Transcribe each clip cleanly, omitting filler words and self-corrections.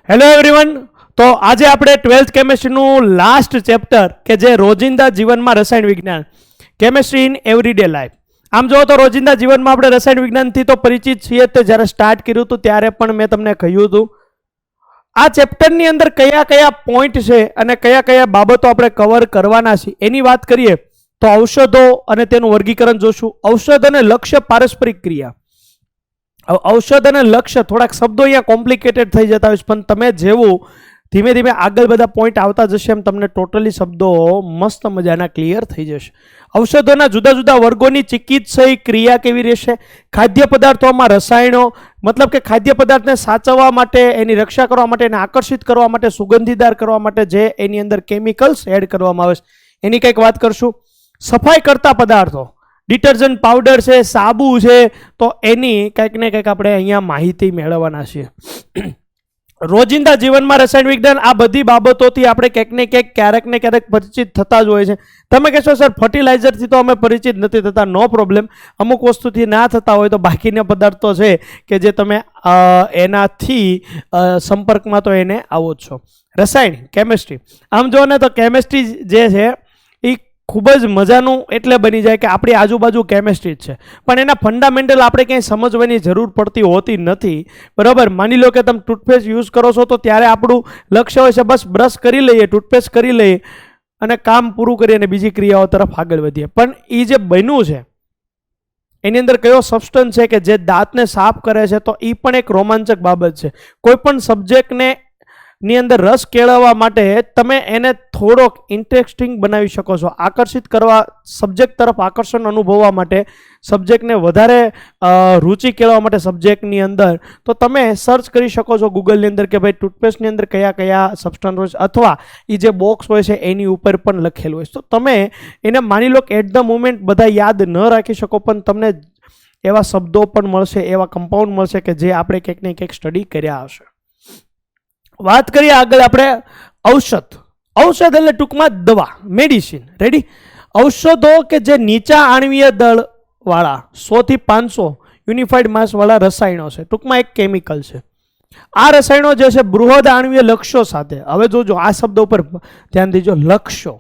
Hello everyone. તો આજે આપણે 12th કેમેસ્ટ્રીનું લાસ્ટ ચેપ્ટર કે જે રોજિંદા જીવનમાં રસાયણ વિજ્ઞાન, કેમેસ્ટ્રી ઇન એવરીડે લાઈફ. આમ જો તો રોજિંદા જીવનમાં આપણે રસાયણ વિજ્ઞાનથી તો પરિચિત છીએ. તો જ્યારે સ્ટાર્ટ કર્યું હતું ત્યારે પણ મેં તમને કહ્યું હતું આ ચેપ્ટરની અંદર કયા કયા પોઈન્ટ છે અને કયા કયા બાબતો આપણે કવર કરવાના છે એની વાત કરીએ તો ઔષધો અને તેનું વર્ગીકરણ જોશું. ઔષધ અને લક્ષ્ય પારસ્પરિક ક્રિયા. ઔષધ અને લક્ષ્ય થોડાક શબ્દો અહીંયા કોમ્પ્લિકેટેડ થઈ જતા હોય છે, પણ તમે જેવું ધીમે ધીમે આગળ બધા પોઈન્ટ આવતા જશે એમ તમને ટોટલી શબ્દો મસ્ત મજાના ક્લિયર થઈ જશે. ઔષધોના જુદા જુદા વર્ગોની ચિકિત્સા ક્રિયા કેવી રહેશે. ખાદ્ય પદાર્થોમાં રસાયણો, મતલબ કે ખાદ્ય પદાર્થને સાચવવા માટે, એની રક્ષા કરવા માટે, એને આકર્ષિત કરવા માટે, સુગંધીદાર કરવા માટે જે એની અંદર કેમિકલ્સ એડ કરવામાં આવે છે એની કંઈક વાત કરશું. સફાઈ કરતા પદાર્થો, ડિટર્જન્ટ પાવડર છે, સાબુ છે, તો એની કંઈક ને કંઈક આપણે અહીંયા માહિતી મેળવવાના છીએ. રોજિંદા જીવનમાં રસાયણ વિજ્ઞાન આ બધી બાબતોથી આપણે ક્યાંક ને ક્યાંક ક્યારેક ને ક્યારેક પરિચિત થતા જ હોય છે. તમે કહેશો સર ફર્ટિલાઇઝરથી તો અમે પરિચિત નથી થતા. નો પ્રોબ્લેમ, અમુક વસ્તુથી ના થતા હોય તો બાકીના પદાર્થો છે કે જે તમે એનાથી સંપર્કમાં તો એને આવો જ છો. રસાયણ કેમેસ્ટ્રી, આમ જો ને તો કેમેસ્ટ્રી જે છે એ ખૂબ જ મજાનું એટલે બની જાય કે આપણી આજુબાજુ કેમેસ્ટ્રી જ છે, પણ એના ફંડામેન્ટલ આપણે ક્યાંય સમજવાની જરૂર પડતી હોતી નથી. બરાબર, માની લો કે તમે ટૂથપેસ્ટ યુઝ કરો છો તો ત્યારે આપણું લક્ષ્ય હોય છે બસ બ્રશ કરી લઈએ, ટૂથપેસ્ટ કરી લઈએ અને કામ પૂરું કરી અને બીજી ક્રિયાઓ તરફ આગળ વધીએ. પણ એ જે બન્યું છે એની અંદર કયો સબસ્ટન્સ છે કે જે દાંતને સાફ કરે છે, તો એ પણ એક રોમાંચક બાબત છે. કોઈ પણ સબ્જેક્ટને ની અંદર રસ કેળવવા માટે તમે એને થોડોક ઇન્ટરેસ્ટિંગ બનાવી શકો છો, આકર્ષિત કરવા, સબ્જેક્ટ તરફ આકર્ષણ અનુભવવા માટે, સબ્જેક્ટને વધારે રુચિ કેળવવા માટે સબ્જેક્ટની અંદર, તો તમે સર્ચ કરી શકો છો ગૂગલની અંદર કે ભાઈ ટૂથપેસ્ટની અંદર કયા કયા સબસ્ટન્સ હોય છે, અથવા એ જે બોક્સ હોય છે એની ઉપર પણ લખેલું હોય છે. તો તમે એને માની લો કે એટ ધ મોમેન્ટ બધા યાદ ન રાખી શકો, પણ તમને એવા શબ્દો પણ મળશે, એવા કમ્પાઉન્ડ મળશે કે જે આપણે ક્યાંક ને ક્યાંક સ્ટડી કર્યા હશે. વાત કરીએ આગળ આપણે ઔષધ. ઔષધ એટલે ટૂંકમાં દવા, મેડિસિન. રેડી? ઔષધો કે જે નીચા આણ્વીય દળ વાળા 100 થી 500 યુનિફાઈડ માસ વાળા રસાયણો છે, ટૂંકમાં એક કેમિકલ છે. આ રસાયણો જે છે બૃહદ આણ્વીય લક્ષ્યો સાથે, હવે જોજો આ શબ્દ ઉપર ધ્યાન દેજો, લક્ષ્યો,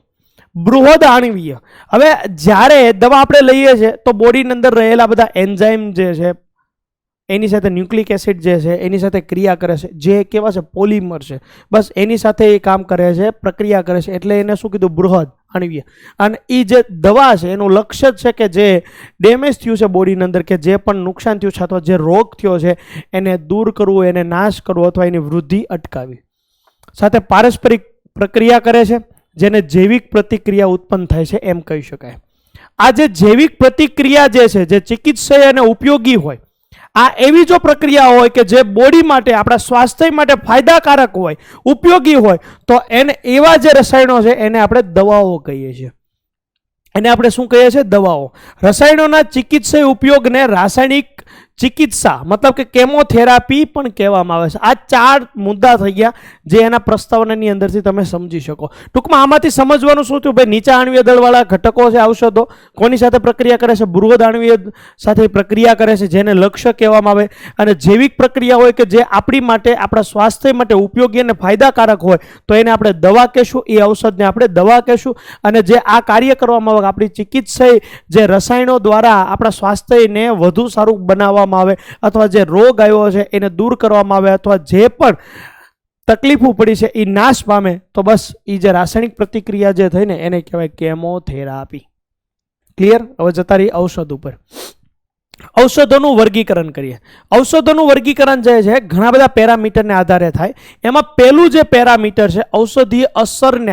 બૃહદ આણ્વીય. હવે જ્યારે દવા આપણે લઈએ છીએ તો બોડીની અંદર રહેલા બધા એન્ઝાઇમ જે છે એની સાથે ન્યુક્લિક એસિડ જે છે એની સાથે ક્રિયા કરે છે, જે કેવા છે પોલિમર છે, બસ એની સાથે એ કામ કરે છે, પ્રક્રિયા કરે છે, એટલે એને શું કીધું બૃહદ આણ્વીય. અને એ જે દવા છે એનું લક્ષ્ય છે કે જે ડેમેજ થયું છે બોડીની અંદર, કે જે પણ નુકસાન થયું છે અથવા જે રોગ થયો છે એને દૂર કરવું, એને નાશ કરવો અથવા એની વૃદ્ધિ અટકાવી. સાથે પારસ્પરિક પ્રક્રિયા કરે છે જેને જૈવિક પ્રતિક્રિયા ઉત્પન્ન થાય છે એમ કહી શકાય. આ જે જૈવિક પ્રતિક્રિયા જે છે જે ચિકિત્સા અને ઉપયોગી હોય, આ એવી જો પ્રક્રિયા હોય કે જે બોડી માટે, આપણા સ્વાસ્થ્ય માટે ફાયદાકારક હોય, ઉપયોગી હોય, તો એને એવા જે રસાયણો છે એને આપણે દવાઓ કહીએ છીએ. એને આપણે શું કહીએ છીએ? દવાઓ. રસાયણોના ચિકિત્સા ઉપયોગને રાસાયણિક ચિકિત્સા મતલબ કે કેમોથેરાપી પણ કહેવામાં આવે છે. આ 4 મુદ્દા થઈ ગયા જે એના પ્રસ્તાવનાની અંદરથી તમે સમજી શકો. ટૂંકમાં આમાંથી સમજવાનું શું થયું? ભાઈ નીચા આણ્વીય દળવાળા ઘટકો છે ઔષધો, કોની સાથે પ્રક્રિયા કરે છે? બૃહદ આણ્વીય સાથે પ્રક્રિયા કરે છે જેને લક્ષ્ય કહેવામાં આવે. અને જૈવિક પ્રક્રિયા હોય કે જે આપણી માટે, આપણા સ્વાસ્થ્ય માટે ઉપયોગી અને ફાયદાકારક હોય તો એને આપણે દવા કહેશું, એ ઔષધને આપણે દવા કહેશું. અને જે આ કાર્ય કરવામાં આવે, આપણી ચિકિત્સા જે રસાયણો દ્વારા આપણા સ્વાસ્થ્યને વધુ સારું બનાવવામાં આવે, અથવા જે રોગ આવ્યો છે એને દૂર કરવામાં આવે, અથવા જે પણ તકલીફો પડી છે એ નાશ પામે, તો બસ એ જે રાસાયણિક પ્રતિક્રિયા જે થઈ ને એને કહેવાય કેમોથેરાપી. ક્લિયર? હવે જતા રહી ઔષધ ઉપર. ઔષધોનું વર્ગીકરણ કરીએ. ઔષધોનું વર્ગીકરણ જે છે ઘણા બધા પેરામીટરને આધારે થાય. એમાં પહેલું જે પેરામીટર છે ઔષધીય અસરને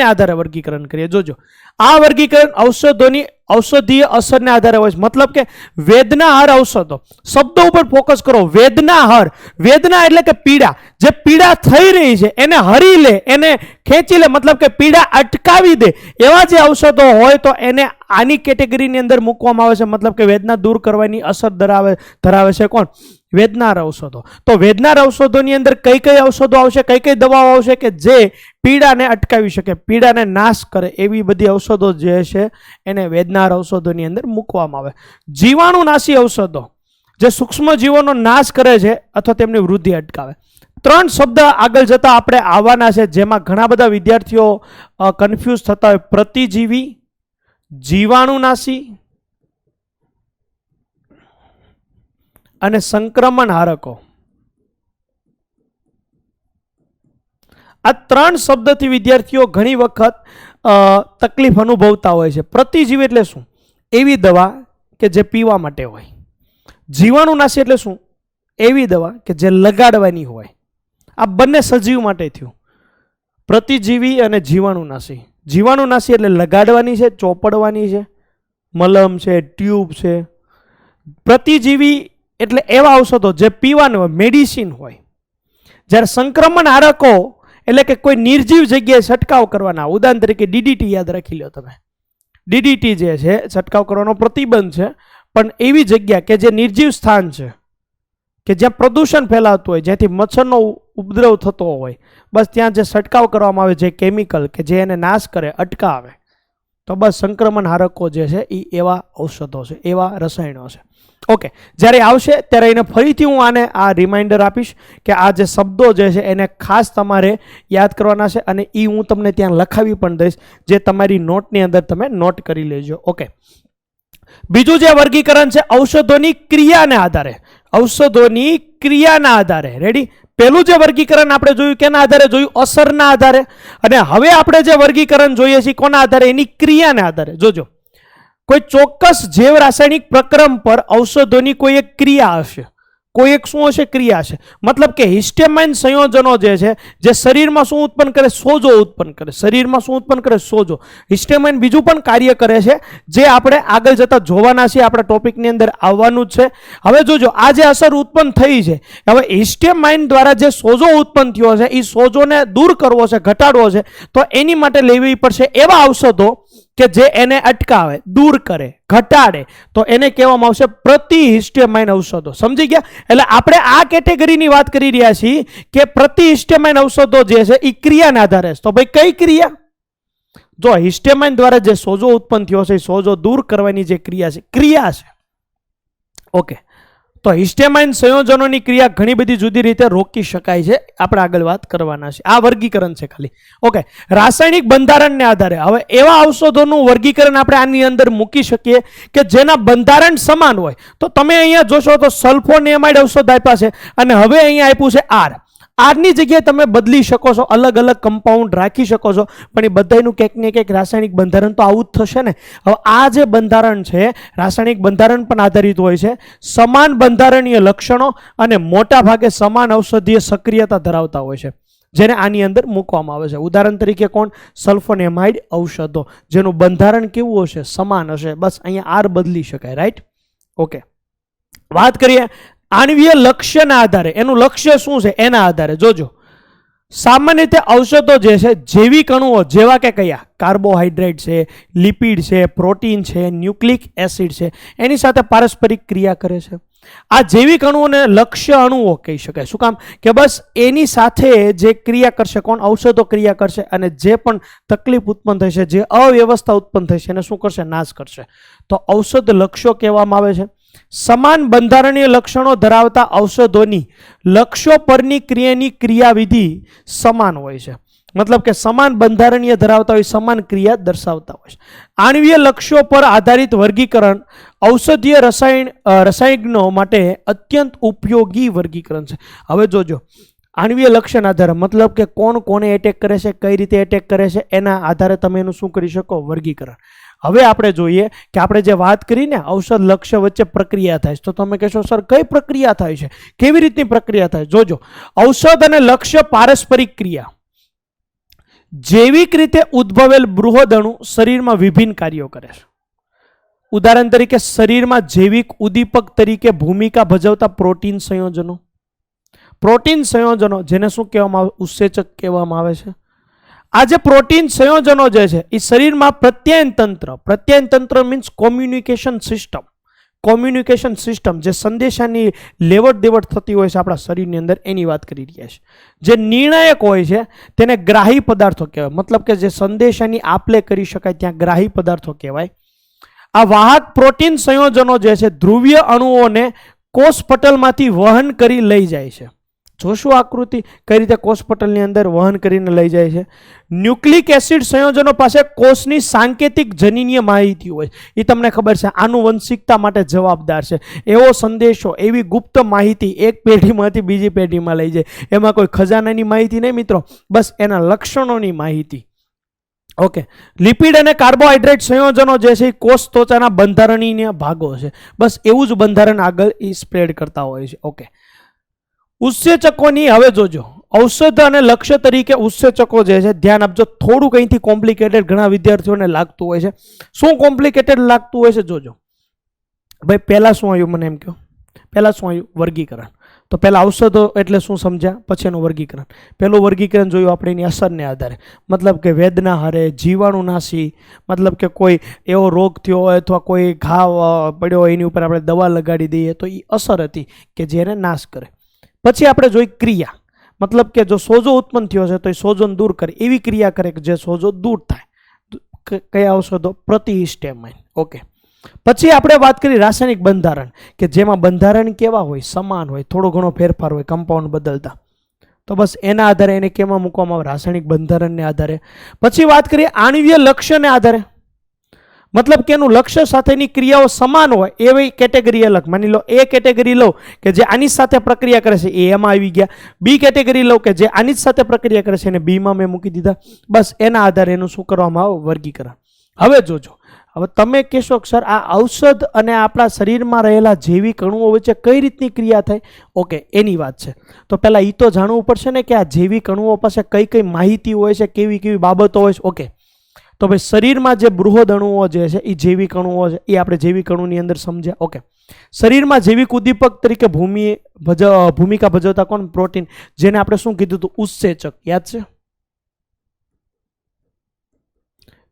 આધારે વર્ગીકરણ કરીએ. જોજો, આ વર્ગીકરણ ઔષધોની ઔષધીય અસરને આધારે હોય છે. મતલબ કે વેદનાહાર ઔષધો, શબ્દો ઉપર ફોકસ કરો. વેદનાહાર, વેદના એટલે કે પીડા, જે પીડા થઈ રહી છે એને હરી લે, એને ખેંચી લે, મતલબ કે પીડા અટકાવી દે, એવા જે ઔષધો હોય તો એને આની કેટેગરીની અંદર મૂકવામાં આવે છે. મતલબ કે વેદના દૂર કરવાની અસર ધરાવે છે કોણ? વેદનાર ઔષધો. તો વેદનાર ઔષધોની અંદર કઈ કઈ ઔષધો આવશે, કઈ કઈ દવાઓ આવશે કે જે પીડાને અટકાવી શકે, પીડાને નાશ કરે, એવી બધી ઔષધો જે છે એને વેદનાર ઔષધોની અંદર મૂકવામાં આવે. જીવાણુનાશી ઔષધો જે સૂક્ષ્મ જીવોનો નાશ કરે છે અથવા તેમની વૃદ્ધિ અટકાવે. ત્રણ શબ્દ આગળ જતા આપણે આવવાના છે, જેમાં ઘણા બધા વિદ્યાર્થીઓ કન્ફ્યુઝ થતા હોય. પ્રતિજીવી, જીવાણુનાશી અને સંક્રમણ હારકો. આ ત્રણ શબ્દથી વિદ્યાર્થીઓ ઘણી વખત તકલીફ અનુભવતા હોય છે. પ્રતિજીવી એટલે શું? એવી દવા કે જે પીવા માટે હોય. જીવાણુનાશી એટલે શું? એવી દવા કે જે લગાડવાની હોય. આ બંને સજીવ માટે થયું, પ્રતિજીવી અને જીવાણુનાશી. જીવાણુનાશી એટલે લગાડવાની છે, ચોપડવાની છે, મલમ છે, ટ્યુબ છે. પ્રતિજીવી એટલે એવા ઔષધો જે પીવાનું હોય, મેડિસિન હોય. જ્યારે સંક્રમણ હારકો એટલે કે કોઈ નિર્જીવ જગ્યાએ છંટકાવ કરવાના. ઉદાહરણ તરીકે ડીડીટી યાદ રાખી લો તમે. ડીડીટી જે છે છંટકાવ કરવાનો પ્રતિબંધ છે, પણ એવી જગ્યા કે જે નિર્જીવ સ્થાન છે, કે જ્યાં પ્રદૂષણ ફેલાતું હોય, જ્યાંથી મચ્છરનો ઉપદ્રવ થતો હોય, બસ ત્યાં જે છંટકાવ કરવામાં આવે, જે કેમિકલ કે જે એને નાશ કરે, અટકાવે, તો બસ સંક્રમણ હારકો જે છે એ એવા ઔષધો છે, એવા રસાયણો છે. ઓકે, જ્યારે આવશે ત્યારે એને ફરીથી હું આને આ રિમાઇન્ડર આપીશ કે આ જે શબ્દો જે છે એને ખાસ તમારે યાદ કરવાના છે, અને એ હું તમને ત્યાં લખાવી પણ દઈશ, જે તમારી નોટની અંદર તમે નોટ કરી લેજો. ઓકે, બીજું જે વર્ગીકરણ છે ઔષધોની ક્રિયાને આધારે. ઔષધોની ક્રિયાના આધારે. રેડી? પહેલું જે વર્ગીકરણ આપણે જોયું કેના આધારે જોયું? અસરના આધારે. અને હવે આપણે જે વર્ગીકરણ જોઈએ છીએ કોના આધારે? એની ક્રિયાને આધારે. જોજો, કોઈ ચોક્કસ જૈવ રાસાયણિક પ્રક્રમ પર ઔષધોની કોઈ એક ક્રિયા હશે. કોઈ એક શું હશે? ક્રિયા છે. મતલબ કે હિસ્ટેમાઇન સંયોજનો જે છે, જે શરીરમાં શું ઉત્પન્ન કરે? સોજો ઉત્પન્ન કરે. શરીરમાં શું ઉત્પન્ન કરે? સોજો. હિસ્ટેમાઇન બીજું પણ કાર્ય કરે છે, જે આપણે આગળ જતા જોવાના છીએ, આપણા ટોપિકની અંદર આવવાનું જ છે. હવે જોજો, આ જે અસર ઉત્પન્ન થઈ છે, હવે હિસ્ટેમાઇન દ્વારા જે સોજો ઉત્પન્ન થયો છે, એ સોજોને દૂર કરવો છે, ઘટાડવો છે, તો એની માટે લેવી પડશે એવા ઔષધો કે જે એને અટકાવે, દૂર કરે, ઘટાડે. તો એને કહેવામાં આવશે પ્રતિહિસ્ટેમાઇન ઔષધો. સમજી ગયા? એટલે આપણે આ કેટેગરીની વાત કરી રહ્યા છીએ કે પ્રતિહિસ્ટેમાઇન ઔષધો જે છે એ ક્રિયાના આધારે. તો ભાઈ કઈ ક્રિયા? જો હિસ્ટેમાઇન દ્વારા જે સોજો ઉત્પન્ન થયો છે, સોજો દૂર કરવાની જે ક્રિયા છે. ઓકે, તો હિસ્ટેમાઇન સંયોજનોની ક્રિયા ઘણી બધી જુદી રીતે રોકી શકાય છે. આપણે આગળ વાત કરવાના છે. આ વર્ગીકરણ છે ખાલી. ઓકે, રાસાયણિક બંધારણને આધારે. હવે એવા ઔષધોનું વર્ગીકરણ આપણે આની અંદર મૂકી શકીએ કે જેના બંધારણ સમાન હોય. તો તમે અહીંયા જોશો તો સલ્ફોનેમાઇડ ઔષધ આપ્યા છે, અને હવે અહીંયા આપ્યું છે આર. આરની જગ્યાએ તમે બદલી શકો છો, અલગ અલગ કમ્પાઉન્ડ રાખી શકો છો, પણ એ બધાનું કંઈક ને કંઈક રાસાયણિક બંધારણ તો આવું જ થશે ને. હવે આ જે બંધારણ છે, રાસાયણિક બંધારણ પણ આધારિત હોય છે, સમાન બંધારણીય લક્ષણો અને મોટા ભાગે સમાન ઔષધીય સક્રિયતા ધરાવતા હોય છે, જેને આની અંદર મૂકવામાં આવે છે. ઉદાહરણ તરીકે કોણ? સલ્ફોનેમાઇડ ઔષધો, જેનું બંધારણ કેવું હશે? સમાન હશે. બસ અહીંયા આર બદલી શકાય. રાઈટ? ઓકે, વાત કરીએ આણ્વીય લક્ષ્યના આધારે. એનું લક્ષ્ય શું છે એના આધારે. જોજો, સામાન્ય રીતે ઔષધો જે છે જૈવિક અણુઓ જેવા કે કયા? કાર્બોહાઈડ્રેટ છે, લિપિડ છે, પ્રોટીન છે, ન્યુક્લિક એસિડ છે, એની સાથે પારસ્પરિક ક્રિયા કરે છે. આ જૈવિક અણુઓને લક્ષ્ય અણુઓ કહી શકાય. શું કામ? કે બસ એની સાથે જે ક્રિયા કરશે કોણ? ઔષધો ક્રિયા કરશે, અને જે પણ તકલીફ ઉત્પન્ન થશે, જે અવ્યવસ્થા ઉત્પન્ન થશે, એને શું કરશે? નાશ કરશે. તો ઔષધ લક્ષ્યો કહેવામાં આવે છે. સમાન બંધારણીય લક્ષણો ધરાવતા ઔષધોની લક્ષ્યો પરની ક્રિયાની ક્રિયાવિધિ સમાન હોય છે. મતલબ કે સમાન બંધારણીય ધરાવતા હોય, સમાન ક્રિયા દર્શાવતા હોય છે. આણ્વીય લક્ષ્યો પર આધારિત વર્ગીકરણ ઔષધીય રસાયણો માટે અત્યંત ઉપયોગી વર્ગીકરણ છે. હવે જોજો, આણ્વીય લક્ષણ આધારે મતલબ કે કોણ કોને એટેક કરે છે, કઈ રીતે એટેક કરે છે, એના આધારે તમે એનું શું કરી શકો? વર્ગીકરણ. હવે આપણે જોઈએ કે આપણે જે વાત કરીને ઔષધ લક્ષ્ય વચ્ચે પ્રક્રિયા થાય છે, તો તમે કહેશો સર કઈ પ્રક્રિયા થાય છે, કેવી રીતની પ્રક્રિયા થાય? જોજો, ઔષધ અને લક્ષ્ય પારસ્પરિક ક્રિયા. જૈવિક રીતે ઉદ્ભવેલ બૃહદ અણુ શરીરમાં વિભિન્ન કાર્યો કરે છે. ઉદાહરણ તરીકે શરીરમાં જૈવિક ઉદ્દીપક તરીકે ભૂમિકા ભજવતા પ્રોટીન સંયોજનો. પ્રોટીન સંયોજનો જેને શું કહેવામાં આવે? ઉત્સેચક કહેવામાં આવે છે. આ જે પ્રોટીન સંયોજનો જે છે એ શરીરમાં પ્રત્યાયન તંત્ર મીન્સ કોમ્યુનિકેશન સિસ્ટમ, જે સંદેશાની લેવડ દેવડ થતી હોય છે આપણા શરીરની અંદર, એની વાત કરી રહ્યા છે. જે નિર્ણાયક હોય છે તેને ગ્રાહી પદાર્થો કહેવાય. મતલબ કે જે સંદેશાની આપલે કરી શકાય ત્યાં ગ્રાહી પદાર્થો કહેવાય. આ વાહક પ્રોટીન સંયોજનો જે છે ધ્રુવીય અણુઓને કોષ પટલમાંથી વહન કરી લઈ જાય છે. જોશો આકૃતિ કઈ રીતે કોષ પટલની અંદર વહન કરીને લઈ જાય છે. ન્યુક્લિક એસિડ સંયોજનો પાસે કોષની સાંકેતિક જનીનીય માહિતી હોય, એ તમને ખબર છે, આનુવંશિકતા માટે જવાબદાર છે. એવો સંદેશો, એવી ગુપ્ત માહિતી એક પેઢીમાંથી બીજી પેઢીમાં લઈ જાય. એમાં કોઈ ખજાનાની માહિતી નહીં મિત્રો, બસ એના લક્ષણોની માહિતી. ઓકે, લિપિડ અને કાર્બોહાઈડ્રેટ સંયોજનો જે છે એ કોષ ત્વચાના બંધારણીય ભાગો છે. બસ એવું જ બંધારણ આગળ એ સ્પ્રેડ કરતા હોય છે. ઓકે, ઉત્સેચકોની હવે જોજો, ઔષધ અને લક્ષ્ય તરીકે ઉત્સેચકો જે છે, ધ્યાન આપજો, થોડું કંઈથી કોમ્પ્લિકેટેડ ઘણા વિદ્યાર્થીઓને લાગતું હોય છે. શું કોમ્પ્લિકેટેડ લાગતું હોય છે જોજો ભાઈ. પહેલા શું આવ્યું મને એમ કહો, પહેલા શું આવ્યું? વર્ગીકરણ. તો પહેલા ઔષધો એટલે શું સમજ્યા, પછી એનું વર્ગીકરણ. પહેલું વર્ગીકરણ જોયું આપણે એની અસરને આધારે, મતલબ કે વેદના હારે, જીવાણુનાશી, મતલબ કે કોઈ એવો રોગ થયો હોય અથવા કોઈ ઘાવ પડ્યો હોય એની ઉપર આપણે દવા લગાડી દઈએ તો એ અસર હતી કે જેને નાશ કરે. પછી આપણે જોઈ ક્રિયા, મતલબ કે જો સોજો ઉત્પન્ન થયો છે તો એ સોજોને દૂર કરે, એવી ક્રિયા કરે કે જે સોજો દૂર થાય. કયા ઔષધો? પ્રતિહિસ્ટેમાઇન. ઓકે, પછી આપણે વાત કરી રાસાયણિક બંધારણ, કે જેમાં બંધારણ કેવા હોય? સમાન હોય, થોડો ઘણો ફેરફાર હોય, કમ્પાઉન્ડ બદલતા. તો બસ એના આધારે એને કેમાં મૂકવામાં આવે? રાસાયણિક બંધારણને આધારે. પછી વાત કરીએ આણ્વીય લક્ષ્યને આધારે, મતલબ કે એનું લક્ષ્ય સાથેની ક્રિયાઓ સમાન હોય એવી કેટેગરી અલગ. માની લો એ કેટેગરી લો કે જે આની સાથે પ્રક્રિયા કરે છે એ એમાં આવી ગયા, બી કેટેગરી લો કે જે આની સાથે પ્રક્રિયા કરે છે એને બીમાં મેં મૂકી દીધા. બસ એના આધારે એનું શું કરવામાં આવે? વર્ગીકરણ. હવે જોજો, હવે તમે કહેશો કે સર આ ઔષધ અને આપણા શરીરમાં રહેલા જૈવિક અણુઓ વચ્ચે કઈ રીતની ક્રિયા થાય? ઓકે, એની વાત છે. તો પહેલાં એ તો જાણવું પડશે ને કે આ જૈવિક અણુઓ પાસે કઈ કઈ માહિતી હોય છે, કેવી કેવી બાબતો હોય છે. ઓકે, તો ભાઈ શરીરમાં જે બૃહદ અણુઓ જે છે એ જૈવિક અણુઓ છે, એ આપણે જૈવિક અણુની અંદર સમજ્યા. ઓકે, શરીરમાં જૈવિક ઉદ્દીપક તરીકે ભૂમિકા ભજવતા કોણ? પ્રોટીન, જેને આપણે શું કીધું હતું? ઉત્સેચક. યાદ છે?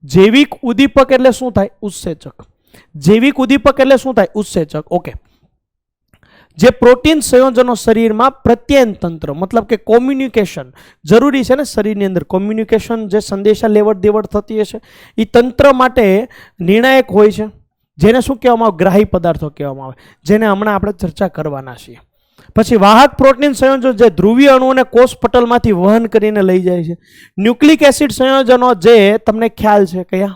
જૈવિક ઉદ્દીપક એટલે શું થાય? ઉત્સેચક. જૈવિક ઉદ્દીપક એટલે શું થાય? ઉત્સેચક. ઓકે, જે પ્રોટીન સંયોજનો શરીરમાં પ્રત્યયન તંત્ર, મતલબ કે કોમ્યુનિકેશન જરૂરી છે ને શરીરની અંદર, કોમ્યુનિકેશન જે સંદેશા લેવડ દેવડ થતી હશે એ તંત્ર માટે નિર્ણાયક હોય છે, જેને શું કહેવામાં આવે? ગ્રાહી પદાર્થો કહેવામાં આવે, જેને હમણાં આપણે ચર્ચા કરવાના છીએ. પછી વાહક પ્રોટીન સંયોજનો જે ધ્રુવીય અણુઓને કોષ પટલમાંથી વહન કરીને લઈ જાય છે. ન્યુક્લિક એસિડ સંયોજનો જે તમને ખ્યાલ છે કયા?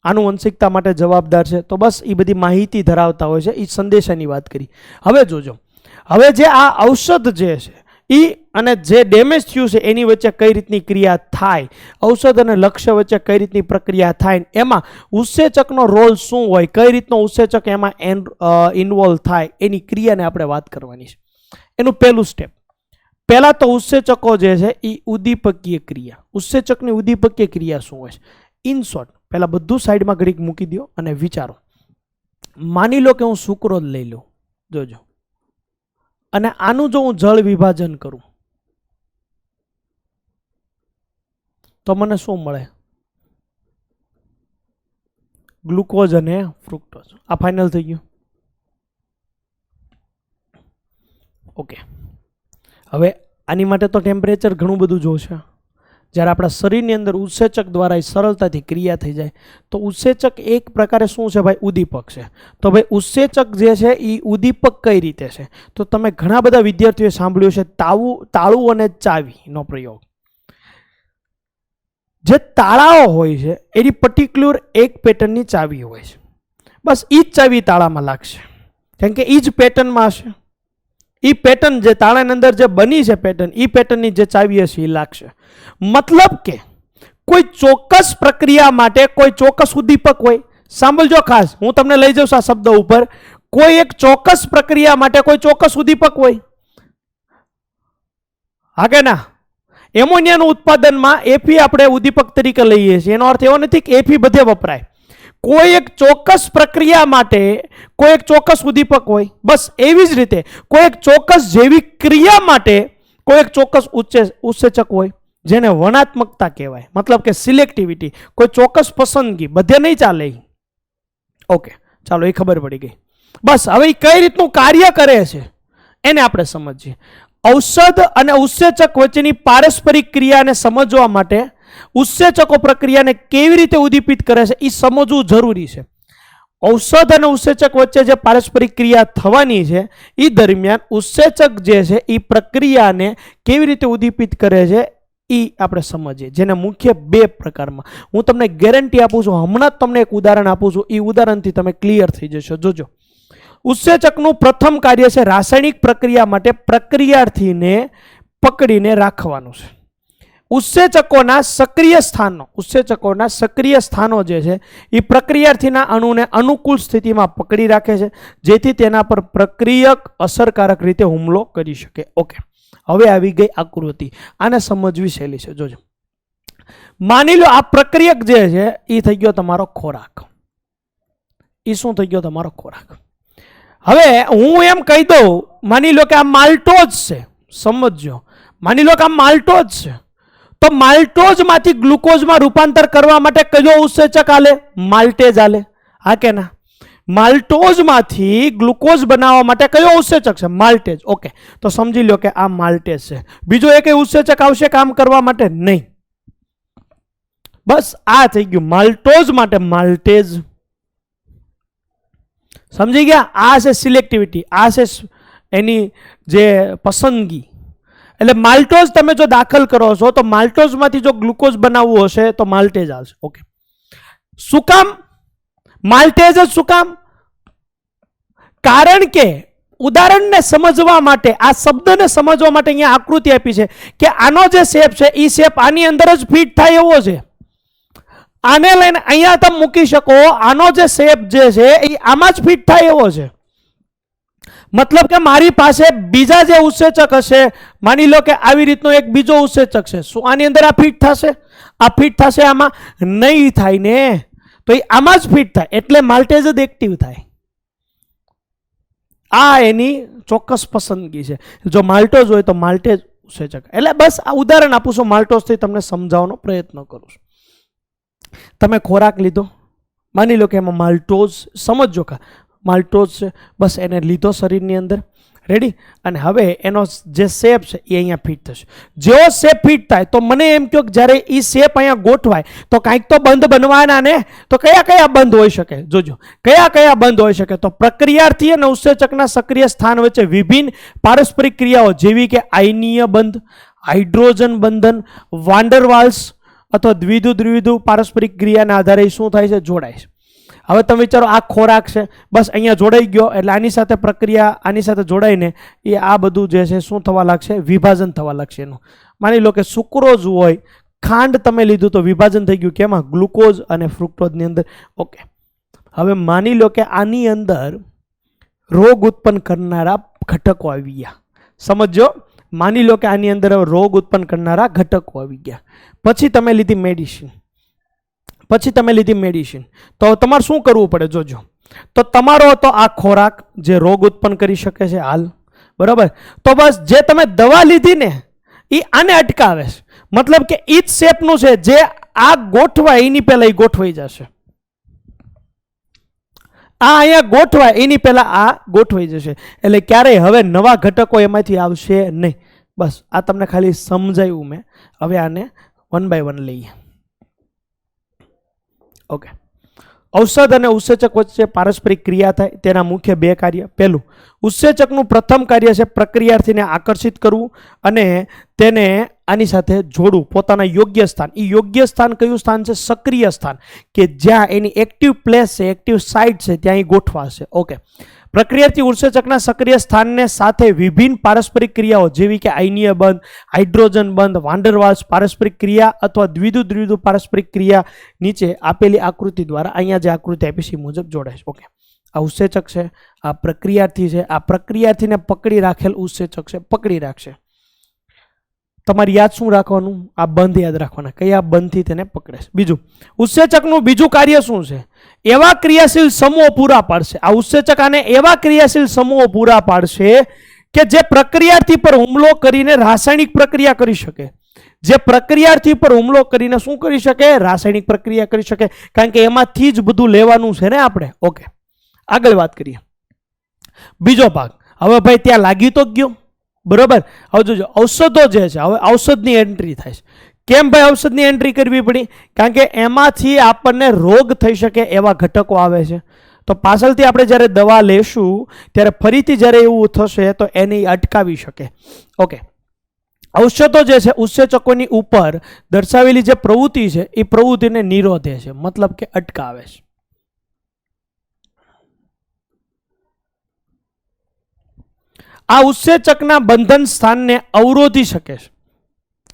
આનુવંશિકતા માટે જવાબદાર છે. તો બસ એ બધી માહિતી ધરાવતા હોય છે, એ સંદેશાની વાત કરી. હવે જોજો, હવે જે આ ઔષધ જે છે એ અને જે ડેમેજ થયું છે એની વચ્ચે કઈ રીતની ક્રિયા થાય, ઔષધ અને લક્ષ્ય વચ્ચે કઈ રીતની પ્રક્રિયા થાય, એમાં ઉત્સેચકનો રોલ શું હોય, કઈ રીતનો ઉત્સેચક એમાં ઇન્વોલ્વ થાય, એની ક્રિયાને આપણે વાત કરવાની છે. એનું પહેલું સ્ટેપ, પહેલાં તો ઉત્સેચકો જે છે એ ઉદ્દીપકીય ક્રિયા. ઉત્સેચકની ઉદ્દીપકીય ક્રિયા શું હોય છે? ઇન શોર્ટ, પહેલાં બધું સાઈડમાં ઘડીક મૂકી દો અને વિચારો. માની લો કે હું સુક્રોઝ લઈ લઉં, જોજો, અને આનું જો હું જળ વિભાજન કરું તો મને શું મળે? ગ્લુકોઝ અને ફ્રુક્ટોઝ. આ ફાઇનલ થઈ ગયું. ઓકે, હવે આની માટે તો ટેમ્પરેચર ઘણું બધું જોશે. જ્યારે આપણા શરીરની અંદર ઉત્સેચક દ્વારા સરળતાથી ક્રિયા થઈ જાય તો ઉત્સેચક એક પ્રકારે શું છે ભાઈ? ઉદ્દીપક છે. તો ભાઈ ઉત્સેચક જે છે એ ઉદ્દીપક કઈ રીતે છે? તો તમે ઘણા બધા વિદ્યાર્થીઓએ સાંભળ્યું છે તાળું અને ચાવીનો પ્રયોગ. જે તાળાઓ હોય છે એની પર્ટિક્યુલર એક પેટર્નની ચાવી હોય છે, બસ એ જ ચાવી તાળામાં લાગશે, કારણ કે એ જ પેટર્નમાં હશે. એ પેટર્ન જે તાળાની અંદર જે બની છે પેટર્ન, એ પેટર્નની જે ચાવી હશે એ લાગશે. મતલબ કે કોઈ ચોક્કસ પ્રક્રિયા માટે કોઈ ચોક્કસ ઉદ્દીપક હોય. સાંભળજો ખાસ, હું તમને લઈ જાઉં આ શબ્દ ઉપર. કોઈ એક ચોક્કસ પ્રક્રિયા માટે કોઈ ચોક્કસ ઉદ્દીપક હોય. હા કે ના? એમોનિયાનું ઉત્પાદનમાં એફી આપણે ઉદ્દીપક તરીકે લઈએ છીએ. એનો અર્થ એવો નથી કે એફી બધે વપરાય. કોઈ એક ચોક્કસ પ્રક્રિયા માટે કોઈ એક ચોક્કસ ઉદ્દીપક હોય. બસ એવી જ રીતે કોઈ એક ચોક્કસ જૈવિક ક્રિયા માટે કોઈ એક ચોક્કસ ઉત્સેચક હોય, જેને વર્ણાત્મકતા કહેવાય, મતલબ કે સિલેક્ટિવિટી, કોઈ ચોક્કસ પસંદગી. બધે નહીં ચાલે. ઓકે, ચાલો, એ ખબર પડી ગઈ. બસ હવે એ કઈ રીતનું કાર્ય કરે છે એને આપણે સમજીએ. ઔષધ અને ઉત્સેચક વચ્ચેની પારસ્પરિક ક્રિયાને સમજવા માટે ઉત્સેચકો પ્રક્રિયાને કેવી રીતે ઉદ્દીપિત કરે છે એ સમજવું જરૂરી છે. ઔષધ અને ઉત્સેચક વચ્ચે જે પારસ્પરિક ક્રિયા થવાની છે એ દરમિયાન ઉત્સેચક જે છે એ પ્રક્રિયાને કેવી રીતે ઉદ્દીપિત કરે છે એ આપણે સમજીએ, જેને મુખ્ય બે પ્રકારમાં હું તમને ગેરંટી આપું છું. હમણાં જ તમને એક ઉદાહરણ આપું છું, એ ઉદાહરણથી તમે ક્લિયર થઈ જશો. જોજો, ઉત્સેચકનું પ્રથમ કાર્ય છે રાસાયણિક પ્રક્રિયા માટે પ્રક્રિયાર્થીને પકડીને રાખવાનું છે. ઉત્સેચકોના સક્રિય સ્થાનો જે છે એ પ્રક્રિયાર્થીના અણુને અનુકૂળ સ્થિતિમાં પકડી રાખે છે, જેથી તેના પર પ્રક્રિયક અસરકારક રીતે હુમલો કરી શકે. ઓકે, હવે આવી ગઈ આકૃતિ. આને સમજવી સહેલી છે. જોજો, માની લો આ પ્રક્રિયક જે છે એ થઈ ગયો તમારો ખોરાક. એ શું થઈ ગયો? તમારો ખોરાક. હવે હું એમ કહી દઉં, માની લો કે આ માલ્ટોઝ છે. સમજો, માની લો કે આ માલ્ટોઝ છે, તો માલ્ટોઝમાંથી ગ્લુકોઝમાં રૂપાંતર કરવા માટે કયો ઉત્સેચક આલે? માલ્ટેઝ આલે. હા કે ના? માલ્ટોઝમાંથી ગ્લુકોઝ બનાવવા માટે કયો ઉત્સેચક છે? માલ્ટેઝ. ઓકે, તો સમજી લો કે આ માલ્ટેઝ છે. બીજો એક ઉત્સેચક આવશે કામ કરવા માટે? નહીં. બસ આ થઈ ગયું માલ્ટોઝ માટે માલ્ટેઝ. સમજી ગયા? આ છે સિલેક્ટિવિટી, આ છે એની જે પસંદગી. એટલે માલ્ટોઝ તમે જો દાખલ કરો છો તો માલ્ટોઝમાંથી જો ગ્લુકોઝ બનાવવું હશે તો માલ્ટેઝ આવશે. ઓકે, શું કામ માલ્ટેઝ જ? શું કામ? કારણ કે ઉદાહરણને સમજવા માટે, આ શબ્દને સમજવા માટે અહીંયા આકૃતિ આપી છે કે આનો જે શેપ છે એ શેપ આની અંદર જ ફિટ થાય એવો છે. આને લઈને અહીંયા તમે મૂકી શકો, આનો જે શેપ જે છે એ આમાં જ ફિટ થાય એવો છે. મતલબ કે મારી પાસે બીજા જે ઉત્સેચક હશે, માની લો કે આવી રીતનો એક બીજો ઉત્સેચક છે, શું આની અંદર આ ફિટ થશે? આ ફિટ થશે? આમાં નહીં થાય ને. તો એ આમાં જ ફિટ થાય, એટલે માલ્ટેઝ જ એક્ટિવ થાય. આ એની ચોક્કસ પસંદગી છે. જો માલ્ટોઝ હોય તો માલ્ટેઝ ઉત્સેચક. એટલે બસ આ ઉદાહરણ આપું છું, માલ્ટોઝથી તમને સમજાવવાનો પ્રયત્ન કરું છું. તમે ખોરાક લીધો, માની લો કે એમાં માલ્ટોઝ, સમજો કા માલ્ટોઝ છે, બસ એને લીધો શરીરની અંદર, રેડી. અને હવે એનો જે શેપ છે એ અહીંયા ફિટ થશે. જેવો શેપ ફિટ થાય તો મને એમ કહો કે જ્યારે એ શેપ અહીંયા ગોઠવાય તો કાંઈક તો બંધ બનવાના ને. તો કયા કયા બંધ હોઈ શકે? જોજો, કયા કયા બંધ હોઈ શકે? તો પ્રક્રિયાર્થી અને ઉત્સેચકના સક્રિય સ્થાન વચ્ચે વિભિન્ન પારસ્પરિક ક્રિયાઓ જેવી કે આયનીય બંધ, હાઇડ્રોજન બંધન, વાન્ડરવાલ્સ અથવા દ્વિધુ પારસ્પરિક ક્રિયાના આધારે શું થાય છે? જોડાય છે. હવે તમે વિચારો, આ ખોરાક છે, બસ અહીંયા જોડાઈ ગયો એટલે આની સાથે પ્રક્રિયા આની સાથે જોડાઈને એ આ બધું જે છે શું થવા લાગશે? વિભાજન થવા લાગશે એનું. માની લો કે સુક્રોઝ હોય, ખાંડ તમે લીધું તો વિભાજન થઈ ગયું કેમાં? ગ્લુકોઝ અને ફ્રુક્ટોઝની અંદર. ઓકે, હવે માની લો કે આની અંદર રોગ ઉત્પન્ન કરનારા ઘટકો આવી ગયા. સમજો, માની લો કે આની અંદર રોગ ઉત્પન્ન કરનારા ઘટકો આવી ગયા. પછી તમે લીધી મેડિસિન. તો તમારે શું કરવું પડે? જોજો, તો તમારો તો આ ખોરાક જે રોગ ઉત્પન્ન કરી શકે છે હાલ, બરાબર. તો બસ જે તમે દવા લીધી ને એ આને અટકાવે છે. મતલબ કે ઈ જ શેપનું છે, જે આ ગોઠવાય એની પહેલા એ ગોઠવાઈ જશે. આ અહીંયા ગોઠવાય એની પહેલા આ ગોઠવાઈ જશે. એટલે ક્યારેય હવે નવા ઘટકો એમાંથી આવશે નહીં. બસ આ તમને ખાલી સમજાયું મેં. હવે આને વન બાય વન લઈએ. ઓકે, ઔષધ અને ઉત્સેચક વચ્ચે પારસ્પરિક ક્રિયા થાય તેના મુખ્ય બે કાર્ય. પહેલું, ઉત્સેચકનું પ્રથમ કાર્ય છે પ્રક્રિયાર્થીને આકર્ષિત કરવું અને તેને આની સાથે જોડવું પોતાના યોગ્ય સ્થાન. એ યોગ્ય સ્થાન કયું સ્થાન છે? સક્રિય સ્થાન, કે જ્યાં એની એક્ટિવ પ્લેસ છે, એક્ટિવ સાઇટ છે, ત્યાં એ ગોઠવાશે. ઓકે, પ્રક્રિયાર્થી ઉત્સેચકના સક્રિય સ્થાનને સાથે વિભિન્ન પારસ્પરિક ક્રિયાઓ જેવી કે આયનીય બંધ, હાઇડ્રોજન બંધ, વાન્ડરવાલ્સ પારસ્પરિક ક્રિયા અથવા દ્વિધુ પારસ્પરિક ક્રિયા નીચે આપેલી આકૃતિ દ્વારા, અહીંયા જે આકૃતિ આપી છે મુજબ જોડાય છે. ઓકે, આ ઉત્સેચક છે, આ પ્રક્રિયાર્થી છે, આ પ્રક્રિયાર્થીને પકડી રાખેલ ઉત્સેચક છે, પકડી રાખશે. તમારે યાદ શું રાખવાનું? આ બંધ યાદ રાખવાના, કયા બંધથી તેને પકડે છે. બીજું, ઉત્સેચકનું બીજું કાર્ય શું છે? એવા ક્રિયાશીલ સમૂહો પૂરા પાડશે. આ ઉત્સેચક આને એવા ક્રિયાશીલ સમૂહો પૂરા પાડશે કે જે પ્રક્રિયાર્થી પર હુમલો કરીને રાસાયણિક પ્રક્રિયા કરી શકે. જે પ્રક્રિયાર્થી પર હુમલો કરીને શું કરી શકે? રાસાયણિક પ્રક્રિયા કરી શકે. કારણ કે એમાંથી જ બધું લેવાનું છે ને આપણે. ઓકે, આગળ વાત કરીએ. બીજો ભાગ. હવે ભાઈ ત્યાં લાગી તો ગયો, બરોબર. હવે જોજો, ઔષધો જે છે, હવે ઔષધની એન્ટ્રી થાય છે. કેમ ભાઈ ઔષધની એન્ટ્રી કરવી પડી? કારણ કે એમાંથી આપણને રોગ થઈ શકે એવા ઘટકો આવે છે. તો પાછળથી આપણે જ્યારે દવા લેશું ત્યારે ફરીથી જ્યારે એવું થશે તો એને અટકાવી શકે. ઓકે, ઔષધો જે છે ઉત્સેચકોની ઉપર દર્શાવેલી જે પ્રવૃત્તિ છે એ પ્રવૃત્તિને નિરોધે છે, મતલબ કે અટકાવે છે. આ ઉત્સેચકના બંધન સ્થાનને અવરોધી શકે છે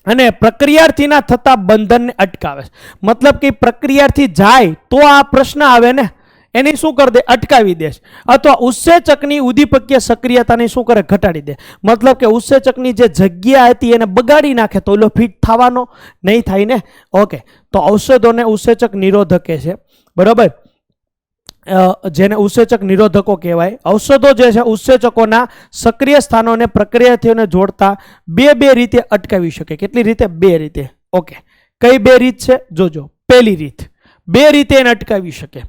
અને પ્રક્રિયાર્થીના થતા બંધનને અટકાવે છે. મતલબ કે પ્રક્રિયાર્થી જાય તો આ પ્રશ્ન આવે ને, એની શું કરી દે? અટકાવી દે. અથવા ઉત્સેચકની ઉદ્દીપકીય સક્રિયતાને શું કરે? ઘટાડી દે. મતલબ કે ઉત્સેચકની જે જગ્યા હતી એને બગાડી નાખે તો એલો ફિટ થવાનો નહીં થાય ને. ઓકે, તો ઔષધોને ઉત્સેચક નિરોધકે છે, બરાબર, જેને ઉત્સેચક નિરોધકો કહેવાય. ઔષધો જે છે ઉત્સેચકોના સક્રિય સ્થાનોને પ્રક્રિયાર્થીઓને જોડતા બે રીતે અટકાવી શકે. કેટલી રીતે? 2 રીતે. ઓકે, કઈ 2 રીત છે? જોજો. પહેલી રીત, 2 રીતે એને અટકાવી શકે.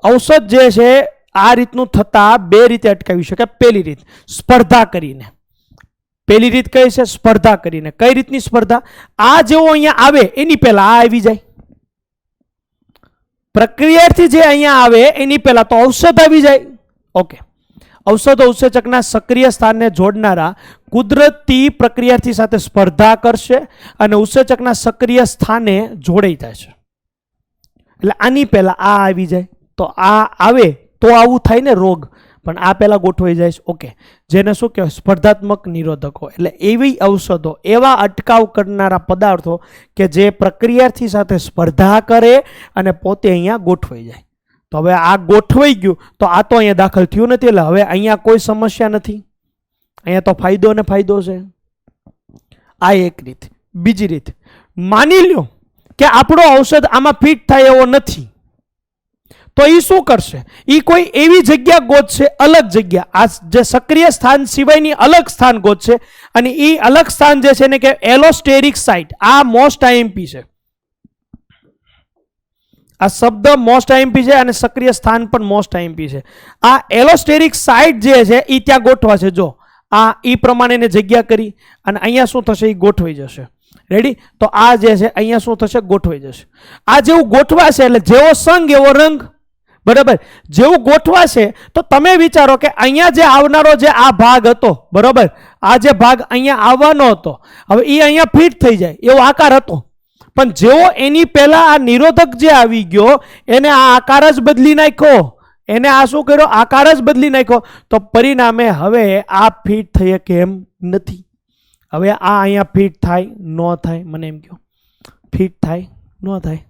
ઔષધ જે છે આ રીતનું થતા 2 રીતે અટકાવી શકે. પહેલી રીત સ્પર્ધા કરીને. પહેલી રીત કઈ છે? સ્પર્ધા કરીને. કઈ રીતની સ્પર્ધા? આ જેવો અહીંયા આવે એની પહેલા આ આવી જાય. પ્રક્રિયાથી જે અહીંયા આવે એની પહેલા તો ઔષધ આવી જાય. ઓકે, ઔષધો ઉત્સેચકના સક્રિય સ્થાનને જોડનારા કુદરતી પ્રક્રિયાથી સાથે સ્પર્ધા કરશે અને ઉત્સેચકના સક્રિય સ્થાને જોડાઈ જાય છે. એટલે આની પહેલા આ આવી જાય તો આ આવે તો આવું થાય ને રોગ, પણ આ પહેલા ગોઠવાઈ જાય છે. ઓકે, જેને શું કહેવાય? સ્પર્ધાત્મક નિરોધકો. એટલે એવી ઔષધો, એવા અટકાવ કરનારા પદાર્થો કે જે પ્રક્રિયાથી સાથે સ્પર્ધા કરે અને પોતે અહીંયા ગોઠવાઈ જાય. તો હવે આ ગોઠવાઈ ગયું તો આ તો અહીંયા દાખલ થયું નથી, એટલે હવે અહીંયા કોઈ સમસ્યા નથી. અહીંયા તો ફાયદો ને ફાયદો છે. આ એક રીત. બીજી રીત, માની લ્યો કે આપણો ઔષધ આમાં ફિટ થાય એવો નથી, તો એ શું કરશે? એ કોઈ એવી જગ્યા ગોતશે, અલગ જગ્યા, આ જે સક્રિય સ્થાન સિવાયની અલગ સ્થાન ગોતશે અને એ અલગ સ્થાન જે છે ને કે એલોસ્ટેરિક સાઇટ. આ મોસ્ટ આઈએમપી છે. આ શબ્દ મોસ્ટ આઈએમપી છે અને સક્રિય સ્થાન પણ મોસ્ટ આઈએમપી છે. આ એલોસ્ટેરિક સાઇટ જે છે એ ત્યાં ગોઠવા છે. જો આ એ પ્રમાણે જગ્યા કરી અને અહીંયા શું થશે? એ ગોઠવાઈ જશે. રેડી? તો આ જે છે અહીંયા શું થશે? ગોઠવાઈ જશે. આ જેવું ગોઠવાશે એટલે જેવો સંગ એવો રંગ, બરાબર. જેવું ગોઠવાશે તો તમે વિચારો કે અહીંયા જે આવનારો જે આ ભાગ હતો, બરાબર, આ જે ભાગ અહીંયા આવવાનો હતો, હવે એ અહીંયા ફિટ થઈ જાય એવો આકાર હતો. પણ જેવો એની પહેલા આ નિરોધક જે આવી ગયો એને આ આકાર જ બદલી નાખ્યો. એને આ શું કર્યો? આકાર જ બદલી નાખ્યો. તો પરિણામે હવે આ ફિટ થઈ કે એમ નથી. હવે આ અહીંયા ફિટ થાય ન થાય? મને એમ કહો, ફિટ થાય ન થાય?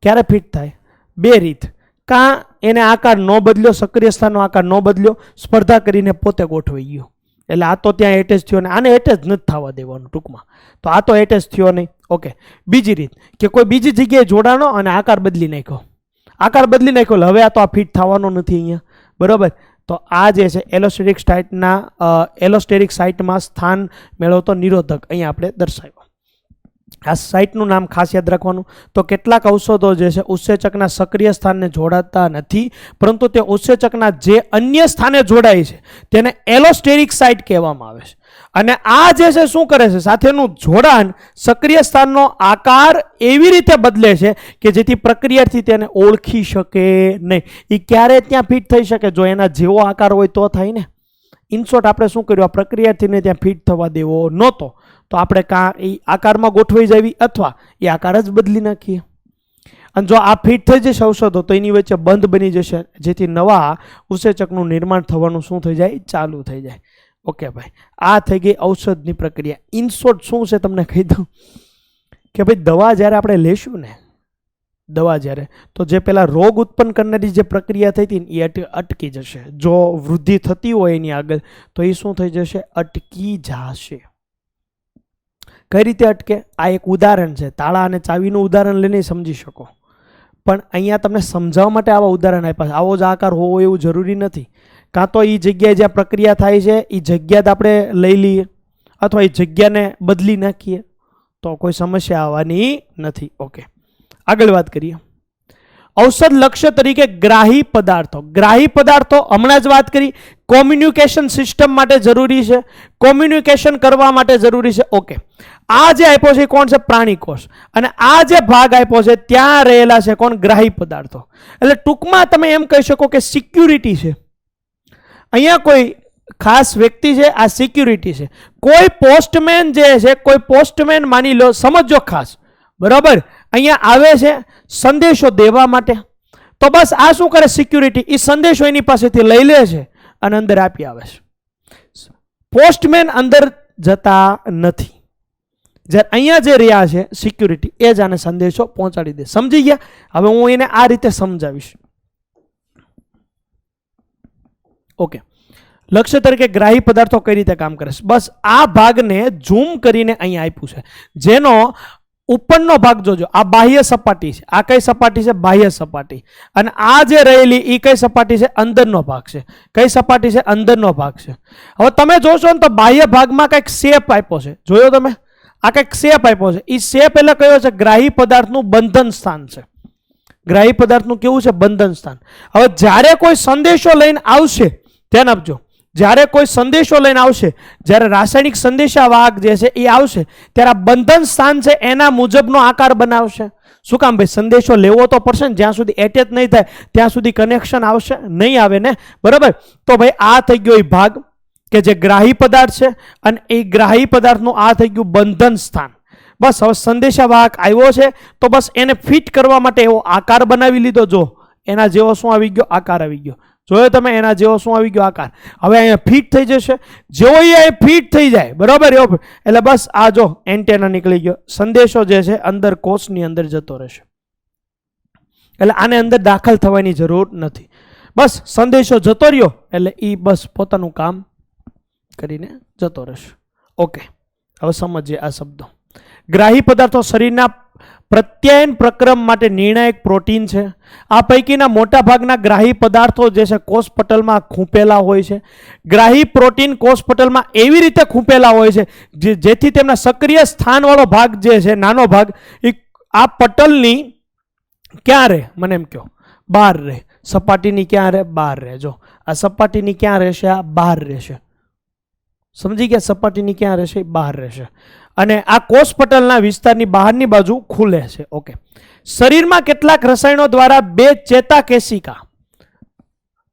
ક્યારે ફિટ થાય? 2 રીત. કાં એને આકાર ન બદલ્યો, સક્રિય સ્થાનનો આકાર ન બદલ્યો, સ્પર્ધા કરીને પોતે ગોઠવાઈ ગયો. એટલે આ તો ત્યાં એટેચ થયો ને, આને એટેચ નથી થવા દેવાનું ટૂંકમાં. તો આ તો એટેચ થયો નહીં. ઓકે, બીજી રીત કે કોઈ બીજી જગ્યાએ જોડાણો અને આકાર બદલી નાખ્યો. આકાર બદલી નાખ્યો એટલે હવે આ તો આ ફિટ થવાનો નથી અહીંયા, બરાબર. તો આ જે છે એલોસ્ટેરિક સાઇટમાં સ્થાન મેળવતો નિરોધક અહીંયા આપણે દર્શાવ્યો. આ સાઇટનું નામ ખાસ યાદ રાખવાનું. તો કેટલાક ઔષધો જે છે ઉત્સેચકના સક્રિય સ્થાનને જોડાતા નથી, પરંતુ તે ઉત્સેચકના જે અન્ય સ્થાને જોડાય છે તેને એલોસ્ટેરિક સાઇટ કહેવામાં આવે છે. અને આ જે છે શું કરે છે? સાથેનું જોડાણ સક્રિય સ્થાનનો આકાર એવી રીતે બદલે છે કે જેથી પ્રક્રિયાથી તેને ઓળખી શકે નહીં. એ ક્યારે ત્યાં ફિટ થઈ શકે? જો એના જેવો આકાર હોય તો થાય ને. ઇન શોર્ટ આપણે શું કર્યું? આ પ્રક્રિયાથીને ત્યાં ફિટ થવા દેવો નહોતો, તો આપણે કાં એ આકારમાં ગોઠવાઈ જવી અથવા એ આકાર જ બદલી નાખીએ. અને જો આ ફિટ થઈ જશે ઔષધો તો એની વચ્ચે બંધ બની જશે, જેથી નવા ઉત્સેચકનું નિર્માણ થવાનું શું થઈ જાય? ચાલુ થઈ જાય. ઓકે ભાઈ, આ થઈ ગઈ ઔષધની પ્રક્રિયા. ઇન શોર્ટ શું છે તમને કહી દઉં કે ભાઈ દવા જ્યારે આપણે લેશું ને, દવા જ્યારે, તો જે પેલા રોગ ઉત્પન્ન કરનારી જે પ્રક્રિયા થઈ હતી એ અટકી જશે. જો વૃદ્ધિ થતી હોય એની આગળ તો એ શું થઈ જશે? અટકી જશે. કઈ રીતે અટકે? આ એક ઉદાહરણ છે. તાળા અને ચાવીનું ઉદાહરણ લઈને સમજી શકો, પણ અહીંયા તમને સમજાવવા માટે આવા ઉદાહરણ આપ્યા છે. આવો જ આકાર હોવો એવું જરૂરી નથી. કાં તો એ જગ્યાએ જ્યાં પ્રક્રિયા થાય છે એ જગ્યા જ આપણે લઈ લઈએ અથવા એ જગ્યાને બદલી નાખીએ તો કોઈ સમસ્યા આવવાની નથી. ઓકે, આગળ વાત કરીએ. ઔષધ લક્ષ્ય તરીકે ગ્રાહી પદાર્થો. ગ્રાહી પદાર્થો હમણાં જ વાત કરી. કોમ્યુનિકેશન સિસ્ટમ માટે જરૂરી છે, કોમ્યુનિકેશન કરવા માટે જરૂરી છે. ઓકે, આ જે આપ્યો છે કોણ છે? પ્રાણી કોષ. અને આ જે ભાગ આપ્યો છે ત્યાં રહેલા છે કોણ? ગ્રાહી પદાર્થો. એટલે ટૂંકમાં તમે એમ કહી શકો કે સિક્યુરિટી છે. અહીંયા કોઈ ખાસ વ્યક્તિ છે, આ સિક્યુરિટી છે. કોઈ પોસ્ટમેન જે છે, કોઈ પોસ્ટમેન માની લો, સમજો ખાસ, બરાબર, અહીંયા આવે છે સંદેશો દેવા માટે. તો બસ આ શું કરે? સિક્યુરિટી એ સંદેશો એની પાસેથી લઈ લે છે અને અંદર આપી આવે છે. પોસ્ટમેન અંદર જતા નથી. જ્યારે અહીંયા જે રહ્યા છે સિક્યુરિટી, એ જ આને સંદેશો પહોંચાડી દે. સમજી ગયા? હવે હું એને આ રીતે સમજાવીશ. ઓકે, લક્ષ્ય તરીકે ગ્રાહી પદાર્થો કઈ રીતે કામ કરે છે, બસ આ ભાગને ઝૂમ કરીને અહીંયા આપ્યું છે. જેનો ઉપરનો ભાગ જોજો, આ બાહ્ય સપાટી છે. આ કઈ સપાટી છે? બાહ્ય સપાટી. અને આ જે રહેલી એ કઈ સપાટી છે? અંદરનો ભાગ છે. કઈ સપાટી છે? અંદરનો ભાગ છે. હવે તમે જોશો ને તો બાહ્ય ભાગમાં કંઈક શેપ આપ્યો છે. જોયો તમે? આ કંઈક શેપ આપ્યો છે. એ શેપ એટલે કયો છે? ગ્રાહી પદાર્થનું બંધન સ્થાન છે. ગ્રાહી પદાર્થનું કેવું છે? બંધન સ્થાન. હવે જ્યારે કોઈ સંદેશો લઈને આવશે, ધ્યાન આપજો, જ્યારે કોઈ સંદેશો લઈને આવશે, જ્યારે રાસાયણિક સંદેશાવાહક જે છે એ આવશે, ત્યારે આ બંધન સ્થાન છે એના મુજબનો આકાર બનાવશે. શું કામ ભાઈ? સંદેશો લેવો તો પડશે ને. જ્યાં સુધી એટેચ નહીં થાય ત્યાં સુધી કનેક્શન આવશે નહીં, આવે ને, બરાબર? તો ભાઈ આ થઈ ગયો એ ભાગ કે જે ગ્રાહી પદાર્થ છે, અને એ ગ્રાહી પદાર્થનું આ થઈ ગયું બંધન સ્થાન. બસ હવે સંદેશાવાહક આવ્યો છે તો બસ એને ફિટ કરવા માટે એવો આકાર બનાવી લીધો. જો એના જેવો શું આવી ગયો? આકાર આવી ગયો. જોયો તમે? એના જેવો શું આવી ગયો? આકાર. હવે અહીંયા ફિટ થઈ જશે. જેવો એ ફિટ થઈ જાય, બરાબર, એવો એટલે બસ આ જો એન્ટેના નીકળી ગયો. સંદેશો જે છે અંદર કોષની અંદર જતો રહેશે. એટલે આને અંદર દાખલ થવાની જરૂર નથી. બસ સંદેશો જતો રહ્યો એટલે એ બસ પોતાનું કામ કરીને જતો રહેશે. ઓકે, હવે સમજીએ આ શબ્દો. ગ્રાહી પદાર્થો શરીરના પ્રત્યાયન પ્રક્રમ માટે નિર્ણાયક પ્રોટીન છે. આ પૈકીના મોટા ભાગના ગ્રાહી પદાર્થો જે છે કોષ પટલમાં ખૂંપેલા હોય છે. ગ્રાહી પ્રોટીન કોષ પટલમાં એવી રીતે ખૂંપેલા હોય છે જેથી તેમના સક્રિય સ્થાનવાળો ભાગ જે છે, નાનો ભાગ, એ આ પટલની ક્યાં રહે? મને એમ કહો. બહાર રહે. સપાટીની ક્યાં રહે? બહાર રહે. જો આ સપાટીની ક્યાં રહેશે? આ બહાર રહેશે. સમજી ગયા? સપાટીની ક્યાં રહેશે? બહાર રહેશે. અને આ કોષ પટલના વિસ્તારની બહારની બાજુ ખુલે છે. ઓકે, શરીરમાં કેટલાક રસાયણો દ્વારા બે ચેતાકેશિકા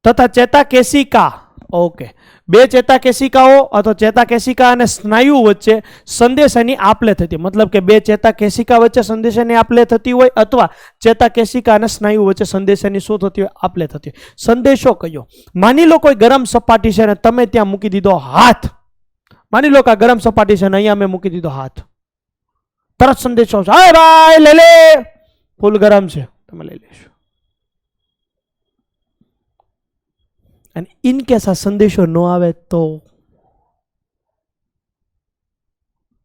તથા ચેતાકેશિકા, ઓકે, બે ચેતાકેશિકાઓ અથવા ચેતાકેશિકા અને સ્નાયુ વચ્ચે સંદેશાની આપલે થતી. મતલબ કે બે ચેતાકેશિકા વચ્ચે સંદેશાની આપલે થતી હોય, અથવા ચેતાકેશિકા અને સ્નાયુ વચ્ચે સંદેશાની શું થતી હોય? આપલે થતી હોય. સંદેશો કયો? માની લો કોઈ ગરમ સપાટી છે અને તમે ત્યાં મૂકી દીધો હાથ. માની લો કે આ ગરમ સપાટી છે ને અહીંયા મેં મૂકી દીધો હાથ. તરત સંદેશો છે, હા ભાઈ લે લે, ફૂલ ગરમ છે, તમે લઈ લેશો. અને ઇન કેસ આ સંદેશો ન આવે તો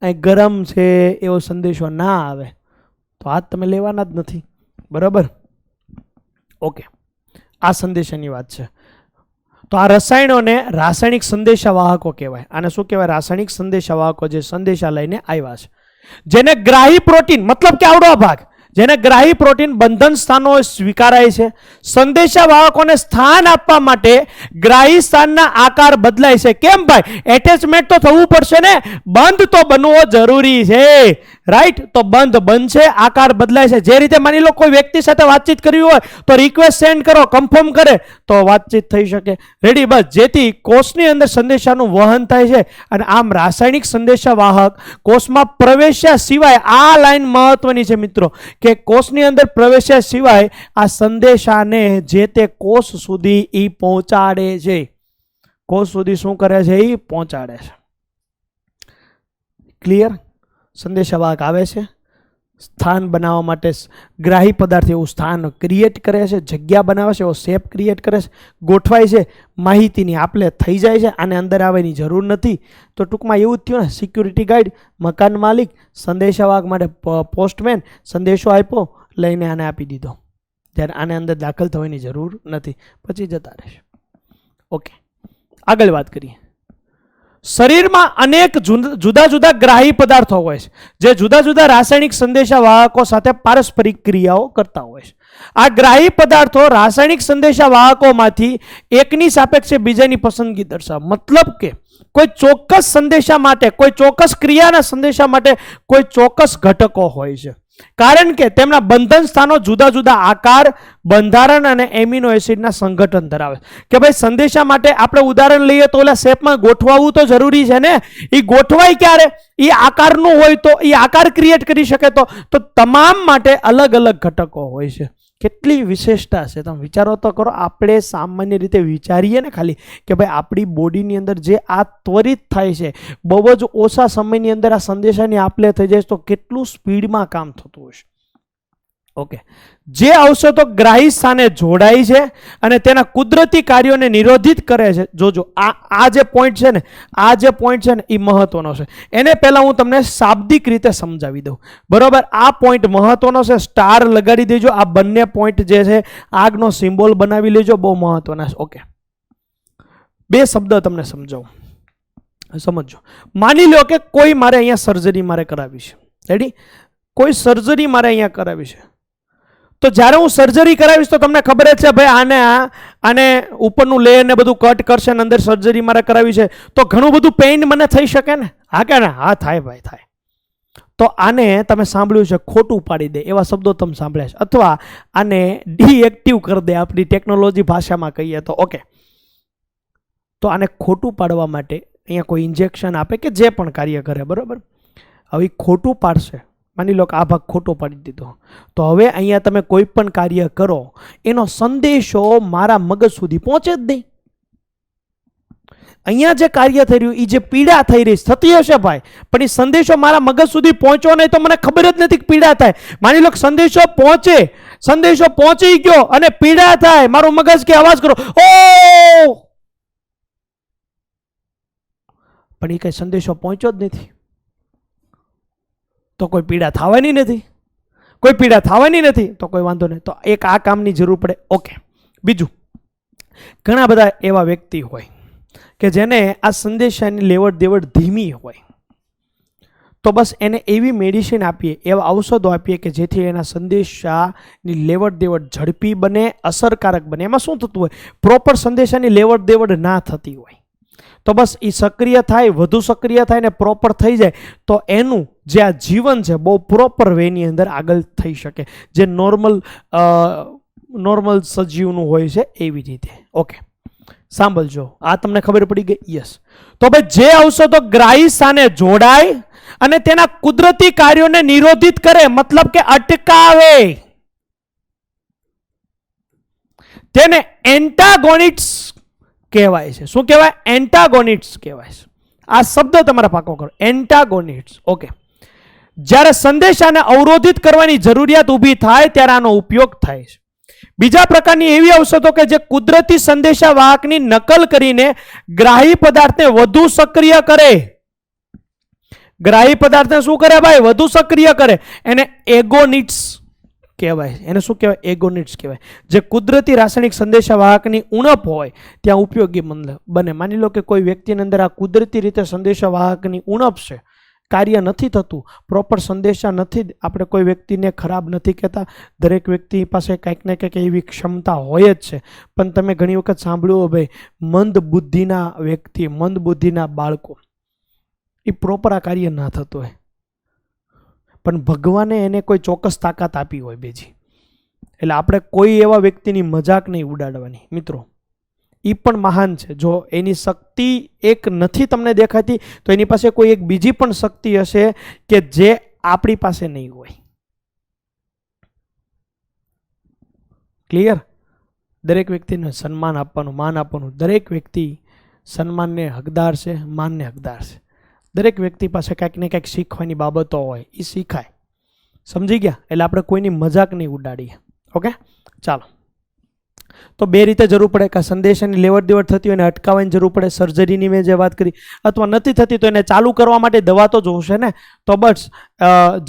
અહીં ગરમ છે એવો સંદેશો ના આવે તો હાથ તમે લેવાના જ નથી, બરાબર? ઓકે, આ સંદેશાની વાત છે. તો આ રસાયણોને રાસાયણિક સંદેશાવાહકો કહેવાય. આને શું કહેવાય? રાસાયણિક સંદેશાવાહકો, જે સંદેશા લઈને આવ્યા છે. જેને ગ્રાહી પ્રોટીન, મતલબ કે આવડો ભાગ, જેને ગ્રાહી પ્રોટીન બંધન સ્થાનો સ્વીકારાય છે. સંદેશાવાહકોને સ્થાન આપવા માટે ગ્રાહી સ્થાનના આકાર બદલાય છે. કેમ ભાઈ? એટેચમેન્ટ તો થવું પડશે ને, બંધ તો બનવો જરૂરી છે, રાઈટ? તો બંધ બનશે, આકાર બદલાય છે. જે રીતે માની લો કોઈ વ્યક્તિ સાથે વાતચીત કરવી હોય તો રિક્વેસ્ટ સેન્ડ કરો, કન્ફર્મ કરે તો વાતચીત થઈ શકે, રેડી? બસ જેથી કોષની અંદર સંદેશાનું વહન થાય છે. અને આમ રાસાયણિક સંદેશાવાહક કોષમાં પ્રવેશ્યા સિવાય, આ લાઈન મહત્વની છે મિત્રો, કે કોષની અંદર પ્રવેશ્યા સિવાય આ સંદેશાને જે તે કોષ સુધી ઈ પહોંચાડે છે. કોષ સુધી શું કરે છે? ઈ પહોંચાડે છે. ક્લિયર? સંદેશાવાહક આવે છે, સ્થાન બનાવવા માટે ગ્રાહી પદાર્થ એવું સ્થાન ક્રિએટ કરે છે, જગ્યા બનાવે છે, એવો શેપ ક્રિએટ કરે છે, ગોઠવાય છે, માહિતીની આપલે થઈ જાય છે. આને અંદર આવવાની જરૂર નથી. તો ટૂંકમાં એવું જ થયું ને, સિક્યુરિટી ગાર્ડ, મકાન માલિક, સંદેશાવાહક માટે પોસ્ટમેન, સંદેશો આપ્યો, લઈને આને આપી દીધો. જ્યારે આને અંદર દાખલ થવાની જરૂર નથી, પછી જતા રહેશે. ઓકે, આગળ વાત કરીએ. શરીરમાં અનેક જુદા જુદા ગ્રાહી પદાર્થો હોય છે, જે જુદા જુદા રાસાયણિક સંદેશા વાહકો સાથે પારસ્પરિક ક્રિયાઓ કરતા હોય છે. આ ગ્રાહી પદાર્થો રાસાયણિક સંદેશા વાહકોમાંથી એકની સાપેક્ષે બીજાની પસંદગી દર્શાવે. મતલબ કે કોઈ ચોક્કસ સંદેશા માટે, કોઈ ચોક્કસ ક્રિયાના સંદેશા માટે કોઈ ચોક્કસ ઘટકો હોય છે, કારણ કે તેમના બંધન સ્થાનો જુદા જુદા આકાર, બંધારણ અને એમિનો એસિડના સંગઠન ધરાવે. કે ભાઈ સંદેશા માટે આપણે ઉદાહરણ લઈએ તો ઓલા શેપમાં ગોઠવાવું તો જરૂરી છે ને. એ ગોઠવાય ક્યારે? એ આકારનું હોય તો એ આકાર ક્રિએટ કરી શકે. તો તમામ માટે અલગ અલગ ઘટકો હોય છે. કેટલી વિશેષતા છે તમે વિચારો તો કરો. આપણે સામાન્ય રીતે વિચારીએ ને ખાલી કે ભાઈ આપણી બોડીની અંદર જે આ ત્વરિત થાય છે, બહુ જ ઓછા સમયની અંદર આ સંદેશાની આપલે થઈ જાય તો કેટલું સ્પીડમાં કામ થતું હશે. ઓકે, જે ઔષધો ગ્રાહી સ્થાને જોડાય છે અને તેના કુદરતી કાર્યોને નિરોધિત કરે છે. જોજો આ જે પોઈન્ટ છે ને, આ જે પોઈન્ટ છે ને એ મહત્વનો છે. એને પહેલા હું તમને શાબ્દિક રીતે સમજાવી દઉં. બરોબર, આ પોઈન્ટ મહત્વનો છે. સ્ટાર લગાડી દેજો. આ બંને પોઈન્ટ જે છે આગનો સિમ્બોલ બનાવી લેજો, બહુ મહત્વના છે. ઓકે, બે શબ્દ તમને સમજાવું, સમજો. માની લો કે કોઈ મારે અહીંયા સર્જરી મારે કરાવી છે. રેડી? કોઈ સર્જરી મારે અહીંયા કરાવી છે. તો જ્યારે હું સર્જરી કરાવીશ તો તમને ખબર જ છે ભાઈ આને ઉપરનું લેયર ને બધું કટ કરશે અને અંદર સર્જરી મારે કરાવી છે તો ઘણું બધું પેઇન મને થઈ શકે ને. હા કે ના? હા થાય ભાઈ, થાય. તો આને તમે સાંભળ્યું છે ખોટું પાડી દે, એવા શબ્દો તમે સાંભળ્યા છે, અથવા આને ડીએક્ટિવ કરી દે, આપણી ટેકનોલોજી ભાષામાં કહીએ તો. ઓકે, તો આને ખોટું પાડવા માટે અહીંયા કોઈ ઇન્જેક્શન આપે કે જે પણ કાર્ય કરે, બરાબર. હવે ખોટું પાડશે, માની લો કે આ ભાગ ખોટો પાડી દીધો, તો હવે અહીંયા તમે કોઈ પણ કાર્ય કરો એનો સંદેશો મારા મગજ સુધી પહોંચે જ નહીં. અહીંયા જે કાર્ય થઈ રહ્યું, એ જે પીડા થઈ રહી થતી હશે ભાઈ, પણ એ સંદેશો મારા મગજ સુધી પહોંચ્યો નહીં તો મને ખબર જ નથી કે પીડા થાય. માની લો કે સંદેશો પહોંચી ગયો અને પીડા થાય, મારું મગજ કે અવાજ કરો ઓ, પણ એ કઈ સંદેશો પહોંચ્યો જ નથી તો કોઈ પીડા થવાની નથી. કોઈ પીડા થવાની નથી તો કોઈ વાંધો નહીં. તો એક આ કામની જરૂર પડે. ઓકે, બીજું, ઘણા બધા એવા વ્યક્તિ હોય કે જેને આ સંદેશાની લેવડ દેવડ ધીમી હોય, તો બસ એને એવી મેડિસિન આપીએ, એવા ઔષધો આપીએ કે જેથી એના સંદેશાની લેવડ દેવડ ઝડપી બને, અસરકારક બને. એમાં શું થતું હોય? પ્રોપર સંદેશાની લેવડ દેવડ ના થતી હોય તો બસ એ સક્રિય થાય, વધુ સક્રિય થાય ને પ્રોપર થઈ જાય તો એનું જે આ જીવન છે બહુ પ્રોપર વેની અંદર આગળ થઈ શકે, જે નોર્મલ સજીવનું હોય છે એવી રીતે. ઓકે, સાંભળજો, આ તમને ખબર પડી ગઈ? યસ. તો ભાઈ જે ઔષધો ગ્રાહી સ્થાને જોડાય અને તેના કુદરતી કાર્યોને નિરોધિત કરે, મતલબ કે અટકાવે, તેને એન્ટાગોનિસ્ટ કહેવાય છે. શું કહેવાય? એન્ટાગોનિસ્ટ કહેવાય છે. આ શબ્દ તમારે પાકો કરો, એન્ટાગોનિસ્ટ. ઓકે, જ્યારે સંદેશાને અવરોધિત કરવાની જરૂરિયાત ઊભી થાય ત્યારે આનો ઉપયોગ થાય છે. બીજા પ્રકારની એવી ઔષધો કે જે કુદરતી સંદેશા વાહકની નકલ કરીને ગ્રાહી પદાર્થને વધુ સક્રિય કરે. ગ્રાહી પદાર્થને શું કરે ભાઈ? વધુ સક્રિય કરે. એને એગોનિસ્ટ કહેવાય. એને શું કહેવાય? એગોનિસ્ટ કહેવાય. જે કુદરતી રાસાયણિક સંદેશા વાહકની ઉણપ હોય ત્યાં ઉપયોગી બને. માની લો કે કોઈ વ્યક્તિની અંદર આ કુદરતી રીતે સંદેશા વાહકની ઉણપ છે, કાર્ય નથી થતું, પ્રોપર સંદેશા નથી. આપણે કોઈ વ્યક્તિને ખરાબ નથી કહેતા, દરેક વ્યક્તિ પાસે કંઈક ને કંઈક એવી ક્ષમતા હોય જ છે, પણ તમે ઘણી વખત સાંભળ્યું ભાઈ મંદ બુદ્ધિના વ્યક્તિ, મંદ બુદ્ધિના બાળકો, એ પ્રોપર આ કાર્ય ના થતું હોય, પણ ભગવાને એને કોઈ ચોક્કસ તાકાત આપી હોય બેજી. એટલે આપણે કોઈ એવા વ્યક્તિની મજાક નહીં ઉડાડવાની મિત્રો. એ પણ મહાન છે. જો એની શક્તિ એક નથી તમને દેખાતી તો એની પાસે કોઈ એક બીજી પણ શક્તિ હશે કે જે આપણી પાસે નહીં હોય. ક્લિયર? દરેક વ્યક્તિને સન્માન આપવાનું, માન આપવાનું. દરેક વ્યક્તિ સન્માનને હકદાર છે, માનને હકદાર છે. દરેક વ્યક્તિ પાસે કંઈક ને કંઈક શીખવાની બાબતો હોય, એ શીખાય. સમજી ગયા? એટલે આપણે કોઈની મજાક નહીં ઉડાડીએ. ઓકે, ચાલો. તો બે રીતે જરૂર પડે કે સંદેશાની લેવડ દેવડ થતી હોય એને અટકાવવાની જરૂર પડે, સર્જરીની મેં જે વાત કરી, અથવા નથી થતી તો એને ચાલુ કરવા માટે દવા તો જોશે ને. તો બસ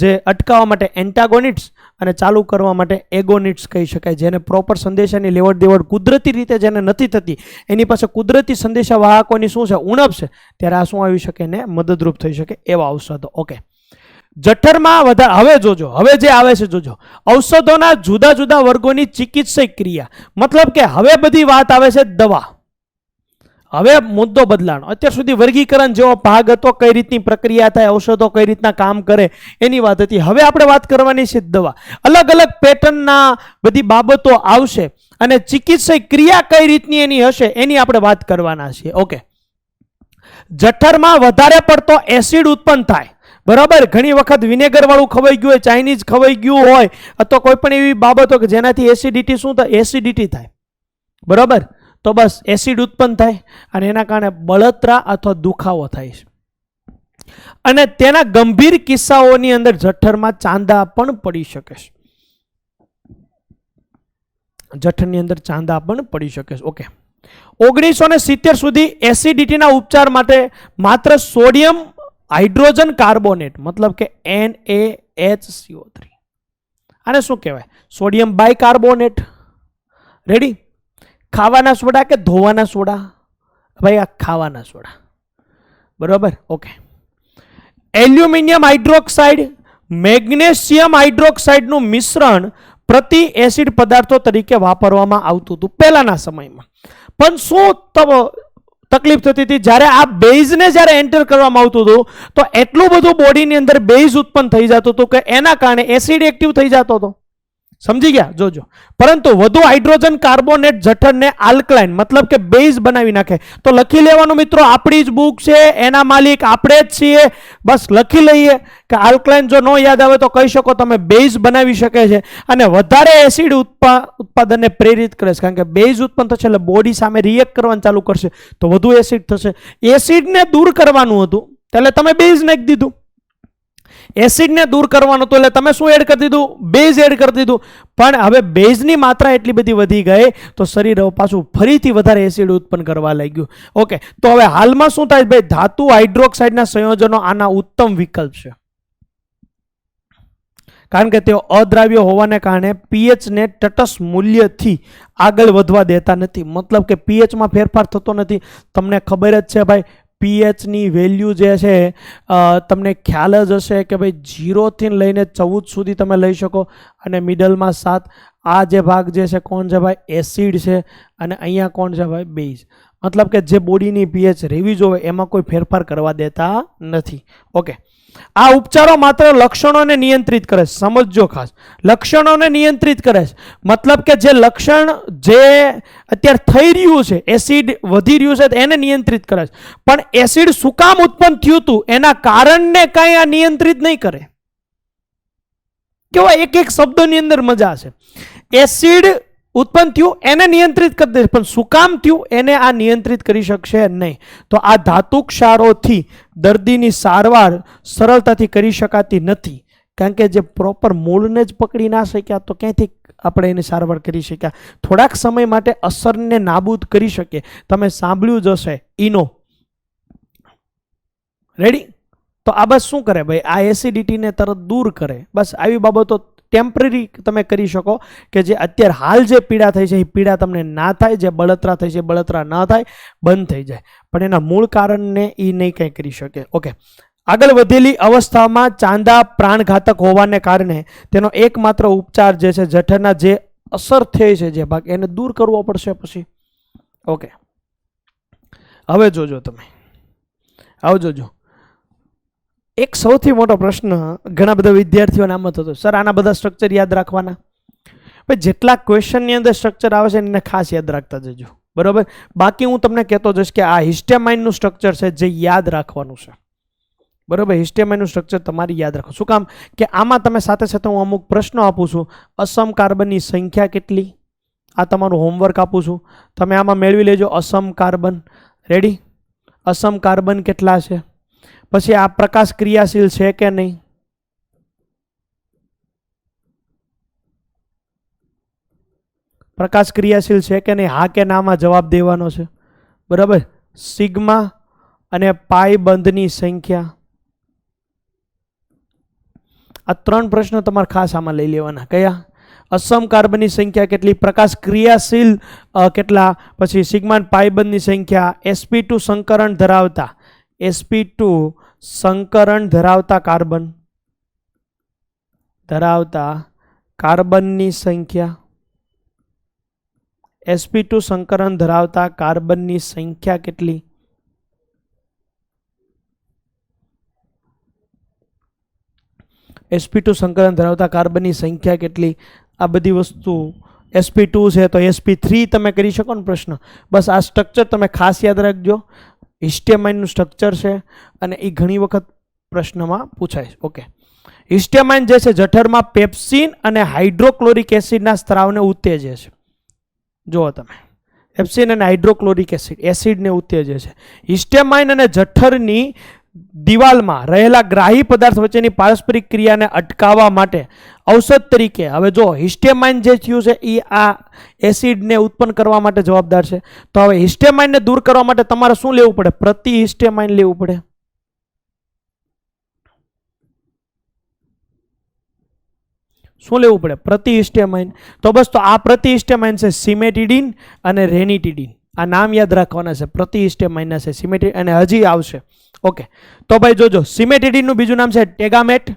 જે અટકાવવા માટે એન્ટાગોનિસ્ટ અને ચાલુ કરવા માટે એગોનિટ્સ કહી શકાય, જેને પ્રોપર સંદેશાની લેવડ દેવડ કુદરતી રીતે જેને નથી થતી, એની પાસે કુદરતી સંદેશા વાહકોની શું છે, ઉણપ છે, ત્યારે આ શું આવી શકે ને મદદરૂપ થઈ શકે એવા ઔષધો. ઓકે, જઠરમાં વધારે. હવે જોજો, હવે જે આવે છે જોજો, ઔષધોના જુદા જુદા વર્ગોની ચિકિત્સક ક્રિયા, મતલબ કે હવે બધી વાત આવે છે દવા. હવે મુદ્દો બદલાણો. અત્યાર સુધી વર્ગીકરણ જેવો ભાગ હતો, કઈ રીતની પ્રક્રિયા થાય, ઔષધો કઈ રીતના કામ કરે એની વાત હતી. હવે આપણે વાત કરવાની છે દવા. અલગ અલગ પેટર્નના બધી બાબતો આવશે અને ચિકિત્સક ક્રિયા કઈ રીતની એની હશે એની આપણે વાત કરવાના છીએ. ઓકે, જઠરમાં વધારે પડતો એસિડ ઉત્પન્ન થાય, બરાબર. ઘણી વખત વિનેગર વાળું ખવાઈ ગયું હોય, ચાઇનીઝ ખવાઈ ગયું હોય, અથવા કોઈ પણ એવી બાબતો કે જેનાથી એસિડિટી શું થાય, એસિડિટી થાય, બરાબર. તો બસ એસિડ ઉત્પન્ન થાય અને એના કારણે બળતરા અથવા દુખાવો થાય છે. અને તેના ગંભીર કિસ્સાઓની અંદર જઠરમાં ચાંદા પણ પડી શકે છે. જઠરની અંદર ચાંદા પણ પડી શકે છે. ઓકે, 1970 સુધી એસિડિટીના ઉપચાર માટે માત્ર સોડિયમ હાઇડ્રોજન કાર્બોનેટ, મતલબ કે NaHCO3, આને શું કહેવાય, સોડિયમ બાયકાર્બોનેટ. રેડી? ખાવાના સોડા કે ધોવાના સોડા? ભાઈ આ ખાવાના સોડા, બરાબર. ઓકે, એલ્યુમિનિયમ હાઇડ્રોક્સાઇડ, મેગ્નેશિયમ હાઇડ્રોક્સાઇડનું મિશ્રણ પ્રતિ એસિડ પદાર્થો તરીકે વાપરવામાં આવતું હતું પહેલાના સમયમાં. પણ શું તકલીફ થતી હતી, જ્યારે આ બેઝને જ્યારે એન્ટર કરવામાં આવતું હતું તો એટલું બધું બોડીની અંદર બેઝ ઉત્પન્ન થઈ જતું હતું કે એના કારણે એસિડ એક્ટિવ થઈ જતો હતો. સમજી ગયા? જોજો. પરંતુ વધુ હાઇડ્રોજન કાર્બોનેટ જઠરને આલ્કલાઇન, મતલબ કે બેઝ બનાવી નાખે. તો લખી લેવાનું મિત્રો, આપણી જ બુક છે, એના માલિક આપણે જ છીએ. બસ લખી લઈએ કે આલ્કલાઇન જો ન યાદ આવે તો કહી શકો તમે, બેઝ બનાવી શકે છે અને વધારે એસિડ ઉત્પાદનને પ્રેરિત કરે છે. કારણ કે બેઝ ઉત્પન્ન થશે એટલે બોડી સામે રિએક્ટ કરવાનું ચાલુ કરશે તો વધુ એસિડ થશે. એસિડને દૂર કરવાનું હતું એટલે તમે બેઝ નાખી દીધું. એસિડને દૂર કરવાનું હતું એટલે તમે શું એડ કરી દીધું, બેઝ એડ કરી દીધું. પણ હવે બેઝની માત્રા એટલી બધી વધી ગઈ તો શરીર પાછું ફરીથી વધારે એસિડ ઉત્પન્ન કરવા લાગ્યું. ઓકે, તો હવે હાલમાં શું થાય ભાઈ, ધાતુ હાઇડ્રોક્સાઇડના સંયોજનો આના ઉત્તમ વિકલ્પ છે. કારણ કે તેઓ અદ્રાવ્ય હોવાને કારણે પીએચને તટસ્થ મૂલ્યથી આગળ વધવા દેતા નથી. મતલબ કે પીએચમાં ફેરફાર થતો નથી. તમને ખબર જ છે ભાઈ, પીએચની વેલ્યુ જે છે તમને ખ્યાલ જ હશે કે ભાઈ 0 થી લઈને 14 સુધી તમે લઈ શકો અને મિડલમાં 7. આ જે ભાગ જે છે કોણ છે ભાઈ, એસિડ છે અને અહીંયા કોણ છે ભાઈ, બેઝ. મતલબ કે જે બોડીની પીએચ રહેવી જોઈએ એમાં કોઈ ફેરફાર કરવા દેતા નથી. ઓકે, આ ઉપચારો માત્ર લક્ષણોને નિયંત્રિત કરે છે. સમજજો ખાસ, લક્ષણોને નિયંત્રિત કરે છે. મતલબ કે જે લક્ષણ જે અત્યારે થઈ રહ્યું છે, એસિડ વધી રહ્યું છે, એને નિયંત્રિત કરે છે. પણ એસિડ શું કામ ઉત્પન્ન થયું હતું એના કારણને કાંઈ આ નિયંત્રિત નહીં કરે. કેવા એક એક શબ્દની અંદર મજા છે. એસિડ ઉત્પન્ન થયું એને નિયંત્રિત કરી દે, પણ શું કામ થયું એને આ નિયંત્રિત કરી શકશે નહીં. તો આ ધાતુ ક્ષારોથી દર્દીની સારવાર સરળતાથી કરી શકાતી નથી. કારણ કે જે પ્રોપર મૂળને જ પકડી ના શક્યા તો ક્યાંથી આપણે એની સારવાર કરી શક્યા. થોડાક સમય માટે અસરને નાબૂદ કરી શકીએ. તમે સાંભળ્યું જ હશે ઈનો. રેડી? તો આ બસ શું કરે ભાઈ, આ એસિડિટીને તરત દૂર કરે. બસ આવી બાબતો ટેમ્પરરી તમે કરી શકો કે જે અત્યારે હાલ જે પીડા થઈ છે એ પીડા તમને ના થાય, જે બળતરા થઈ છે એ બળતરા ના થાય, બંધ થઈ જાય. પણ એના મૂળ કારણને એ નહીં કંઈ કરી શકે. ઓકે, આગળ વધેલી અવસ્થામાં ચાંદા પ્રાણઘાતક હોવાને કારણે તેનો એકમાત્ર ઉપચાર જે છે જઠરના જે અસર થઈ છે જે ભાગ એને દૂર કરવો પડશે પછી. ઓકે, હવે જોજો તમે, આવ જોજો. એક સૌથી મોટો પ્રશ્ન ઘણા બધા વિદ્યાર્થીઓને આમ થતો, સર આના બધા સ્ટ્રક્ચર યાદ રાખવાના? ભાઈ જેટલા ક્વેશ્ચનની અંદર સ્ટ્રક્ચર આવે છે એને ખાસ યાદ રાખતા જજો, બરાબર. બાકી હું તમને કહેતો જઈશ કે આ હિસ્ટેમાઇનનું સ્ટ્રક્ચર છે જે યાદ રાખવાનું છે, બરાબર. હિસ્ટેમાઇનનું સ્ટ્રક્ચર તમારે યાદ રાખો. શું કામ કે આમાં તમે સાથે સાથે હું અમુક પ્રશ્નો આપું છું. અસમ કાર્બનની સંખ્યા કેટલી, આ તમારું હોમવર્ક આપું છું. તમે આમાં મેળવી લેજો Assam carbon. Ready? Assam carbon કેટલા છે. પછી આ પ્રકાશ ક્રિયાશીલ છે કે નહીં, પ્રકાશ ક્રિયાશીલ છે કે નહીં, હા કે નામાં જવાબ દેવાનો છે, બરાબર. સિગ્મા અને પાઈ બંધની સંખ્યા, આ 3 પ્રશ્ન તમારે ખાસ આમાં લઈ લેવાના. કયા? અસમ કાર્બનની સંખ્યા કેટલી, પ્રકાશ ક્રિયાશીલ કેટલા, પછી સિગ્મા પાયબંધની સંખ્યા, sp2 સંકરણ ધરાવતા કાર્બનની સંખ્યા, sp2 સંકરણ ધરાવતા કાર્બનની સંખ્યા કેટલી, sp2 સંકલન ધરાવતા કાર્બનની સંખ્યા કેટલી, આ બધી વસ્તુ. sp2 છે તો sp3 તમે કરી શકો ને પ્રશ્ન. બસ આ સ્ટ્રક્ચર તમે ખાસ યાદ રાખજો. હિસ્ટેમાઇનનું સ્ટ્રક્ચર છે અને એ ઘણી વખત પ્રશ્નમાં પૂછાય. ઓકે, હિસ્ટેમાઇન જે છે જઠરમાં પેપ્સિન અને હાઇડ્રોક્લોરિક એસિડના સ્ત્રાવને ઉત્તેજે છે. જુઓ તમે, પેપ્સિન અને હાઇડ્રોક્લોરિક એસિડને ઉત્તેજે છે. હિસ્ટેમાઇન અને જઠરની દિવાલમાં રહેલા ગ્રાહી પદાર્થ વચ્ચેની પારસ્પરિક ક્રિયાને અટકાવવા માટે ઔષધ તરીકે, હવે જો હિસ્ટેમાઇન જે થયું છે એ આ એસિડને ઉત્પન્ન કરવા માટે જવાબદાર છે. તો હવે હિસ્ટેમાઇનને દૂર કરવા માટે તમારે શું લેવું પડે? પ્રતિહિસ્ટેમાઇન લેવું પડે. શું લેવું પડે? પ્રતિહિસ્ટેમાઇન. તો બસ તો આ પ્રતિહિસ્ટેમાઇન છે સિમેટિડિન અને રેનિટિડિન. આ નામ યાદ રાખવાના છે. પ્રતિહિસ્ટેમાઇનના છે સિમેટિડિન અને હજી આવશે. ઓકે, તો ભાઈ જોજો, સિમેટિડિનનું બીજું નામ છે ટેગામેટ.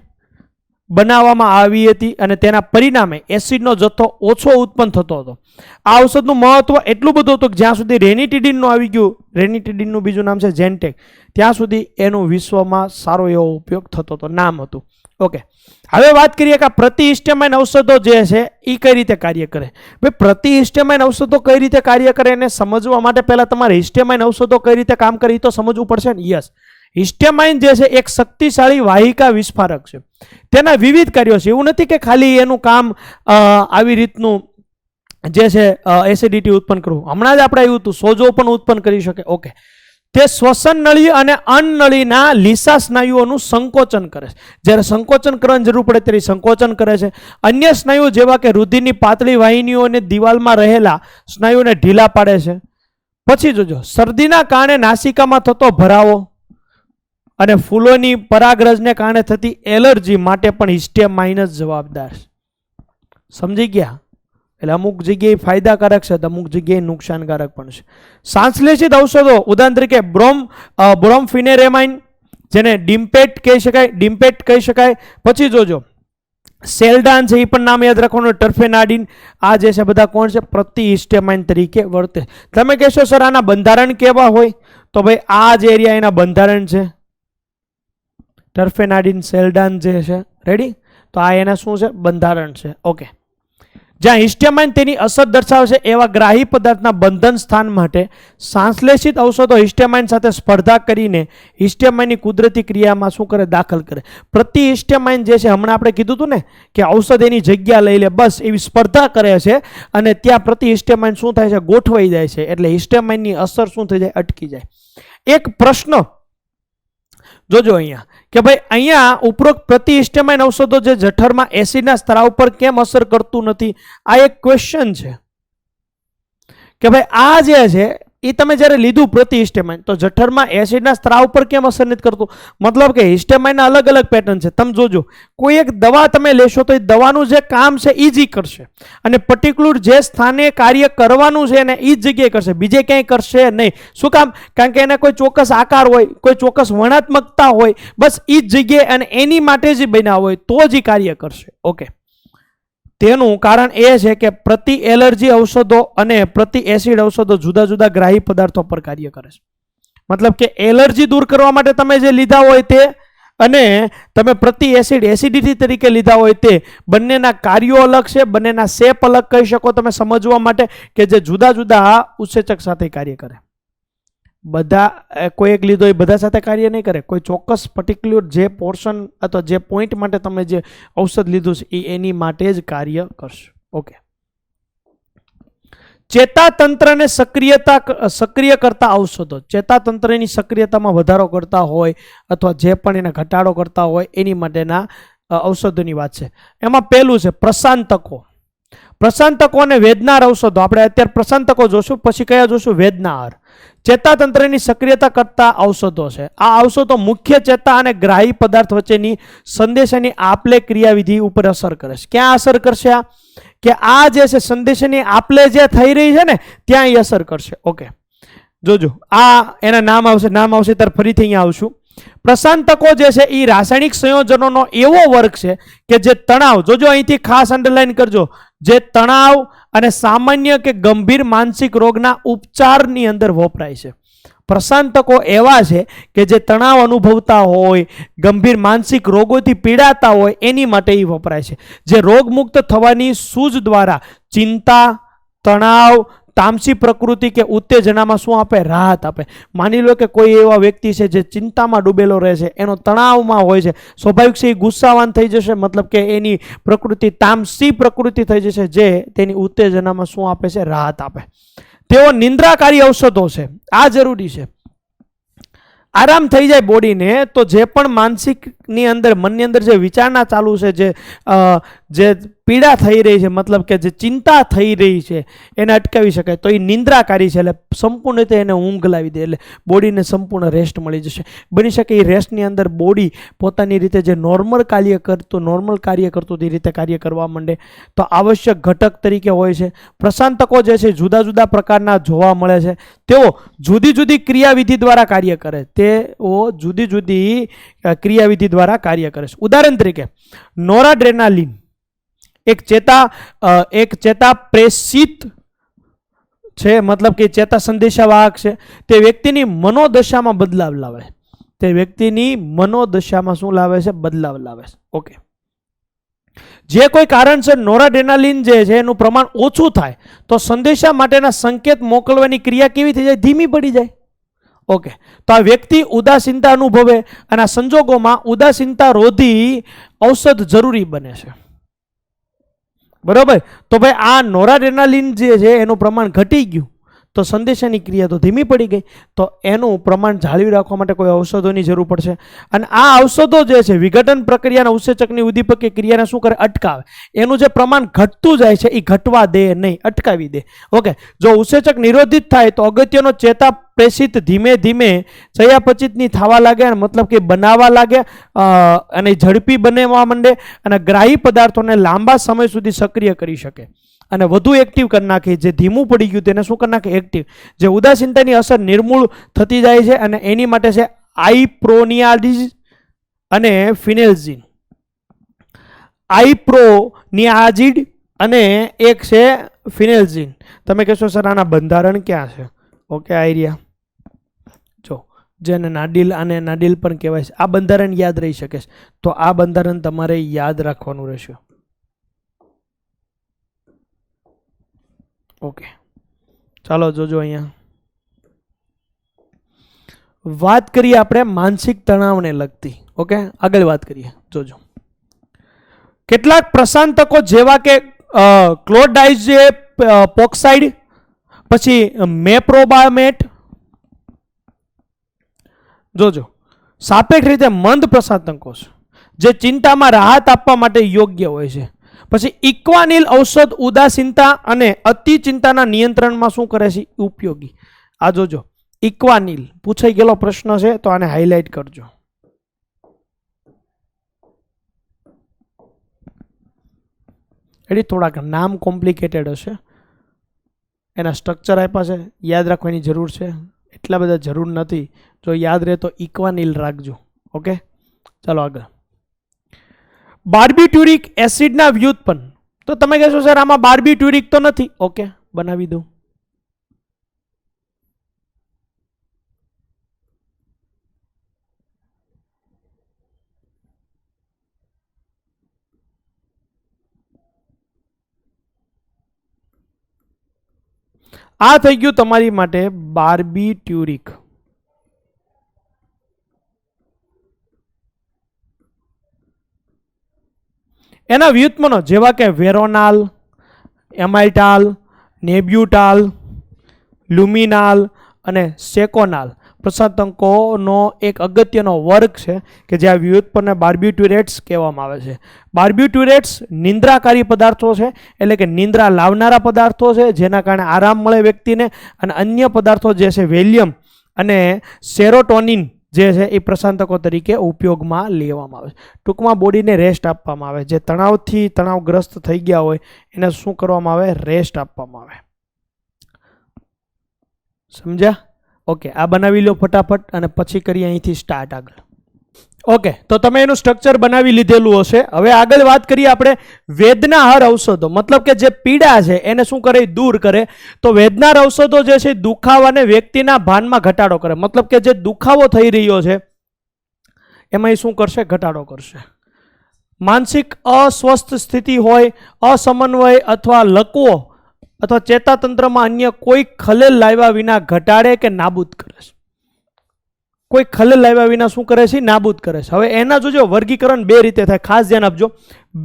બનાવવામાં આવી હતી અને તેના પરિણામે એસિડનો જથ્થો ઓછો ઉત્પન્ન થતો હતો. આ ઔષધનું મહત્વ એટલું બધું હતું કે જ્યાં સુધી રેનિટિડિનનું આવી ગયું, રેનિટિડિનનું બીજું નામ છે જેન્ટેક, ત્યાં સુધી એનો વિશ્વમાં સારો એવો ઉપયોગ થતો હતો, નામ હતું. ઓકે, હવે વાત કરીએ કે આ પ્રતિહિસ્ટેમાઇન ઔષધો જે છે એ કઈ રીતે કાર્ય કરે. ભાઈ પ્રતિહિસ્ટેમાઇન ઔષધો કઈ રીતે કાર્ય કરે એને સમજવા માટે પહેલા તમારે હિસ્ટેમાઇન ઔષધો કઈ રીતે કામ કરે એ તો સમજવું પડશે ને. યસ, હિસ્ટેમાઇન જે છે એક શક્તિશાળી વાહિકા વિસ્ફારક છે. તેના વિવિધ કાર્યો છે. એવું નથી કે ખાલી એનું કામ આવી રીતનું જે છે એસિડિટી ઉત્પન્ન કરવું. હમણાં જ આપણે આવ્યું હતું, સોજો પણ ઉત્પન્ન કરી શકે. ઓકે, તે શ્વસન નળી અને અન્નનળીના લીસા સ્નાયુઓનું સંકોચન કરે છે. જ્યારે સંકોચન કરવાની જરૂર પડે ત્યારે સંકોચન કરે છે. અન્ય સ્નાયુઓ જેવા કે રુધિરની પાતળી વાહિનીઓ અને દિવાલમાં રહેલા સ્નાયુઓને ઢીલા પાડે છે. પછી જોજો, શરદીના કારણે નાસિકામાં થતો ભરાવો અને ફૂલોની પરાગરજને કારણે થતી એલર્જી માટે પણ હિસ્ટેમાઇન જ જવાબદાર છે. સમજી ગયા? એટલે અમુક જગ્યાએ ફાયદાકારક છે, અમુક જગ્યાએ નુકસાનકારક પણ છે. સંશ્લેષિત ઔષધો ઉદાહરણ તરીકે બ્રોમફિનેરેમાઇન, જેને ડિમ્પેટ કહી શકાય. પછી જોજો, સેલ્ડાન છે, એ પણ નામ યાદ રાખવાનું. ટર્ફેનાડિન, આ જે છે બધા કોણ છે? પ્રતિહિસ્ટેમાઇન તરીકે વર્તે. તમે કહેશો સર આના બંધારણ કેવા હોય? તો ભાઈ આ જે એરિયા એના બંધારણ છે, ટર્ફેનાડિન, સેલ્ડાન જે છે. રેડી? તો આ એના શું છે? બંધારણ છે. ઓકે, જ્યાં હિસ્ટેમાઇન તેની અસર દર્શાવે છે એવા ગ્રાહી પદાર્થના બંધન સ્થાન માટે સંશ્લેષિત ઔષધો હિસ્ટેમાઇન સાથે સ્પર્ધા કરીને હિસ્ટેમાઇનની કુદરતી ક્રિયામાં શું કરે? દાખલ કરે. પ્રતિહિસ્ટેમાઇન જે છે, હમણાં આપણે કીધું હતું ને કે ઔષધ એની જગ્યા લઈ લે, બસ એવી સ્પર્ધા કરે છે અને ત્યાં પ્રતિહિસ્ટેમાઇન શું થાય છે? ગોઠવાઈ જાય છે. એટલે હિસ્ટેમાઇનની અસર શું થઈ જાય? અટકી જાય. એક પ્રશ્ન જોજો અહીંયા કે ભાઈ અહીંયા ઉપરોક્ત પ્રતિહિસ્ટેમાઇન ઔષધો જે જઠરમાં એસિડના સ્ત્રાવ પર કેમ અસર કરતું નથી? આ એક ક્વેશ્ચન છે કે ભાઈ આ જે છે એ તમે જ્યારે લીધું પ્રતિહિસ્ટેમાઇન તો જઠરમાં એસિડના સ્ત્રાવ પર કેમ અસર નથી કરતું? મતલબ કે હિસ્ટેમાઇનના અલગ અલગ પેટર્ન છે. તમે જોજો, કોઈ એક દવા તમે લેશો તો એ દવાનું જે કામ છે એ જ કરશે અને પર્ટિક્યુલર જે સ્થાને કાર્ય કરવાનું છે એને એ જ જગ્યાએ કરશે, બીજે ક્યાંય કરશે નહીં. શું કામ? કારણ કે એને કોઈ ચોક્કસ આકાર હોય, કોઈ ચોક્કસ વર્ણાત્મકતા હોય, બસ એ જ જગ્યાએ અને એની માટે જ બનાવ હોય તો જ કાર્ય કરશે. ઓકે, તેનું કારણ એ છે કે પ્રતિ એલર્જી ઔષધો અને પ્રતિ એસિડ ઔષધો જુદા જુદા ગ્રાહી પદાર્થો પર કાર્ય કરે છે. મતલબ કે એલર્જી દૂર કરવા માટે તમે જે લીધા હોય તે અને તમે પ્રતિ એસિડિટી તરીકે લીધા હોય તે બંનેના કાર્યો અલગ છે, બંનેના શેપ અલગ કહી શકો તમે સમજવા માટે કે જે જુદા જુદા ઉત્સેચક સાથે કાર્ય કરે. બધા કોઈ એક લીધો એ બધા સાથે કાર્ય નહીં કરે. કોઈ ચોક્કસ પર્ટિક્યુલર જે પોર્શન અથવા જે પોઈન્ટ માટે તમે જે ઔષધ લીધું છે એ એની માટે જ કાર્ય કરશે. ઓકે, ચેતાતંત્રને સક્રિય કરતા ઔષધો, ચેતાતંત્રની સક્રિયતામાં વધારો કરતા હોય અથવા જે પણ એને ઘટાડો કરતા હોય એની માટેના ઔષધોની વાત છે. એમાં પહેલું છે પ્રશાંતકો. પ્રશાંતકો અને વેદનાર ઔષધો, આપણે અત્યારે પ્રશાંતકો જોશું, પછી કયા જોશું? વેદનાર. ચેતાતંત્રની સક્રિયતા કરતા ઔષધો છે. આ ઔષધો મુખ્ય ચેતા અને ગ્રાહી પદાર્થ વચ્ચેની સંદેશાની આપલે ક્રિયાવિધિ ઉપર અસર કરે છે. ક્યાં અસર કરશે? આ કે આ જે છે સંદેશાની આપલે જે થઈ રહી છે ને ત્યાં એ અસર કરશે. ઓકે, જોજો આ એના નામ આવશે ત્યારે ફરીથી અહીંયા આવશું. પ્રશાંતકો જે છે એ રાસાયણિક સંયોજનોનો એવો વર્ગ છે કે જે તણાવ, જોજો અહીંથી ખાસ અંડરલાઈન કરજો, જે તણાવ અને સામાન્ય કે ગંભીર માનસિક રોગના ઉપચારની અંદર વપરાય છે. પ્રશાંતકો એવા છે કે જે તણાવ અનુભવતા હોય, ગંભીર માનસિક રોગોથી પીડાતા હોય એની માટે એ વપરાય છે. જે રોગમુક્ત થવાની સૂઝ દ્વારા ચિંતા, તણાવ, તામસી પ્રકૃતિ કે ઉત્તેજનામાં શું આપે? રાહત આપે. માની લો કે કોઈ એવા વ્યક્તિ છે જે ચિંતામાં ડૂબેલો રહે છે, એનો તણાવમાં હોય છે, સ્વાભાવિક છે એ ગુસ્સાવાન થઈ જશે, મતલબ કે એની પ્રકૃતિ તામસી પ્રકૃતિ થઈ જશે, જે તેની ઉત્તેજનામાં શું આપે છે? રાહત આપે. તેઓ નિંદ્રાકારી ઔષધો છે. આ જરૂરી છે. આરામ થઈ જાય બોડીને તો જે પણ માનસિકની અંદર, મનની અંદર જે વિચારણા ચાલુ છે, જે પીડા થઈ રહી છે, મતલબ કે જે ચિંતા થઈ રહી છે, એને અટકાવી શકાય. તો એ નિંદ્રાકારી છે, એટલે સંપૂર્ણ રીતે એને ઊંઘ લાવી દે, એટલે બોડીને સંપૂર્ણ રેસ્ટ મળી જશે. બની શકે એ રેસ્ટની અંદર બોડી પોતાની રીતે જે નોર્મલ કાર્ય કરતું એ રીતે કાર્ય કરવા માંડે. તો આવશ્યક ઘટક તરીકે હોય છે. પ્રશાંતકો જે છે જુદા જુદા પ્રકારના જોવા મળે છે. તેઓ જુદી જુદી ક્રિયાવિધિ દ્વારા કાર્ય કરે. તેઓ જુદી જુદી ક્રિયાવિધિ દ્વારા કાર્ય કરે છે. ઉદાહરણ તરીકે નોરાડ્રેનાલિન એક ચેતા પ્રેષિત છે, મતલબ કે ચેતા સંદેશાવાહક છે. તે વ્યક્તિની મનોદશામાં બદલાવ લાવે. શું લાવે છે? બદલાવ લાવે છે. ઓકે, જે કોઈ કારણસર નોરાડ્રેનાલિન જે છે એનું પ્રમાણ ઓછું થાય તો સંદેશા માટેના સંકેત મોકલવાની ક્રિયા કેવી થઈ જાય? ધીમી પડી જાય. ઓકે, તો આ વ્યક્તિ ઉદાસીનતા અનુભવે અને આ સંજોગોમાં ઉદાસીનતા રોધી ઔષધ જરૂરી બને છે. બરોબર? તો ભાઈ આ નોરાડ્રેનાલિન જે છે એનું પ્રમાણ ઘટી ગયું તો સંદેશાની ક્રિયા તો ધીમી પડી ગઈ, તો એનું પ્રમાણ જાળવી રાખવા માટે કોઈ ઔષધોની જરૂર પડશે. અને આ ઔષધો જે છે વિઘટન પ્રક્રિયાના ઉત્સેચકની ઉદ્દીપકીય ક્રિયાને શું કરે? અટકાવે. એનું જે પ્રમાણ ઘટતું જાય છે એ ઘટવા દે નહીં, અટકાવી દે. ઓકે, જો ઉત્સેચક નિરોધિત થાય તો અગત્યનો ચેતા પ્રેષિત ધીમે ધીમે ચયાપચિતની થવા લાગે, મતલબ કે બનાવવા લાગે અને ઝડપી બનવા માંડે અને ગ્રાહી પદાર્થોને લાંબા સમય સુધી સક્રિય કરી શકે અને વધુ એક્ટિવ કરી નાખે. જે ધીમું પડી ગયું તેને શું કરી નાખે? એક્ટિવ. જે ઉદાસીનતાની અસર નિર્મૂળ થતી જાય છે અને એની માટે છે આઇપ્રોનિયાઝિડ અને ફિનેલ્ઝિન. આઇપ્રોનિયાઝિડ અને એક છે ફિનેલ્ઝિન. તમે કહેશો સર આના બંધારણ ક્યાં છે? ઓકે, આઈડિયા જો, જેને નાડિલ અને નાડિલ પણ કહેવાય છે. આ બંધારણ યાદ રહી શકે છે, તો આ બંધારણ તમારે યાદ રાખવાનું રહેશે. ઓકે, ચાલો જોજો અહીંયા વાત કરીએ આપણે માનસિક તણાવને લગતી. ઓકે, આગળ વાત કરીએ. જોજો કેટલાક પ્રશાંતકો જેવા કે ક્લોરડાઇઝેપોક્સાઇડ, પછી મેપ્રોબામેટ, જોજો સાપેક્ષ રીતે મંદ પ્રશાંતકો છે જે ચિંતામાં રાહત આપવા માટે યોગ્ય હોય છે. પછી ઇક્વાનિલ ઔષધ ઉદાસીનતા અને અતિ ચિંતાના નિયંત્રણમાં શું કરે છે? ઉપયોગી. આ જોજો, ઇક્વાનિલ પૂછાઈ ગયેલો પ્રશ્ન છે તો આને હાઇલાઇટ કરજો. એટલે થોડાક નામ કોમ્પ્લિકેટેડ હશે, એના સ્ટ્રક્ચર આપ્યા છે, યાદ રાખવાની જરૂર છે. એટલા બધા જરૂર નથી, જો યાદ રહે તો ઇક્વાનિલ રાખજો. ઓકે, ચાલો આગળ. બાર્બિટ્યુરિક એસિડના વ્યુત્પન્ન. તો તમે કહેશો સર આમાં બાર્બિટ્યુરિક તો નથી. ઓકે, બનાવી દઉં. આ થઈ ગયું તમારી માટે બાર્બિટ્યુરિક. એના વ્યુત્પન્નો જેવા કે વેરોનાલ, એમાઇટાલ, નેબ્યુટાલ, લ્યુમિનાલ અને સેકોનાલ. પ્રસાધકોનો એક અગત્યનો વર્ગ છે કે જે આ વ્યુત્પન્ન બાર્બિટ્યુરેટ્સ કહેવામાં આવે છે. બાર્બિટ્યુરેટ્સ નિંદ્રાકારી પદાર્થો છે, એટલે કે નિંદ્રા લાવનારા પદાર્થો છે જેના કારણે આરામ મળે વ્યક્તિને. અને અન્ય પદાર્થો જે છે વેલિયમ અને સેરોટોનિન જે છે એ પ્રશાંતકો તરીકે ઉપયોગમાં લેવામાં આવે છે. ટૂંકમાં બોડીને રેસ્ટ આપવામાં આવે. જે તણાવગ્રસ્ત થઈ ગયા હોય એને શું કરવામાં આવે? રેસ્ટ આપવામાં આવે. સમજ્યા? ઓકે, આ બનાવી લો ફટાફટ અને પછી કરીએ અહીંથી સ્ટાર્ટ આગળ. ઓકે, તો તમે એનું સ્ટ્રક્ચર બનાવી લીધેલું હશે. હવે આગળ વાત કરીએ આપણે વેદનાહાર ઔષધો, મતલબ કે જે પીડા છે એને શું કરે? દૂર કરે. તો વેદનાહાર ઔષધો જે છે દુખાવાને વ્યક્તિના ભાનમાં ઘટાડો કરે. મતલબ કે જે દુખાવો થઈ રહ્યો છે એમાં એ શું કરશે? ઘટાડો કરશે. માનસિક અસ્વસ્થ સ્થિતિ હોય, અસમન્વય અથવા લકવો અથવા ચેતાતંત્રમાં અન્ય કોઈ ખલેલ લાવ્યા વિના ઘટાડે કે નાબૂદ કરે છે. કોઈ ખલેલ લાવ્યા વિના શું કરે છે? નાબૂદ કરે છે. હવે એના જોજો વર્ગીકરણ બે રીતે થાય, ખાસ ધ્યાન આપજો.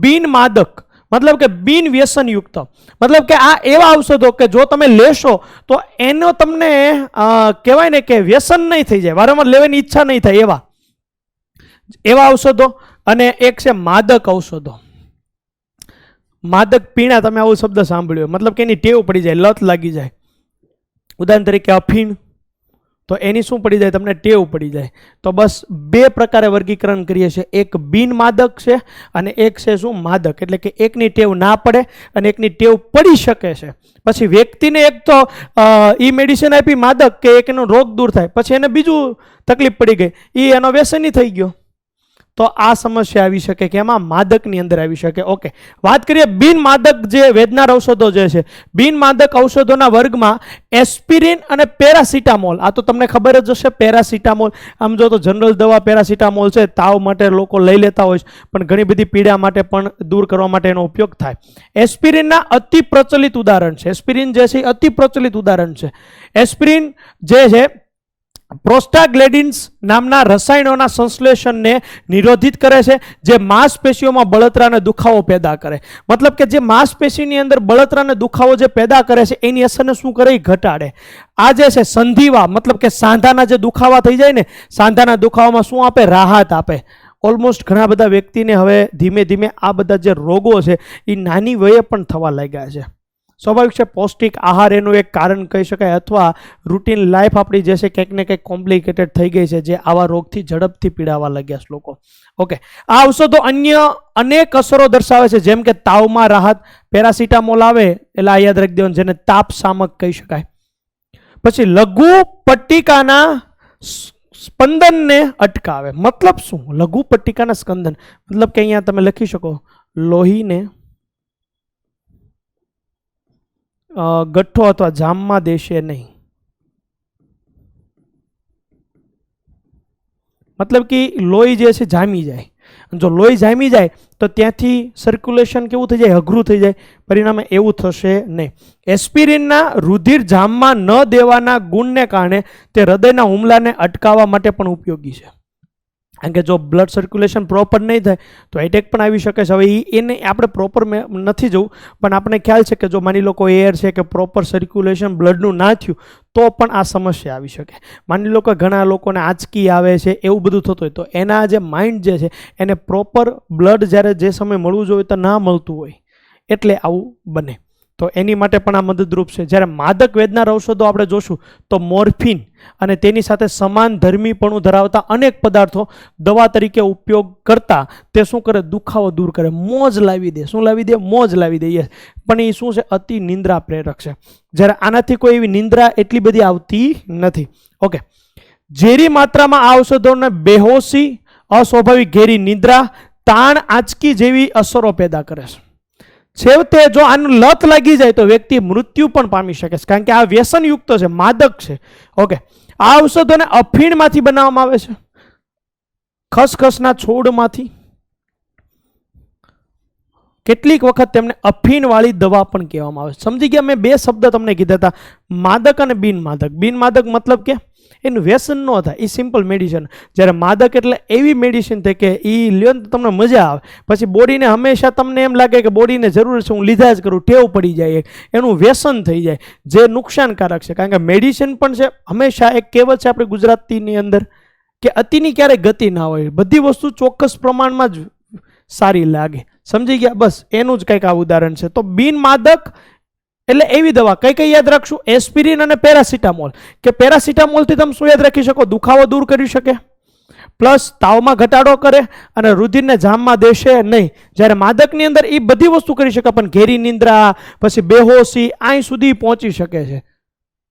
બિન માદક મતલબ કે બિન વ્યસનયુક્ત, મતલબ કે આ એવા ઔષધો કે જો તમે લેશો તો એનો તમને કહેવાય ને કે વ્યસન નહીં થઈ જાય, વારંવાર લેવાની ઈચ્છા નહીં થાય એવા ઔષધો. અને એક છે માદક ઔષધો. માદક પીણા, તમે આવો શબ્દ સાંભળ્યો, મતલબ કે એની ટેવ પડી જાય, લત લાગી જાય. ઉદાહરણ તરીકે અફીણ, તો એની શું પડી જાય? તમને ટેવ પડી જાય. તો બસ બે પ્રકારે વર્ગીકરણ કરીએ છીએ. એક બિન માદક છે અને એક છે શું? માદક. એટલે કે એકની ટેવ ના પડે અને એકની ટેવ પડી શકે છે. પછી વ્યક્તિને એક તો ઈ મેડિસિન આપી માદક કે એક એનો રોગ દૂર થાય, પછી એને બીજું તકલીફ પડી ગઈ, એ એનો વ્યસની થઈ ગયો. તો આ સમસ્યા આવી શકે કે એમાં માદકની અંદર આવી શકે. ઓકે, વાત કરીએ બિન માદક જે વેદનાર ઔષધો જે છે. બિન માદક ઔષધોના વર્ગમાં એસ્પિરિન અને પેરાસિટામોલ. આ તો તમને ખબર જ હશે. પેરાસિટામોલ આમ જો તો જનરલ દવા પેરાસિટામોલ છે, તાવ માટે લોકો લઈ લેતા હોય છે, પણ ઘણી બધી પીડા માટે પણ દૂર કરવા માટે એનો ઉપયોગ થાય. એસ્પિરિનના અતિ પ્રચલિત ઉદાહરણ છે. એસ્પિરિન જે છે એ અતિ પ્રચલિત ઉદાહરણ છે. એસ્પિરિન જે છે પ્રોસ્ટાગ્લેન્ડિન્સ નામના રસાયણોના સંશ્લેષણને નિરોધિત કરે છે, જે માંસપેશીઓમાં બળતરા અને દુખાવો પેદા કરે. મતલબ કે જે માંસપેશીની અંદર બળતરા અને દુખાવો જે પેદા કરે છે એની અસરને શું કરે? ઘટાડે. આ જે છે સંધિવા, મતલબ કે સાંધાના જે દુખાવા થઈ જાય ને, સાંધાના દુખાવામાં શું આપે? રાહત આપે. ઓલમોસ્ટ ઘણા બધા વ્યક્તિને હવે ધીમે ધીમે આ બધા જે રોગો છે એ નાની વયે પણ થવા લાગ્યા છે. સ્વાભાવિક છે, પૌષ્ટિક આહાર એનું એક કારણ કહી શકાય, અથવા રૂટીન લાઈફ આપણી જે છે કંઈક ને કંઈક કોમ્પ્લિકેટેડ થઈ ગઈ છે, જે આવા રોગથી ઝડપથી પીડાવા લાગ્યા છે લોકો. ઓકે, આ ઔષધો અન્ય અનેક અસરો દર્શાવે છે, જેમ કે તાવમાં રાહત. પેરાસિટામોલ આવે એટલે આ યાદ રાખી દેવાનું, જેને તાપ શામક કહી શકાય. પછી લઘુ પટ્ટિકાના સ્પંદનને અટકાવે. મતલબ શું? લઘુ પટ્ટિકાના સ્પંદન મતલબ કે અહીંયા તમે લખી શકો લોહીને ગઠ્ઠો અથવા જામમાં દેશે નહીં. મતલબ કે લોહી જે છે જામી જાય. જો લોહી જામી જાય તો ત્યાંથી સર્ક્યુલેશન કેવું થઈ જાય? અઘરું થઈ જાય. પરિણામે એવું થશે નહીં. એસ્પિરિનના રુધિર જામમાં ન દેવાના ગુણને કારણે તે હૃદયના હુમલાને અટકાવવા માટે પણ ઉપયોગી છે. કારણ કે જો બ્લડ સર્ક્યુલેશન પ્રોપર નહીં થાય તો એટેક પણ આવી શકે છે. હવે એને આપણે પ્રોપર નથી જવું, પણ આપણે ખ્યાલ છે કે જો માની લો કોઈ એર છે કે પ્રોપર સર્ક્યુલેશન બ્લડનું ના થયું તો પણ આ સમસ્યા આવી શકે. માની લો કે ઘણા લોકોને આંચકી આવે છે, એવું બધું થતું હોય, તો એના જે માઇન્ડ જે છે એને પ્રોપર બ્લડ જ્યારે જે સમય મળવું જોઈએ તો ના મળતું હોય, એટલે આવું બને. તો એની માટે પણ આ મદદરૂપ છે. જ્યારે માદક વેદનાર ઔષધો આપણે જોશું તો મોર્ફિન અને તેની સાથે સમાન ધર્મીપણું ધરાવતા અનેક પદાર્થો દવા તરીકે ઉપયોગ કરતા તે શું કરે? દુખાવો દૂર કરે, મોજ લાવી દે. શું લાવી દે? મોજ લાવી દે. યસ, પણ એ શું છે? અતિ નિંદ્રા પ્રેરક છે. જ્યારે આનાથી કોઈ એવી નિંદ્રા એટલી બધી આવતી નથી. ઓકે, ઝેરી માત્રામાં આ ઔષધોને બેહોશી, અસ્વાભાવિક ઘેરી નિંદ્રા, તાણ, આંચકી જેવી અસરો પેદા કરે છે. છેવટે જો આનું લત લાગી જાય તો વ્યક્તિ મૃત્યુ પણ પામી શકે છે, કારણ કે આ વ્યસનયુક્ત છે, માદક છે. ઓકે, આ ઔષધોને અફીણમાંથી બનાવવામાં આવે છે, ખસખસના છોડમાંથી. કેટલીક વખત તેમને અફીણવાળી દવા પણ કહેવામાં આવે છે. સમજી ગયા? મેં બે શબ્દ તમને કીધા હતા, માદક અને બિનમાદક. બિનમાદક મતલબ કે એનું વ્યસન ન થાય, એ સિમ્પલ મેડિસિન. જ્યારે માદક એટલે એવી મેડિસિન થાય કે એ લ્યો ને તમને મજા આવે, પછી બોડીને હંમેશા તમને એમ લાગે કે બોડીને જરૂર છે, હું લીધા જ કરું, ટેવ પડી જાય, એનું વ્યસન થઈ જાય, જે નુકસાનકારક છે. કારણ કે મેડિસિન પણ છે, હંમેશા એક કહેવત છે આપણી ગુજરાતીની અંદર કે અતિની ક્યારેય ગતિ ના હોય, બધી વસ્તુ ચોક્કસ પ્રમાણમાં જ સારી લાગે. સમજી ગયા? બસ એનું જ કંઈક આ ઉદાહરણ છે. તો બિન માદક એટલે એવી દવા કઈ કઈ યાદ રાખશું? એસ્પિરિન અને પેરાસિટામોલ. કે પેરાસિટામોલથી તમે શું યાદ રાખી શકો? દુખાવો દૂર કરી શકે, પ્લસ તાવમાં ઘટાડો કરે અને રુધિરને જામમાં દેશે નહીં. જ્યારે માદકની અંદર એ બધી વસ્તુ કરી શકે, પણ ઘેરી નિંદ્રા, પછી બેહોશી, અહીં સુધી પહોંચી શકે છે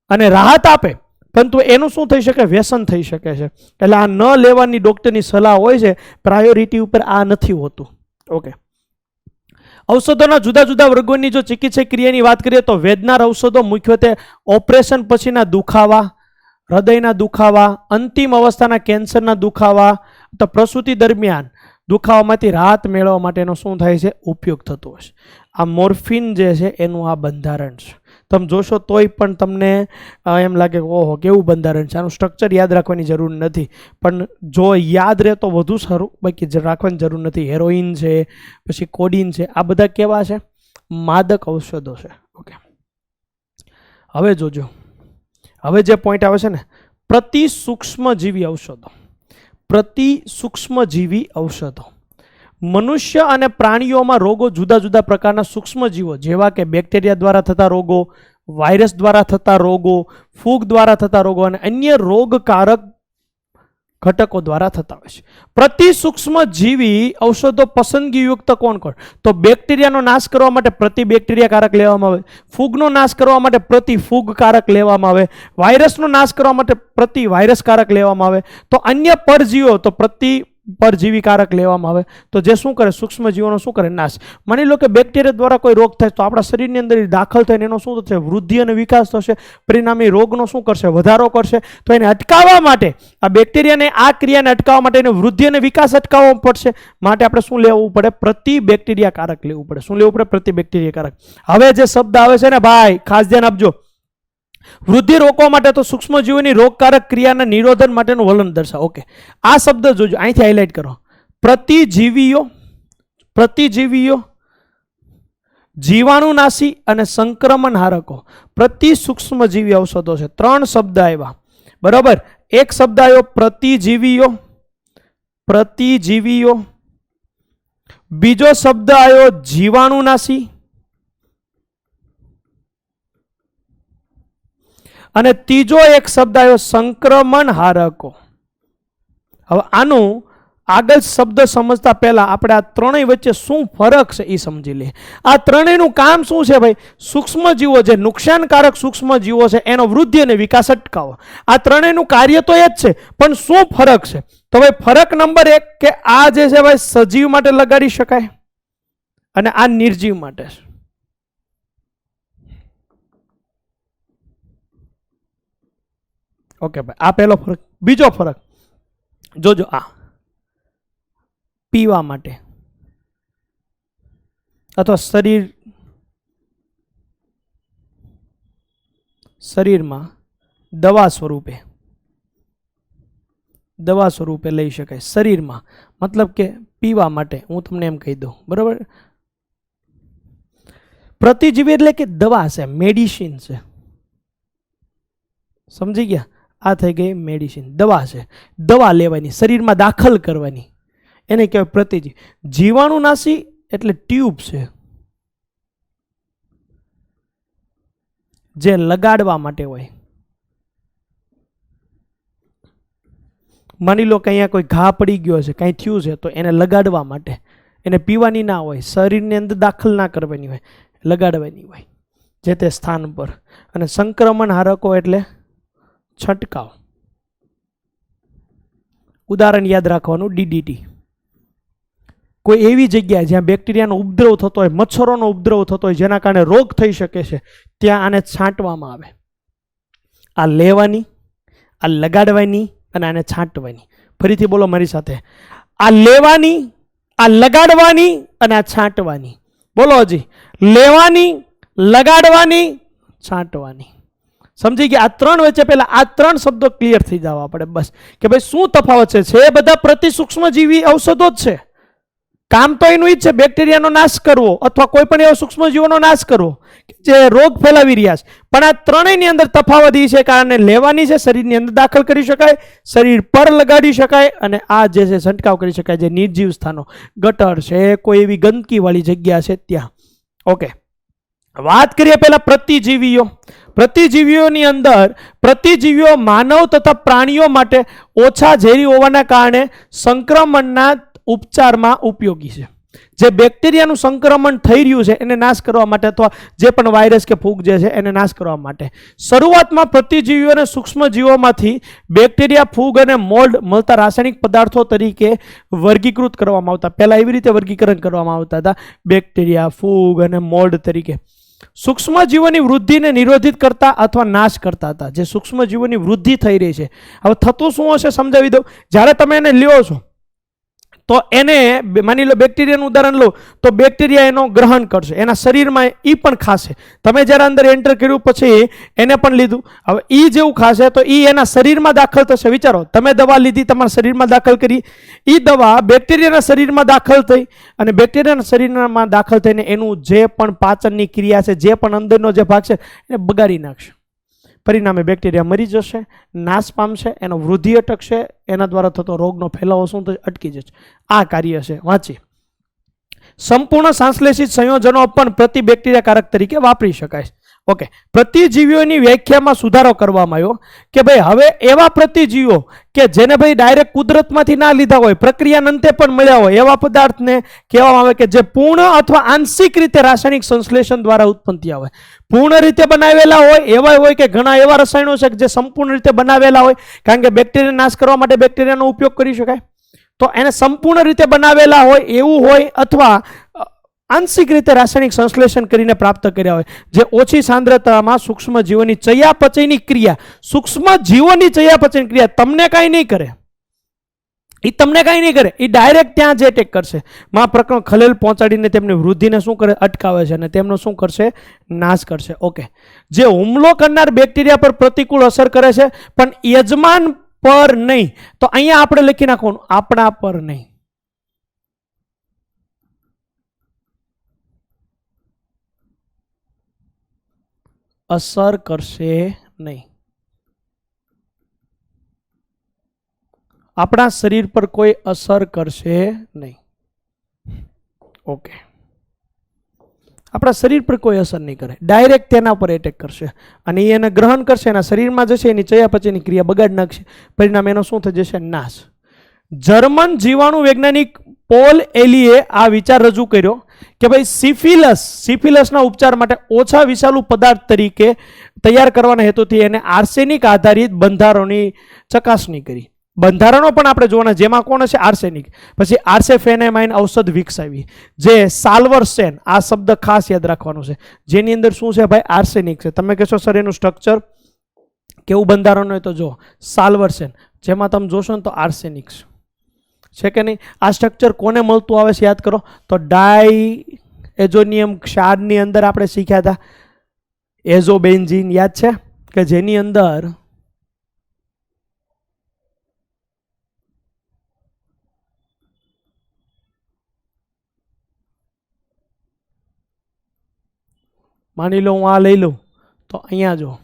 અને રાહત આપે, પરંતુ એનું શું થઈ શકે? વ્યસન થઈ શકે છે. એટલે આ ન લેવાની ડૉક્ટરની સલાહ હોય છે, પ્રાયોરિટી ઉપર આ નથી હોતું. ઓકે. ઔષધોના જુદા જુદા વર્ગોની જો ચિકિત્સક ક્રિયાની વાત કરીએ તો વેદનાર ઔષધો મુખ્યત્વે ઓપરેશન પછીના દુખાવા, હૃદયના દુખાવા, અંતિમ અવસ્થાના કેન્સરના દુખાવા, તો પ્રસૂતિ દરમિયાન દુખાવામાંથી રાહત મેળવવા માટેનો શું થાય છે? ઉપયોગ થતો હશે. આ મોર્ફિન જે છે એનું આ બંધારણ છે. તમે જોશો તોય પણ તમને એમ લાગે કે ઓહો કેવું બંધારણ છે, આનું સ્ટ્રક્ચર યાદ રાખવાની જરૂર નથી, પણ જો યાદ રહે તો વધુ સારું, બાકી રાખવાની જરૂર નથી. હેરોઇન છે, પછી કોડિન છે, આ બધા કેવા છે? માદક ઔષધો છે. ઓકે, હવે જોજો, હવે જે પોઈન્ટ આવે છે ને, પ્રતિ સૂક્ષ્મજીવી ઔષધો. પ્રતિ સૂક્ષ્મજીવી ઔષધો. મનુષ્ય અને પ્રાણીઓમાં રોગો જુદા જુદા પ્રકારના સૂક્ષ્મજીવો જેવા કે બેક્ટેરિયા દ્વારા થતા રોગો, વાયરસ દ્વારા થતા રોગો, ફૂગ દ્વારા થતા રોગો અને અન્ય રોગકારક ઘટકો દ્વારા થતા હોય છે. પ્રતિ સૂક્ષ્મજીવી ઔષધો પસંદગીયુક્ત કોણ કોણ? તો બેક્ટેરિયાનો નાશ કરવા માટે પ્રતિ બેક્ટેરિયાકારક લેવામાં આવે, ફૂગનો નાશ કરવા માટે પ્રતિ ફૂગકારક લેવામાં આવે, વાયરસનો નાશ કરવા માટે પ્રતિ વાયરસકારક લેવામાં આવે, તો અન્ય પરજીવો તો પ્રતિ પરજીવીકારક લેવામાં આવે. તો જે શું કરે? સૂક્ષ્મજીવોનો શું કરે? નાશ. માની લો કે બેક્ટેરિયા દ્વારા કોઈ રોગ થાય તો આપણા શરીરની અંદર દાખલ થઈને એનો શું થશે? વૃદ્ધિ અને વિકાસ થશે, પરિણામી રોગનો શું કરશે? વધારો કરશે. તો એને અટકાવવા માટે, આ બેક્ટેરિયાને આ ક્રિયાને અટકાવવા માટે એને વૃદ્ધિ અને વિકાસ અટકાવવો પડશે, માટે આપણે શું લેવું પડે? પ્રતિ બેક્ટેરિયાકારક લેવું પડે. શું લેવું પડે? પ્રતિ બેક્ટેરિયાકારક. હવે જે શબ્દ આવે છે ને ભાઈ, ખાસ ધ્યાન આપજો. વૃદ્ધિ રોકવા માટે તો સૂક્ષ્મજીવોની રોગકારક ક્રિયાના નિરોધન માટેનું વલણ દર્શાવો. ઓકે, આ શબ્દ જોજો, અહીંથી હાઇલાઇટ કરો. પ્રતિજીવીઓ, પ્રતિજીવીઓ, જીવાણુનાશી અને સંક્રમણહારકો. પ્રતિ સૂક્ષ્મજીવી ઔષધો છે. 3 શબ્દ આવ્યા, બરાબર. એક શબ્દ આવ્યો પ્રતિજીવીઓ, પ્રતિજીવીઓ. બીજો શબ્દ આવ્યો જીવાણુનાશી, અને ત્રીજો એક શબ્દ આવ્યો સંક્રમણહારકો. હવે આનું આગળ શબ્દ સમજતા પહેલા આપણે આ ત્રણેય વચ્ચે શું ફરક છે એ સમજી લઈએ. આ ત્રણેયનું કામ શું છે ભાઈ? સૂક્ષ્મજીવો, જે નુકસાનકારક સૂક્ષ્મજીવો છે એનો વૃદ્ધિ અને વિકાસ અટકાવો. આ ત્રણેયનું કાર્ય તો એ જ છે, પણ શું ફરક છે? તો ભાઈ ફરક નંબર 1 કે આ જે છે ભાઈ સજીવ માટે લગાડી શકાય અને આ નિર્જીવ માટે છે. ઓકે ભાઈ, આ પહેલો ફરક. બીજો ફરક જોજો, આ પીવા માટે અથવા શરીરમાં દવા સ્વરૂપે લઈ શકાય. શરીરમાં મતલબ કે પીવા માટે, હું તમને એમ કહી દઉં, બરાબર. પ્રતિજીવી એટલે કે દવા છે, મેડિસિન છે. સમજી ગયા? આ થઈ ગઈ મેડિસિન, દવા છે. દવા લેવાની, શરીરમાં દાખલ કરવાની, એને કહેવાય પ્રતિજીવ. જીવાણુનાશી એટલે ટ્યુબ છે, જે લગાડવા માટે હોય. માની લો કે અહીંયા કોઈ ઘા પડી ગયો છે, કાંઈ થયું છે, તો એને લગાડવા માટે. એને પીવાની ના હોય, શરીરની અંદર દાખલ ના કરવાની હોય, લગાડવાની હોય જે તે સ્થાન પર. અને સંક્રમણહારકો એટલે છંટકાવ. ઉદાહરણ યાદ રાખવાનું, DDT. કોઈ એવી જગ્યાએ જ્યાં બેક્ટેરિયાનો ઉપદ્રવ થતો હોય, મચ્છરોનો ઉપદ્રવ થતો હોય, જેના કારણે રોગ થઈ શકે છે, ત્યાં આને છાંટવામાં આવે. આ લેવાની, આ લગાડવાની અને આને છાંટવાની. ફરીથી બોલો મારી સાથે, આ લેવાની, આ લગાડવાની અને આ છાંટવાની. બોલો હજી, લેવાની, લગાડવાની, છાંટવાની. સમજી ગયા? આ ત્રણ વચ્ચે પહેલા આ ત્રણ શબ્દો ક્લિયર થઈ જવા પડે બસ, કે ભાઈ શું તફાવત છે બધા પ્રતિ સૂક્ષ્મજીવી ઔષધો જ છે. કામ તો એનું જ છે, બેક્ટેરિયાનો નાશ કરવો અથવા કોઈ પણ એવા સૂક્ષ્મજીવોનો નાશ કરવો જે રોગ ફેલાવી રહ્યા છે. પણ આ ત્રણેયની અંદર તફાવત એ છે કારણ લેવાની છે, શરીરની અંદર દાખલ કરી શકાય, શરીર પર લગાડી શકાય, અને આ જે છે છંટકાવ કરી શકાય, જે નિર્જીવ સ્થાનો, ગટર છે, કોઈ એવી ગંદકીવાળી જગ્યા છે ત્યાં. ઓકે, વાત કરીએ પહેલા પ્રતિજીવીઓ. પ્રતિજીવીઓની અંદર પ્રતિજીવીઓ માનવ તથા પ્રાણીઓ માટે ઓછા ઝેરી હોવાના કારણે સંક્રમણના ઉપચારમાં ઉપયોગી છે. જે બેક્ટેરિયાનું સંક્રમણ થઈ રહ્યું છે એને નાશ કરવા માટે, અથવા જે પણ વાયરસ કે ફૂગ જે છે એને નાશ કરવા માટે. શરૂઆતમાં પ્રતિજીવીઓ અને સૂક્ષ્મજીવોમાંથી બેક્ટેરિયા, ફૂગ અને મોલ્ડ મળતા રાસાયણિક પદાર્થો તરીકે વર્ગીકૃત કરવામાં આવતા. પહેલા એવી રીતે વર્ગીકરણ કરવામાં આવતા હતા, બેક્ટેરિયા, ફૂગ અને મોલ્ડ તરીકે. સૂક્ષ્મજીવોની વૃદ્ધિને નિરોધિત કરતા અથવા નાશ કરતા હતા. જે સૂક્ષ્મજીવોની વૃદ્ધિ થઈ રહી છે, હવે થતું શું હશે સમજાવી દઉં. જ્યારે તમે એને લ્યો છો તો એને માની લો બેક્ટેરિયાનું ઉદાહરણ લો તો બેક્ટેરિયા એનો ગ્રહણ કરશે, એના શરીરમાં એ પણ ખાશે. તમે જ્યારે અંદર એન્ટર કર્યું પછી એને પણ લીધું, હવે એ જેવું ખાશે તો એ એના શરીરમાં દાખલ થશે. વિચારો, તમે દવા લીધી, તમારા શરીરમાં દાખલ કરી, એ દવા બેક્ટેરિયાના શરીરમાં દાખલ થઈ, અને બેક્ટેરિયાના શરીરમાં દાખલ થઈને એનું જે પણ પાચનની ક્રિયા છે, જે પણ અંદરનો જે ભાગ છે એને બગાડી નાખશે. પરિણામે બેક્ટેરિયા મરી જશે, નાશ પામશે, એનો વૃદ્ધિ અટકશે, એના દ્વારા થતો રોગનો ફેલાવો શું થશે? અટકી જશે. આ કાર્ય છે. વાંચી, સંપૂર્ણ સંશ્લેષિત સંયોજનો પણ પ્રતિબેક્ટેરિયાકારક તરીકે વાપરી શકાય. ઓકે, પ્રતિજીવીઓની વ્યાખ્યામાં સુધારો કરવામાં આવ્યો કે ભાઈ હવે એવા પ્રતિજીવો કે જેને ભાઈ ડાયરેક્ટ કુદરતમાંથી ના લીધા હોય, પ્રક્રિયાના અંતે પણ મળ્યા હોય, એવા પદાર્થને કહેવામાં આવે કે જે પૂર્ણ અથવા આંશિક રીતે રાસાયણિક સંશ્લેષણ દ્વારા ઉત્પન્ન થયા હોય. પૂર્ણ રીતે બનાવેલા હોય એવા હોય કે ઘણા એવા રસાયણો છે જે સંપૂર્ણ રીતે બનાવેલા હોય, કારણ કે બેક્ટેરિયા નાશ કરવા માટે બેક્ટેરિયાનો ઉપયોગ કરી શકાય, તો એને સંપૂર્ણ રીતે બનાવેલા હોય એવું હોય, અથવા આંશિક રીતે રાસાયણિક સંશ્લેષણ કરીને પ્રાપ્ત કર્યા હોય, જે ઓછી સાંદ્રતામાં સૂક્ષ્મજીવોની ચયાપચયની ક્રિયા, સૂક્ષ્મજીવોની ચયાપચયની ક્રિયા તમને કાંઈ નહીં કરે, એ તમને કાંઈ નહીં કરે, એ ડાયરેક્ટ ત્યાં જ એટેક કરશે. માં પ્રકરણ ખલેલ પહોંચાડીને તેમની વૃદ્ધિને શું કરે? અટકાવે છે, અને તેમનો શું કરશે? નાશ કરશે. ઓકે, જે હુમલો કરનાર બેક્ટેરિયા પર પ્રતિકૂળ અસર કરે છે પણ યજમાન પર નહીં. તો અહીંયા આપણે લખી નાખવાનું આપણા પર નહીં. અસર કરશે નહીં. આપણા શરીર પર કોઈ અસર કરશે નહીં. ઓકે, આપણા શરીર પર કોઈ અસર નહીં કરે, ડાયરેક્ટ તેના પર એટેક કરશે, અને એ એને ગ્રહણ કરશે, એના શરીરમાં જશે, એની ચયાપચયની ક્રિયા બગાડી નાખશે. પરિણામે એનો શું થઈ જશે? નાશ. જર્મન જીવાણુ વૈજ્ઞાનિક પોલ એલીએ આ વિચાર રજૂ કર્યો કે ભાઈ સિફિલસના ઉપચાર માટે ઓછા વિષાલુ પદાર્થ તરીકે તૈયાર કરવાના હેતુથી એને આર્સેનિક આધારિત બંધારણોની ચકાસણી કરી. બંધારણો પણ આપણે જોવાના, જેમાં કોણ હશે? આર્સેનિક. પછી આર્સેફેનેમાઇન ઔષધ વિકસાવી, જે સાલ્વરસેન, આ શબ્દ ખાસ યાદ રાખવાનો છે, જેની અંદર શું છે ભાઈ? આર્સેનિક છે. તમે કહેશો સર એનું સ્ટ્રક્ચર કેવું બંધારણ હોય? તો જો સાલ્વરસેન, જેમાં તમે જોશો ને તો આર્સેનિક છે કે નહીં? આ સ્ટ્રક્ચર કોને મળતું આવે છે યાદ કરો તો ડાઈ એઝોનિયમ ક્ષારની અંદર આપણે શીખ્યા હતા એઝોબેન્ઝીન, યાદ છે? કે જેની અંદર માની લો હું આ લઈ લઉં તો અહીંયા જો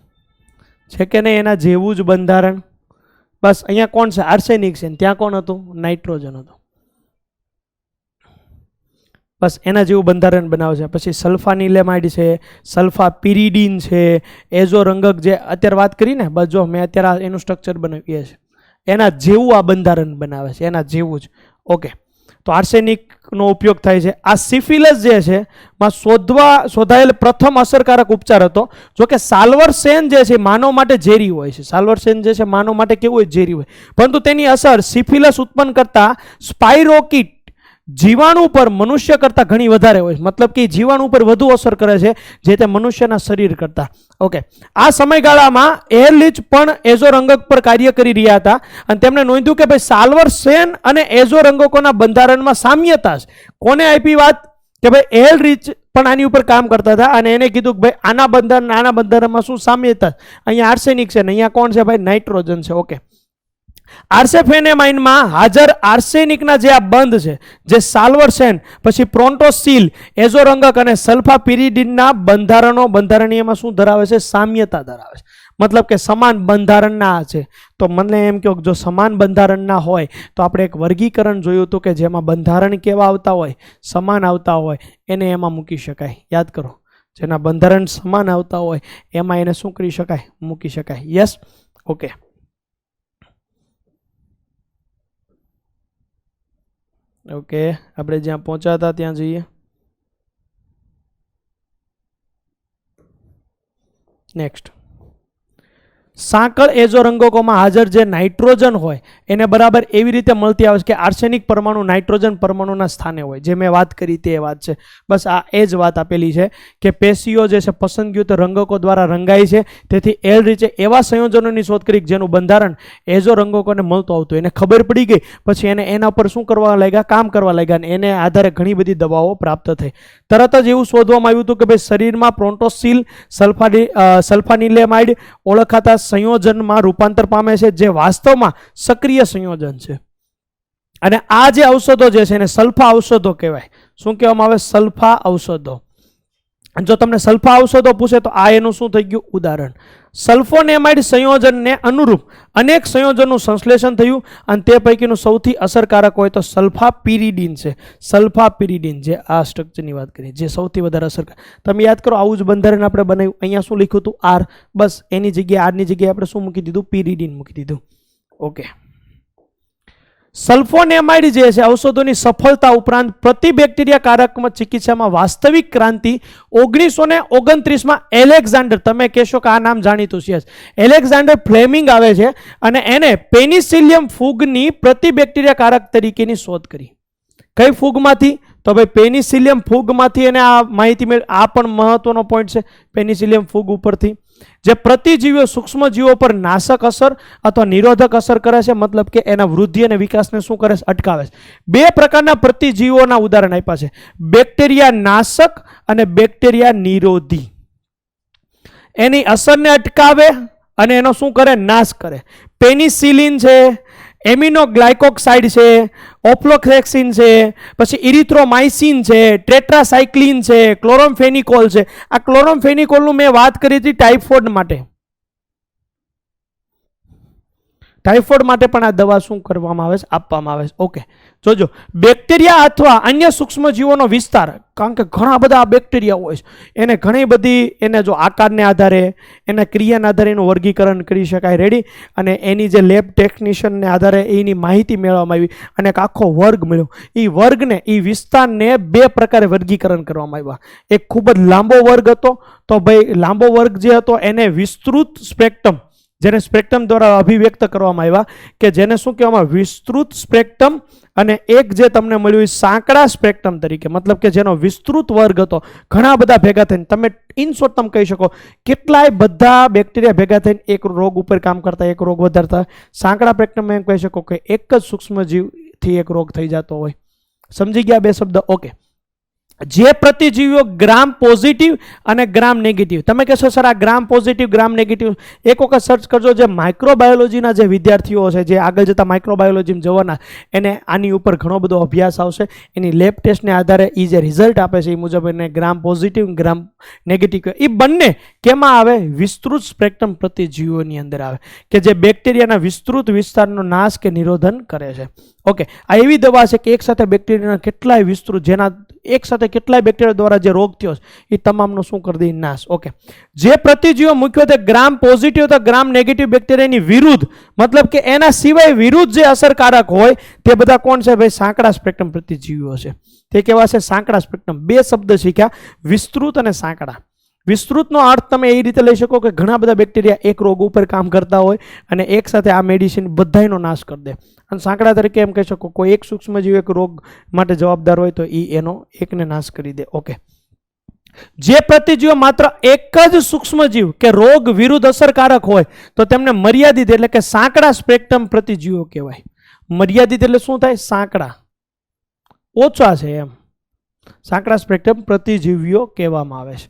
છે કે નહીં એના જેવું જ બંધારણ, બસ અહીંયા કોણ છે? આર્સેનિક છે, ત્યાં કોણ હતું? નાઇટ્રોજન હતું. બસ એના જેવું બંધારણ બનાવે છે. પછી સલ્ફાનિલેમાઇડ છે, સલ્ફાપિરિડીન છે, એઝો રંગક જે અત્યારે વાત કરીને, બસ જો મેં અત્યારે એનું સ્ટ્રક્ચર બનાવીએ છે, એના જેવું આ બંધારણ બનાવે છે, એના જેવું જ. ઓકે, તો આર્સેનિકનો ઉપયોગ થાય છે. આ સિફિલસ જે છે માં શોધાયેલ પ્રથમ અસરકારક ઉપચાર હતો. જો કે સાલ્વરસેન જે છે માનવ માટે ઝેરી હોય છે, સાલ્વરસેન જે છે માનવ માટે કેવું હોય? ઝેરી હોય, પરંતુ તેની અસર સિફિલસ ઉત્પન્ન કરતા સ્પાઇરોકીટ જીવાણુ પર મનુષ્ય કરતાં ઘણી વધારે હોય, મતલબ કે જીવાણુ પર વધુ અસર કરે છે જે તે મનુષ્યના શરીર કરતાં. ઓકે, આ સમયગાળામાં એરલિચ પણ એઝો રંગક પર કાર્ય કરી રહ્યા હતા, અને તેમણે નોંધ્યું કે ભાઈ સાલ્વરસેન અને એઝો રંગકોના બંધારણમાં સામ્યતા છે. કોને આપી વાત? કે ભાઈ એરલિચ પણ આની ઉપર કામ કરતા હતા અને એને કીધું કે ભાઈ આના બંધારણમાં શું સામ્યતા, અહીંયા આર્સેનિક છે ને અહીંયા કોણ છે ભાઈ, નાઇટ્રોજન છે. ઓકે, આર્સેફેનેમાઇનમાં હાજર આર્સેનિકના જે આ બંધ છે, જે સાલ્વરસેન, પછી પ્રોન્ટોસીલ, એઝોરંગક અને સલ્ફાપિરિડિનના બંધારણીયમાં શું ધરાવે છે, સામ્યતા ધરાવે છે. મતલબ કે સમાન બંધારણના છે. તો મને એમ કહો જો સમાન બંધારણના હોય તો આપણે એક વર્ગીકરણ જોયું હતું કે જેમાં બંધારણ કેવા આવતા હોય, સમાન આવતા હોય, એને એમાં મૂકી શકાય. યાદ કરો, જેના બંધારણ સમાન આવતા હોય એમાં એને શું કરી શકાય, મૂકી શકાય. Yes, okay. ઓકે, આપણે જ્યાં પહોંચ્યા હતા ત્યાં જઈએ. નેક્સ્ટ, સાંકળ એઝોરંગકોમાં હાજર જે નાઇટ્રોજન હોય એને બરાબર એવી રીતે મળતી આવે છે કે આર્સેનિક પરમાણુ નાઇટ્રોજન પરમાણુના સ્થાને હોય. જે મેં વાત કરી તે વાત છે. બસ આ એ જ વાત આપેલી છે કે પેશીઓ જે છે પસંદગીયુક્ત રંગકો દ્વારા રંગાય છે. તેથી એલ રીચે એવા સંયોજનોની શોધ કરી જેનું બંધારણ એઝોરંગકોને મળતું આવતું. એને ખબર પડી ગઈ પછી એને એના પર શું કરવા લાગ્યા, કામ કરવા લાગ્યા, અને એને આધારે ઘણી બધી દવાઓ પ્રાપ્ત થઈ. તરત જ એવું શોધવામાં આવ્યું હતું કે ભાઈ શરીરમાં પ્રોન્ટોસીલ, સલ્ફાનિલેમાઇડ ઓળખાતા સંયોજનમાં રૂપાંતર પામે છે જે વાસ્તવમાં સક્રિય સંયોજન છે. અને આ જે ઔષધો જે છે એને સલ્ફા ઔષધો કહેવાય. શું કહેવામાં આવે, સલ્ફા ઔષધો. જો તમને સલ્ફા ઔષધો પૂછે તો આ એનું શું થઈ ગયું, ઉદાહરણ. સલ્ફોનેમાઇડ સંયોજનને અનુરૂપ અનેક સંયોજનનું સંશ્લેષણ થયું અને તે પૈકીનું સૌથી અસરકારક હોય તો સલ્ફાપિરિડિન છે. સલ્ફાપિરિડિન, જે આ સ્ટ્રક્ચરની વાત કરી, જે સૌથી વધારે અસરકારક. તમે યાદ કરો, આવું જ બંધારણ આપણે બનાવ્યું. અહીંયા શું લખ્યું હતું, આર. બસ એની જગ્યાએ આરની જગ્યાએ આપણે શું મૂકી દીધું, પિરિડિન મૂકી દીધું. ઓકે, સલ્ફોનેમાઇડ જે છે ઔષધોની સફળતા ઉપરાંત પ્રતિબેક્ટેરિયા કારકમાં ચિકિત્સામાં વાસ્તવિક ક્રાંતિ 1929માં એલેક્ઝાન્ડર, તમે કહેશો કે આ નામ જાણીતું છે, એલેક્ઝાન્ડર ફ્લેમિંગ આવે છે અને એને પેનિસિલિયમ ફૂગની પ્રતિબેક્ટેરિયા કારક તરીકેની શોધ કરી. કઈ ફૂગમાંથી, તો ભાઈ પેનિસિલિયમ ફૂગમાંથી એને આ માહિતી મળી. આ પણ મહત્વનો પોઈન્ટ છે પેનિસિલિયમ ફૂગ ઉપરથી, જે પ્રતિજીવીઓ સૂક્ષ્મજીવો પર નાશક અસર અથવા નિરોધક અસર કરે છે. મતલબ કે એના વૃદ્ધિ અને વિકાસને શું કરે છે, અટકાવે છે. બે પ્રકારના પ્રતિજીવોના ઉદાહરણ આપ્યા છે, બેક્ટેરિયા નાશક અને બેક્ટેરિયા નિરોધી. એની અસરને અટકાવે અને એનો શું કરે, નાશ કરે. પેનિસિલિન છે, એમિનોગ્લાયકોક્સાઇડ છે, ઓફ્લોક્સેક્સિન છે, પછી ઇરિથ્રોમાઇસિન છે, ટેટ્રાસાઇક્લિન છે, ક્લોરોમફેનિકોલ છે. આ ક્લોરોમફેનિકોલનું મેં વાત કરી હતી ટાઇફોઇડ માટે. ટાઇફોઇડ માટે પણ આ દવા શું કરવામાં આવે છે, આપવામાં આવે છે. ઓકે, જોજો, બેક્ટેરિયા અથવા અન્ય સૂક્ષ્મજીવોનો વિસ્તાર, કારણ કે ઘણા બધા બેક્ટેરિયા હોય છે, એને ઘણી બધી, એને જો આકારને આધારે, એના ક્રિયાના આધારે એનું વર્ગીકરણ કરી શકાય. રેડી. અને એની જે લેબ ટેકનિશિયનને આધારે એની માહિતી મેળવવામાં આવી અને એક આખો વર્ગ મળ્યો. એ વર્ગને, એ વિસ્તારને બે પ્રકારે વર્ગીકરણ કરવામાં આવ્યા. એક ખૂબ જ લાંબો વર્ગ હતો, તો ભાઈ લાંબો વર્ગ જે હતો એને વિસ્તૃત સ્પેક્ટ્રમ, જેને સ્પેક્ટ્રમ દ્વારા અભિવ્યક્ત કરવામાં આવ્યા, કે જેને શું કહેવામાં, વિસ્તૃત સ્પેક્ટ્રમ. અને એક જે તમને મળ્યું એ સાંકડા સ્પેક્ટ્રમ તરીકે, મતલબ કે જેનો વિસ્તૃત વર્ગ હતો, ઘણા બધા ભેગા થઈને. તમે ઇન શોર્ટ તમે કહી શકો કેટલાય બધા બેક્ટેરિયા ભેગા થઈને એક રોગ ઉપર કામ કરતા, એક રોગ વધારતા. સાંકડા સ્પેક્ટ્રમ એમ કહી શકો કે એક જ સૂક્ષ્મજીવથી એક રોગ થઈ જતો હોય. સમજી ગયા બે શબ્દ? ઓકે. જે પ્રતિજીવીઓ ગ્રામ પોઝિટિવ અને ગ્રામ નેગેટિવ, તમે કહેશો સર આ ગ્રામ પોઝિટિવ ગ્રામ નેગેટિવ, એક વખત સર્ચ કરજો. જે માઇક્રોબાયોલોજીના જે વિદ્યાર્થીઓ છે, જે આગળ જતા માઇક્રોબાયોલોજીમાં જવાના, એને આની ઉપર ઘણો બધો અભ્યાસ આવશે. એની લેબ ટેસ્ટને આધારે એ જે રિઝલ્ટ આપે છે એ મુજબ એને ગ્રામ પોઝિટિવ ગ્રામ નેગેટિવ, એ બંને કેમાં આવે, વિસ્તૃત સ્પેક્ટ્રમ પ્રતિજીવીઓની અંદર આવે, કે જે બેક્ટેરિયાના વિસ્તૃત વિસ્તારનો નાશ કે નિરોધન કરે છે. ઓકે, આ એવી દવા છે કે એક સાથે બેક્ટેરિયાના કેટલાય વિસ્તૃત, જેના એક સાથે કેટલાય બેક્ટેરિયા દ્વારા જે રોગ થયો એ તમામનો શું કરી દે, નાશ. ઓકે, જે પ્રતિજીવો મુખ્યત્વે ગ્રામ પોઝિટિવ તો ગ્રામ નેગેટિવ બેક્ટેરિયાની વિરુદ્ધ, મતલબ કે એના સિવાય વિરુદ્ધ જે અસરકારક હોય તે બધા કોણ છે ભાઈ, સાંકડા સ્પેક્ટ્રમ પ્રતિજીવીઓ છે. તે કેવા છે, સાંકડા સ્પેક્ટ્રમ. બે શબ્દ શીખ્યા, વિસ્તૃત અને સાંકડા. વિસ્તૃતનો અર્થ તમે એ રીતે લઈ શકો કે ઘણા બધા બેક્ટેરિયા એક રોગ ઉપર કામ કરતા હોય અને એક સાથે આ મેડિસિન બધાનો નાશ કરી દે. અને સાંકડા તરીકે એમ કહી શકો કોઈ એક સૂક્ષ્મજીવ એક રોગ માટે જવાબદાર હોય તો એ એનો એકને નાશ કરી દે. ઓકે, જે પ્રતિજીવો માત્ર એક જ સૂક્ષ્મજીવ કે રોગ વિરુદ્ધ અસરકારક હોય તો તેમને મર્યાદિત એટલે કે સાંકડા સ્પેક્ટ્રમ પ્રતિજીવો કહેવાય. મર્યાદિત એટલે શું થાય, સાંકડા, ઓછા છે એમ. સાંકડા સ્પેક્ટ્રમ પ્રતિજીવીઓ કહેવામાં આવે છે.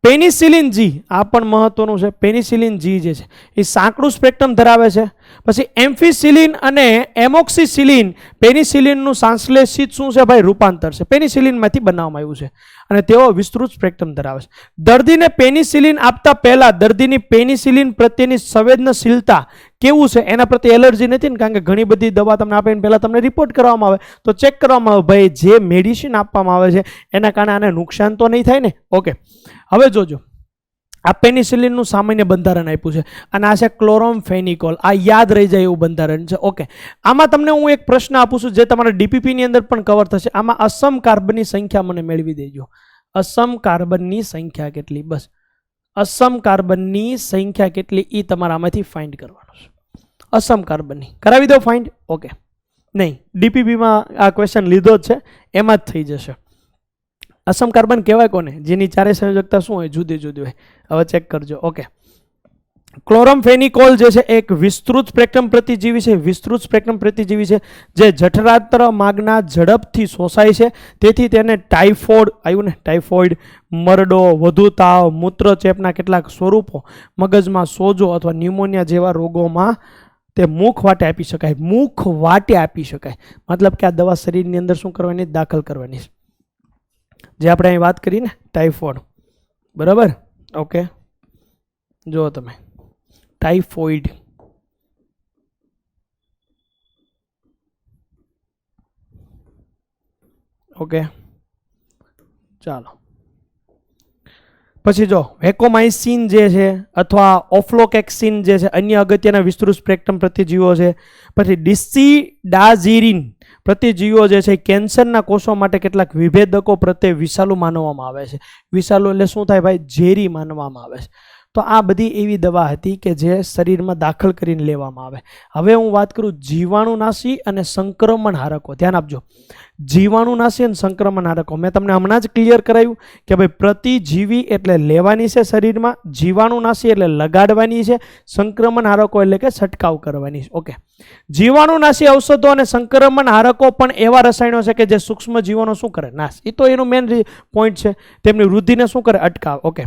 પેનિસિલિન જી, આ પણ મહત્વનું છે. પેનિસિલિન જી જે છે એ સાંકડું સ્પેક્ટ્રમ ધરાવે છે. પછી એમ્ફિસિલિન અને એમોક્સિસિલિન, પેનિસિલિનનું સંશ્લેષિત શું છે ભાઈ? રૂપાંતર છે. પેનિસિલિનમાંથી બનાવવામાં આવ્યું છે અને તેઓ વિસ્તૃત સ્પેક્ટ્રમ ધરાવે છે. દર્દીને પેનિસિલિન આપતા પહેલા દર્દીની પેનિસિલિન પ્રત્યેની સંવેદનશીલતા કેવું છે, એના પ્રત્યે એલર્જી નથી ને, કારણ કે ઘણી બધી દવા તમને આપે પહેલાં તમને રિપોર્ટ કરવામાં આવે, તો ચેક કરવામાં આવે ભાઈ જે મેડિસિન આપવામાં આવે છે એના કારણે આને નુકસાન તો નહીં થાય ને. ઓકે, હવે જોજો, આ પેનિસિલિનનું સામાન્ય બંધારણ આપ્યું છે અને આ છે ક્લોરોમફેનિકોલ. આ યાદ રહી જાય એવું બંધારણ છે. ઓકે, આમાં તમને હું એક પ્રશ્ન આપું છું જે તમારા ડીપીપીની અંદર પણ કવર થશે. આમાં અસમ કાર્બનની સંખ્યા મને મેળવી દેજો. અસમ કાર્બનની સંખ્યા કેટલી? બસ અસમ કાર્બનની સંખ્યા કેટલી એ તમારે આમાંથી ફાઇન્ડ કરવાનું છે. અસમ કાર્બનની કરાવી દો ફાઇન્ડ. ઓકે, નહીં, ડીપીપીમાં આ ક્વેશ્ચન લીધો જ છે, એમાં જ થઈ જશે. અસમ કાર્બન કહેવાય કોને? જેની ચારે સંયોજકતા શું હોય? જુદી જુદી હોય. હવે ચેક કરજો. ઓકે, ક્લોરોમફેનિકોલ જે છે એક વિસ્તૃત સ્પેક્ટ્રમ પ્રતિજીવી છે. વિસ્તૃત સ્પેક્ટ્રમ પ્રતિજીવી છે જે જઠરાંતર માર્ગના ઝડપથી શોષાય છે. તેથી તેને ટાઇફોઇડ આવ્યું ને, ટાઇફોઇડ, મરડો, વધુ તાવ, મૂત્રચેપના કેટલાક સ્વરૂપો, મગજમાં સોજો અથવા ન્યુમોનિયા જેવા રોગોમાં તે મુખ વાટે આપી શકાય. મુખ વાટે આપી શકાય મતલબ કે આ દવા શરીરની અંદર શું કરવાની? દાખલ કરવાની છે. જે આપણે અહીં વાત કરી ને ટાઇફોઇડ, બરાબર? ઓકે, જુઓ તમે, ટાઇફોઇડ, ઓકે, ચાલો. પછી જો વેકોમાઇસિન જે છે અથવા ઓફ્લોકેક્સિન જે છે અન્ય અગત્યના વિસ્તૃત સ્પેક્ટ્રમ પ્રતિજીવો છે. પછી ડિસ્સીડાઝીરિન પ્રતિજીવો જે છે કેન્સરના કોષો માટે કેટલાક વિભેદકો પ્રત્યે વિષાલુ માનવામાં આવે છે. વિષાલુ એટલે શું થાય ભાઈ? ઝેરી માનવામાં આવે છે. તો આ બધી એવી દવા હતી કે જે શરીરમાં દાખલ કરીને લેવામાં આવે. હવે હું વાત કરું જીવાણુનાશી અને સંક્રમણ હારકો. ધ્યાન આપજો, જીવાણુનાશી અને સંક્રમણ હારકો મેં તમને હમણાં જ ક્લિયર કરાવ્યું કે ભાઈ પ્રતિજીવી એટલે લેવાની છે શરીરમાં, જીવાણુનાશી એટલે લગાડવાની છે, સંક્રમણ હારકો એટલે કે છંટકાવ કરવાની છે. ઓકે, જીવાણુનાશી ઔષધો અને સંક્રમણ હારકો પણ એવા રસાયણો છે કે જે સૂક્ષ્મ જીવોનો શું કરે? નાશ. એ તો એનું મેઇન પોઈન્ટ છે, તેમની વૃદ્ધિને શું કરે? અટકાવ. ઓકે,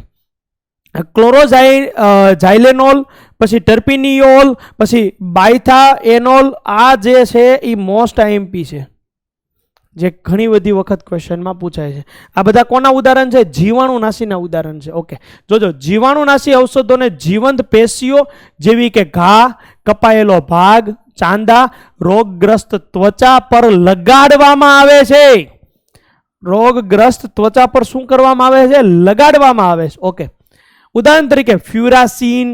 ક્લોરોઝાઇલેનોલ, પછી ટર્પિનિયોલ, પછી બાયથાએનોલ, આ જે છે એ મોસ્ટ આઈએમપી છે, જે ઘણી બધી વખત ક્વેશ્ચનમાં પૂછાય છે. આ બધા કોના ઉદાહરણ છે? જીવાણુનાશીના ઉદાહરણ છે. ઓકે, જોજો, જીવાણુનાશી ઔષધોને જીવંત પેશીઓ જેવી કે ઘા, કપાયેલો ભાગ, ચાંદા, રોગગ્રસ્ત ત્વચા પર લગાડવામાં આવે છે. રોગગ્રસ્ત ત્વચા પર શું કરવામાં આવે છે? લગાડવામાં આવે છે. ઓકે, ઉદાહરણ તરીકે ફ્યુરાસીન,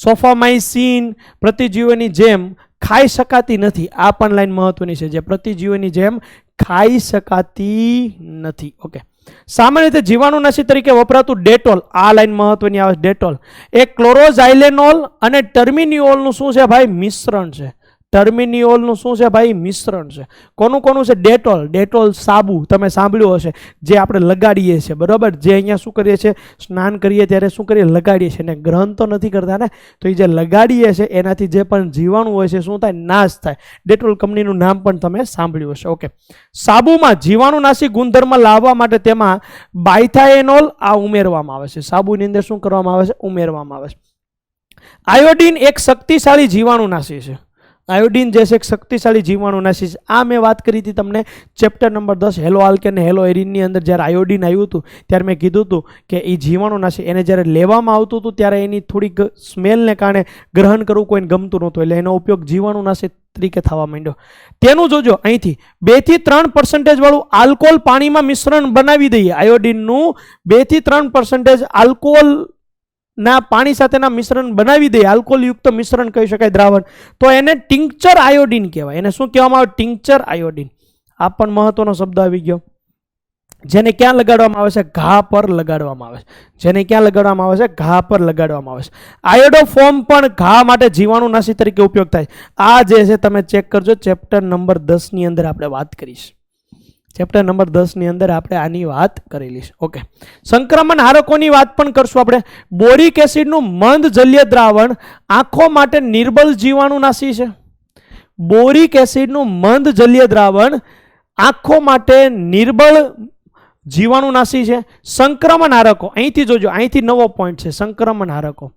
સોફામાઇસિન પ્રતિજીવોની જેમ ખાઈ શકાતી નથી. આ પણ લાઈન મહત્વની છે, જે પ્રતિજીવોની જેમ ખાઈ શકાતી નથી. ઓકે, સામાન્ય રીતે જીવાણુનાશી તરીકે વપરાતું ડેટોલ, આ લાઈન મહત્વની આવે છે. ડેટોલ એ ક્લોરોઝાઇલેનોલ અને ટર્મિનિયોલનું શું છે ભાઈ? મિશ્રણ છે. ટર્મિનિયોલનું શું છે ભાઈ? મિશ્રણ છે. કોનું કોનું છે? ડેટોલ. ડેટોલ સાબુ તમે સાંભળ્યું હશે, જે આપણે લગાડીએ છીએ, બરાબર? જે અહીંયા શું કરીએ છીએ? સ્નાન કરીએ ત્યારે શું કરીએ? લગાડીએ છીએ. ને ગ્રહણ તો નથી કરતા ને, તો એ જે લગાડીએ છીએ એનાથી જે પણ જીવાણુ હોય છે શું થાય? નાશ થાય. ડેટોલ કંપનીનું નામ પણ તમે સાંભળ્યું હશે. ઓકે, સાબુમાં જીવાણુનાશી ગુણધર્મ લાવવા માટે તેમાં બાયથાએનોલ આ ઉમેરવામાં આવે છે. સાબુની અંદર શું કરવામાં આવે છે? ઉમેરવામાં આવે છે. આયોડિન એક શક્તિશાળી જીવાણુનાશી છે. આયોડિન જે છે એક શક્તિશાળી જીવાણુનાશી છે. આ મેં વાત કરી હતી તમને ચેપ્ટર નંબર 10 હેલો આલ્કેન અને હેલો એરિનની અંદર. જ્યારે આયોડિન આવ્યું હતું ત્યારે મેં કીધું હતું કે એ જીવાણુનાશી, એને જ્યારે લેવામાં આવતું હતું ત્યારે એની થોડીક સ્મેલને કારણે ગ્રહણ કરવું કોઈને ગમતું નહોતું, એટલે એનો ઉપયોગ જીવાણુનાશી તરીકે થવા માંડ્યો. તેનું જોજો, અહીંથી 2 થી 3% વાળું આલ્કોહોલ પાણીમાં મિશ્રણ બનાવી દઈએ. આયોડિનનું 2 થી 3% આલ્કોહોલ ના પાણી સાથેના મિશ્રણ બનાવી દઈએ, આલ્કોહોલયુક્ત મિશ્રણ કહી શકાય, દ્રાવણ, તો એને ટિંક્ચર આયોડિન કહેવાય. એને શું કહેવામાં આવે? ટિંક્ચર આયોડિન. આ પણ મહત્વનો શબ્દ આવી ગયો. જેને ક્યાં લગાડવામાં આવે છે? ઘા પર લગાડવામાં આવે છે. જેને ક્યાં લગાડવામાં આવે છે? ઘા પર લગાડવામાં આવે છે. આયોડોફોર્મ પણ ઘા માટે જીવાણુનાશી તરીકે ઉપયોગ થાય. આ જે છે તમે ચેક કરજો, ચેપ્ટર નંબર 10 ની અંદર આપણે વાત કરીશું. ચેપ્ટર નંબર 10 ની અંદર આપણે આની વાત કરેલી છે. ઓકે, સંક્રમણ હારકોની વાત પણ કરશું આપણે. બોરિક એસિડનું મંદ જલીય દ્રાવણ આંખો માટે નિર્બળ જીવાણુનાશી છે. બોરિક એસિડનું મંદ જલીય દ્રાવણ આંખો માટે નિર્બળ જીવાણુનાશી છે, સંક્રમણહારકો. અહીંથી જોજો, અહીંથી નવો પોઈન્ટ છે, સંક્રમણહારકો.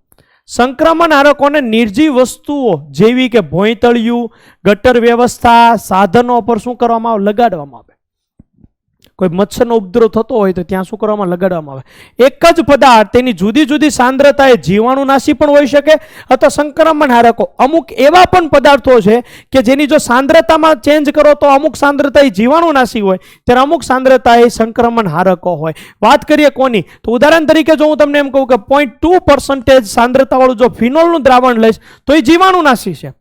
સંક્રમણહારકોને નિર્જીવ વસ્તુઓ જેવી કે ભોંયતળિયું, ગટર વ્યવસ્થા, સાધનો પર શું કરવામાં આવે? લગાડવામાં આવે. કોઈ મચ્છરનો ઉપદ્રવ થતો હોય તો ત્યાં શું કરવામાં? લગાડવામાં આવે. એક જ પદાર્થ તેની જુદી જુદી સાંદ્રતાએ જીવાણુનાશી પણ હોઈ શકે અથવા સંક્રમણહારકો. અમુક એવા પણ પદાર્થો છે કે જેની જો સાંદ્રતામાં ચેન્જ કરો તો અમુક સાંદ્રતા એ જીવાણુનાશી હોય, ત્યારે અમુક સાંદ્રતા એ સંક્રમણહારકો હોય. વાત કરીએ કોની, તો ઉદાહરણ તરીકે જો હું તમને એમ કહું કે 0.2% સાંદ્રતાવાળું જો ફિનોલનું દ્રાવણ લઈશ તો એ જીવાણુનાશી છે.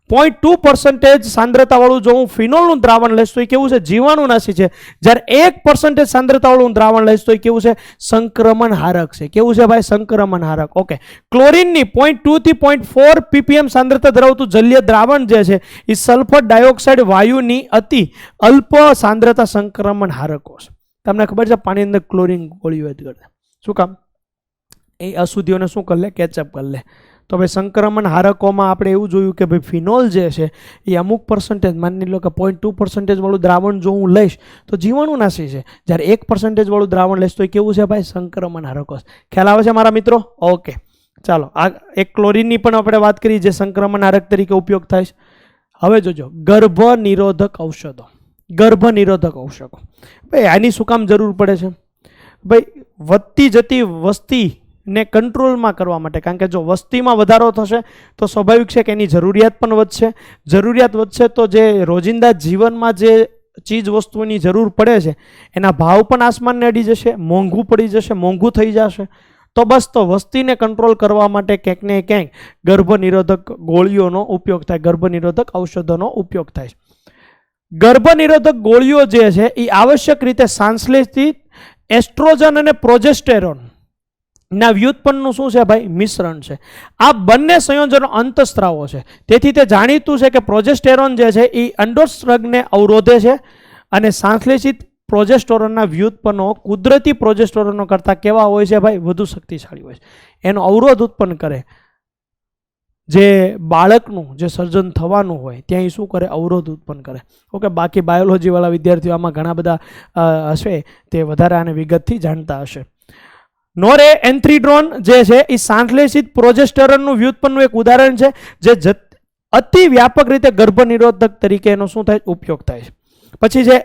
0.2% સાંદ્રતાવાળું જો હું ફિનોલનું દ્રાવણ લઈશ તો એ કેવું છે? જીવાણુનાશી છે. જ્યારે 1% સાંદ્રતાવાળું દ્રાવણ લઈશ તો એ કેવું છે? સંક્રમણહારક છે. કેવું છે ભાઈ? સંક્રમણહારક. ઓકે. ક્લોરીનની 0.2 થી 0.4 ppm સાંદ્રતા ધરાવતું જલીય દ્રાવણ જે છે એ સલ્ફર ડાયોક્સાઇડ વાયુની અતિ અલ્પ સાંદ્રતા સંક્રમણહારકો છે. તમને ખબર છે પાણી અંદર ક્લોરીન ગોળીઓ કરે. શું કામ? એ અશુદ્ધિઓને શું કરી લે? કેચઅપ કરી લે. તો ભાઈ સંક્રમણહારકોમાં આપણે એવું જોયું કે ભાઈ ફિનોલ જે છે એ અમુક પર્સન્ટેજ, માની લો કે 0.2% વાળું દ્રાવણ જો હું લઈશ તો જીવાણુનાશી છે. જ્યારે 1% વાળું દ્રાવણ લઈશ તો એ કેવું છે ભાઈ? સંક્રમણહારકો. ખ્યાલ આવે છે મારા મિત્રો? ઓકે, ચાલો આ એક ક્લોરીનની પણ આપણે વાત કરી જે સંક્રમણહારક તરીકે ઉપયોગ થાય છે. હવે જોજો, ગર્ભ નિરોધક ઔષધો. ગર્ભ નિરોધક ઔષધો ભાઈ આની શું કામ જરૂર પડે છે? ભાઈ વધતી જતી વસ્તી ને કંટ્રોલમાં કરવા માટે. કારણ કે જો વસ્તીમાં વધારો થશે તો સ્વાભાવિક છે કે એની જરૂરિયાત પણ વધશે. જરૂરિયાત વધશે તો જે રોજિંદા જીવનમાં જે ચીજ વસ્તુઓની જરૂર પડે છે એના ભાવ પણ આસમાનને અડી જશે, મોંઘું પડી જશે, મોંઘું થઈ જશે. તો બસ તો વસ્તીને કંટ્રોલ કરવા માટે ક્યાંક ને ક્યાંક ગર્ભ નિરોધક ગોળીઓનો ઉપયોગ થાય, ગર્ભ નિરોધક ઔષધોનો ઉપયોગ થાય. ગર્ભ નિરોધક ગોળીઓ જે છે એ આવશ્યક રીતે સંશ્લેષિત એસ્ટ્રોજન અને પ્રોજેસ્ટેરોન ના વ્યુત્પન્નનું શું છે ભાઈ? મિશ્રણ છે. આ બંને સંયોજનો અંતઃસ્ત્રાવો છે. તેથી તે જાણીતું છે કે પ્રોજેસ્ટેરોન જે છે એ અંડોત્સર્ગને અવરોધે છે અને સંશ્લેષિત પ્રોજેસ્ટેરોનના વ્યુત્પન્નો કુદરતી પ્રોજેસ્ટેરોનો કરતાં કેવા હોય છે ભાઈ? વધુ શક્તિશાળી હોય છે. એનો અવરોધ ઉત્પન્ન કરે. જે બાળકનું જે સર્જન થવાનું હોય ત્યાં શું કરે? અવરોધ ઉત્પન્ન કરે. ઓકે, બાકી બાયોલોજીવાળા વિદ્યાર્થીઓ આમાં ઘણા બધા હશે, તે વધારે આને વિગતથી જાણતા હશે. નોરેન્થ્રીડ્રોન જે છે એ સંશ્લેષિત પ્રોજેસ્ટેરોનનું વ્યુત્પન્નનું એક ઉદાહરણ છે જે અતિ વ્યાપક રીતે ગર્ભ નિરોધક તરીકે એનો શું થાય? ઉપયોગ થાય છે. પછી જે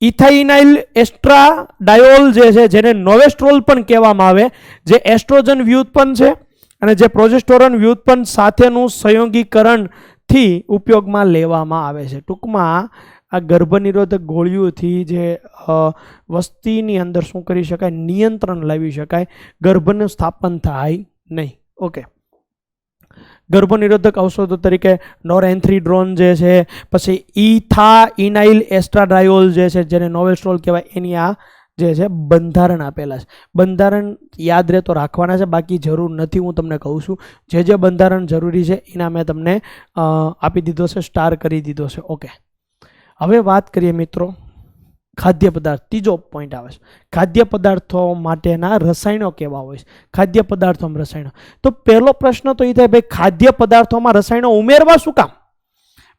ઇથાઇનાઇલ એસ્ટ્રાડાયોલ જે છે જેને નોવેસ્ટ્રોલ પણ કહેવામાં આવે, જે એસ્ટ્રોજન વ્યુત્પન્ન છે અને જે પ્રોજેસ્ટેરોન વ્યુત્પન્ન સાથેનું સંયોગીકરણથી ઉપયોગમાં લેવામાં આવે છે. ટૂંકમાં આ ગર્ભ નિરોધક ગોળીઓથી જે વસ્તીની અંદર શું કરી શકાય? નિયંત્રણ લાવી શકાય, ગર્ભનું સ્થાપન થાય નહીં. ઓકે, ગર્ભ નિરોધક ઔષધો તરીકે નોરેન્થ્રીડ્રોન જે છે, પછી ઇથાઇનાઇલ એસ્ટ્રાડાયોલ જે છે જેને નોવેસ્ટ્રોલ કહેવાય, એની આ જે છે બંધારણ આપેલા છે. બંધારણ યાદ રહે તો રાખવાના છે, બાકી જરૂર નથી. હું તમને કહું છું જે બંધારણ જરૂરી છે એના મેં તમને આપી દીધો છે, સ્ટાર કરી દીધો છે. ઓકે, હવે વાત કરીએ મિત્રો ખાદ્ય પદાર્થ. ત્રીજો પોઈન્ટ આવે છે, ખાદ્ય પદાર્થો માટેના રસાયણો કેવા હોય છે? ખાદ્ય પદાર્થોમાં રસાયણો. તો પહેલો પ્રશ્ન તો એ થાય ભાઈ ખાદ્ય પદાર્થોમાં રસાયણો ઉમેરવા શું કામ?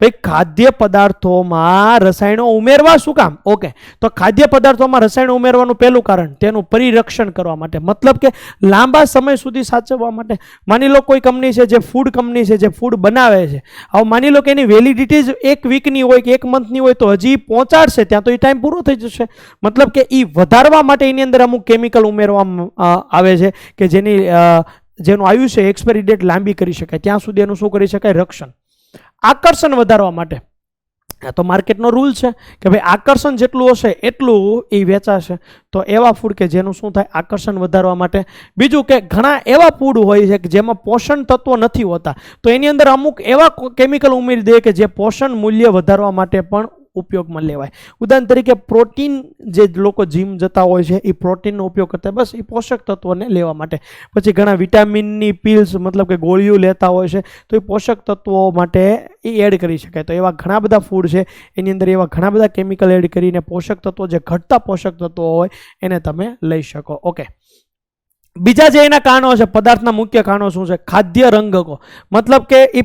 ભાઈ ખાદ્ય પદાર્થોમાં રસાયણો ઉમેરવા શું કામ? ઓકે, તો ખાદ્ય પદાર્થોમાં રસાયણો ઉમેરવાનું પહેલું કારણ તેનું પરિરક્ષણ કરવા માટે, મતલબ કે લાંબા સમય સુધી સાચવવા માટે. માની લો કોઈ કંપની છે જે ફૂડ કંપની છે, જે ફૂડ બનાવે છે, હવે માની લો કે એની વેલિડિટી જ 1 વીકની હોય કે 1 મંથની હોય તો હજી પહોંચાડશે ત્યાં તો એ ટાઈમ પૂરો થઈ જશે. મતલબ કે એ વધારવા માટે એની અંદર અમુક કેમિકલ ઉમેરવામાં આવે છે કે જેનું આયુષ્ય એક્સપાયરી ડેટ લાંબી કરી શકાય, ત્યાં સુધી એનું શું કરી શકાય? રક્ષણ. આકર્ષણ વધારવા માટે તો માર્કેટનો રૂલ છે કે ભાઈ આકર્ષણ જેટલું હશે એટલું એ વેચાશે. તો એવા ફૂડ કે જેનું શું થાય? આકર્ષણ વધારવા માટે. બીજું કે ઘણા એવા ફૂડ હોય છે કે જેમાં પોષણ તત્વો નથી હોતા, તો એની અંદર અમુક એવા કેમિકલ ઉમેરી દે કે જે પોષણ મૂલ્ય વધારવા માટે પણ ઉપયોગમાં લેવાય. ઉદાહરણ તરીકે પ્રોટીન, જે લોકો જીમ જતા હોય છે એ પ્રોટીનનો ઉપયોગ કરતા બસ એ પોષક તત્વોને લેવા માટે. પછી ઘણા વિટામિનની પિલ્સ મતલબ કે ગોળીઓ લેતા હોય છે તો એ પોષક તત્વો માટે એ એડ કરી શકાય. તો એવા ઘણા બધા ફૂડ છે એની અંદર એવા ઘણા બધા કેમિકલ એડ કરીને પોષક તત્વો, જે ઘટતા પોષક તત્વો હોય એને તમે લઈ શકો. ઓકે, બીજા જે એના કારણો છે, પદાર્થના મુખ્ય કારણો શું છે? ખાદ્ય રંગકો, મતલબ કે એ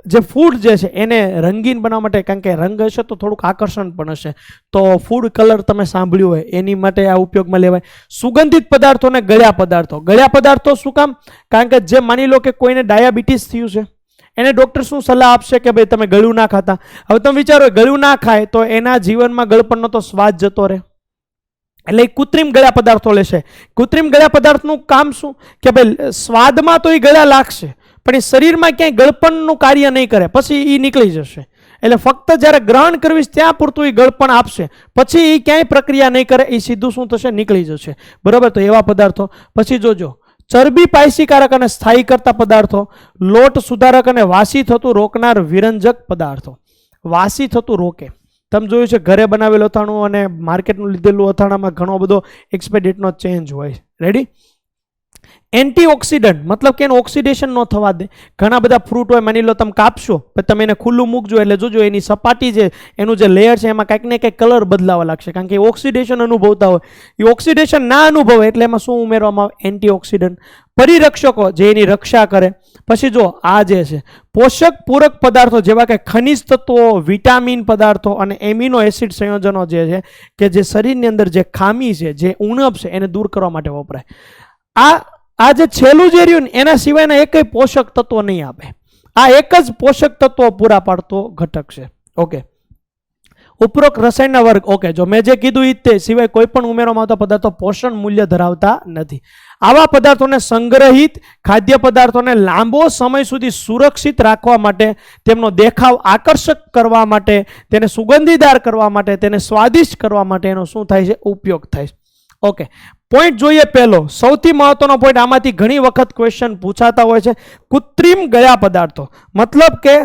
જે ફૂડ જે છે એને રંગીન બનાવવા માટે, કારણ કે રંગ હશે તો થોડુંક આકર્ષણ પણ હશે, તો ફૂડ કલર તમે સાંભળ્યું હોય એની માટે આ ઉપયોગમાં લેવાય. સુગંધિત પદાર્થો અને ગળ્યા પદાર્થો. ગળ્યા પદાર્થો શું કામ? કારણ કે જે માની લો કે કોઈને ડાયાબિટીસ થયું છે, એને ડૉક્ટર શું સલાહ આપશે કે ભાઈ તમે ગળ્યું ના ખાતા. હવે તમે વિચારો ગળ્યું ના ખાય તો એના જીવનમાં ગળપણનો તો સ્વાદ જતો રહે, એટલે એ કૃત્રિમ ગળ્યા પદાર્થો લેશે. કૃત્રિમ ગળ્યા પદાર્થનું કામ શું કે ભાઈ સ્વાદમાં તો એ ગળ્યા લાગશે પણ એ શરીરમાં ક્યાંય ગળપણનું કાર્ય નહીં કરે, પછી એ નીકળી જશે. એટલે ફક્ત જ્યારે ગ્રહણ કરવીશ ત્યાં પૂરતું એ ગળપણ આપશે, પછી એ ક્યાંય પ્રક્રિયા નહીં કરે, એ સીધું શું થશે? નીકળી જશે. બરાબર? તો એવા પદાર્થો. પછી જોજો ચરબી પાયસીકારક અને સ્થાયી કરતા પદાર્થો, લોટ સુધારક અને વાસી થતું રોકનાર વિરંજક પદાર્થો. વાસી થતું રોકે. તમે જોયું છે ઘરે બનાવેલું અથાણું અને માર્કેટનું લીધેલું અથાણામાં ઘણો બધો એક્સપાયરી ડેટનો ચેન્જ હોય. રેડી? એન્ટીઓક્સિડન્ટ મતલબ કે એનું ઓક્સિડેશન ન થવા દે. ઘણા બધા ફ્રૂટ હોય, માની લો તમે કાપશો પછી તમે એને ખુલ્લું મૂકજો એટલે જોજો એની સપાટી છે, એનું જે લેયર છે એમાં કંઈક ને કંઈક કલર બદલાવા લાગશે, કારણ કે ઓક્સિડેશન અનુભવતા હોય. એ ઓક્સિડેશન ના અનુભવે એટલે એમાં શું ઉમેરવામાં આવે? એન્ટીઓક્સિડન્ટ. પરિરક્ષકો જે એની રક્ષા કરે. પછી જો આ જે છે પોષક પૂરક પદાર્થો જેવા કે ખનિજ તત્વો, વિટામિન પદાર્થો અને એમિનો એસિડ સંયોજનો જે છે કે જે શરીરની અંદર જે ખામી છે, જે ઉણપ છે એને દૂર કરવા માટે વપરાય. આ જે છેલ્લું જે રહ્યું ને એના સિવાયના એક પોષક તત્વો નહીં આપે. આ એક જ પોષક તત્વો પૂરા પાડતો ઘટક છે. ઓકે, ઉપરોક્ત રસાયણના વર્ગ. ઓકે, જો મેં જે કીધું એ તે સિવાય કોઈ પણ ઉમેરવામાં આવતા પદાર્થો પોષણ મૂલ્ય ધરાવતા નથી. આવા પદાર્થોને સંગ્રહિત ખાદ્ય પદાર્થોને લાંબો સમય સુધી સુરક્ષિત રાખવા માટે, તેમનો દેખાવ આકર્ષક કરવા માટે, તેને સુગંધીદાર કરવા માટે, તેને સ્વાદિષ્ટ કરવા માટે એનો શું થાય છે? ઉપયોગ થાય છે. ઓકે, પોઈન્ટ જોઈએ પહેલો, સૌથી મહત્વનો પોઈન્ટ. આમાંથી ઘણી વખત ક્વેશ્ચન પૂછાતા હોય છે. કૃત્રિમ ગળ્યા પદાર્થો મતલબ કે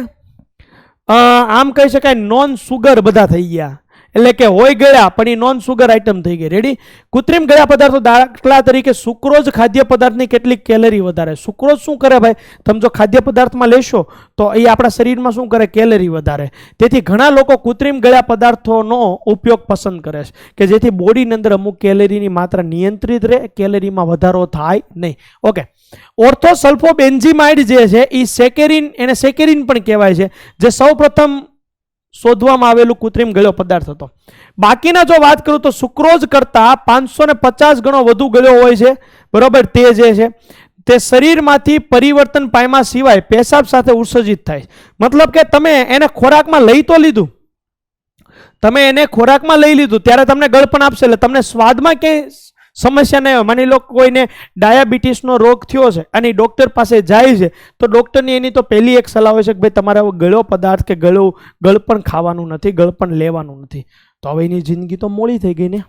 આમ કહી શકાય નોન સુગર બધા થઈ ગયા, એટલે કે હોય ગળ્યા પણ એ નોન સુગર આઇટમ થઈ ગઈ. રેડી? કૃત્રિમ ગળ્યા પદાર્થો દાખલા તરીકે સુક્રોઝ ખાદ્ય પદાર્થની કેટલીક કેલરી વધારે. સુક્રોઝ શું કરે ભાઈ? તમે જો ખાદ્ય પદાર્થમાં લેશો તો એ આપણા શરીરમાં શું કરે? કેલરી વધારે. તેથી ઘણા લોકો કૃત્રિમ ગળ્યા પદાર્થોનો ઉપયોગ પસંદ કરે છે કે જેથી બોડીની અંદર અમુક કેલરીની માત્રા નિયંત્રિત રહે, કેલરીમાં વધારો થાય નહીં. ઓકે, ઓર્થોસલ્ફોબેન્ઝીમાઇડ જે છે એ સેકેરિન, એને સેકેરિન પણ કહેવાય છે, જે સૌ પ્રથમ શોધવામાં આવેલું કૃત્રિમ ગળ્યો પદાર્થ હતો. બાકીના જો વાત કરું તો સુક્રોઝ કરતાં 550 ગણો વધુ ગળ્યો હોય છે. બરોબર? તે જે છે તે શરીરમાંથી પરિવર્તન પામ્યા સિવાય પેશાબ સાથે ઉત્સર્જિત થાય. મતલબ કે તમે એને ખોરાકમાં લઈ તો લીધું, તમે એને ખોરાકમાં લઈ લીધું ત્યારે તમને ગળપણ આપશે, એટલે તમને સ્વાદમાં ક્યાંય સમસ્યા નહીં હોય. માની લો કોઈને ડાયાબિટીસનો રોગ થયો છે અને ડૉક્ટર પાસે જાય છે તો ડૉક્ટરની એની તો પહેલી એક સલાહ હોય છે કે ભાઈ તમારે ગળ્યો પદાર્થ કે ગળપણ ખાવાનું નથી, ગળપણ લેવાનું નથી. તો હવે એની જિંદગી તો મોડી થઈ ગઈ ને,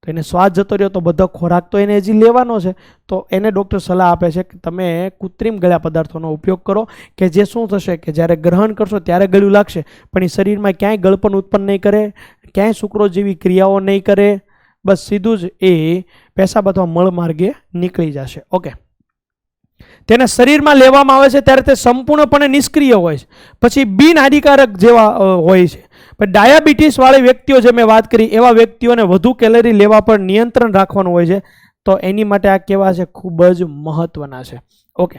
તો એને સ્વાદ જતો રહ્યો, તો બધો ખોરાક તો એને હજી લેવાનો છે. તો એને ડૉક્ટર સલાહ આપે છે કે તમે કૃત્રિમ ગળ્યા પદાર્થોનો ઉપયોગ કરો કે જે શું થશે કે જ્યારે ગ્રહણ કરશો ત્યારે ગળ્યું લાગશે પણ એ શરીરમાં ક્યાંય ગળપણ ઉત્પન્ન નહીં કરે, ક્યાંય સુક્રોઝ જેવી ક્રિયાઓ નહીં કરે, બસ સીધું જ એ પેશાબ અથવા મળ માર્ગે નીકળી જશે. ઓકે, તેને શરીરમાં લેવામાં આવે છે ત્યારે તે સંપૂર્ણપણે નિષ્ક્રિય હોય છે, પછી બિન હાનિકારક જેવા હોય છે. પણ ડાયાબિટીસ વાળી વ્યક્તિઓ જે મેં વાત કરી એવા વ્યક્તિઓને વધુ કેલરી લેવા પર નિયંત્રણ રાખવાનું હોય છે, તો એની માટે આ કેવા છે? ખૂબ જ મહત્વના છે. ઓકે,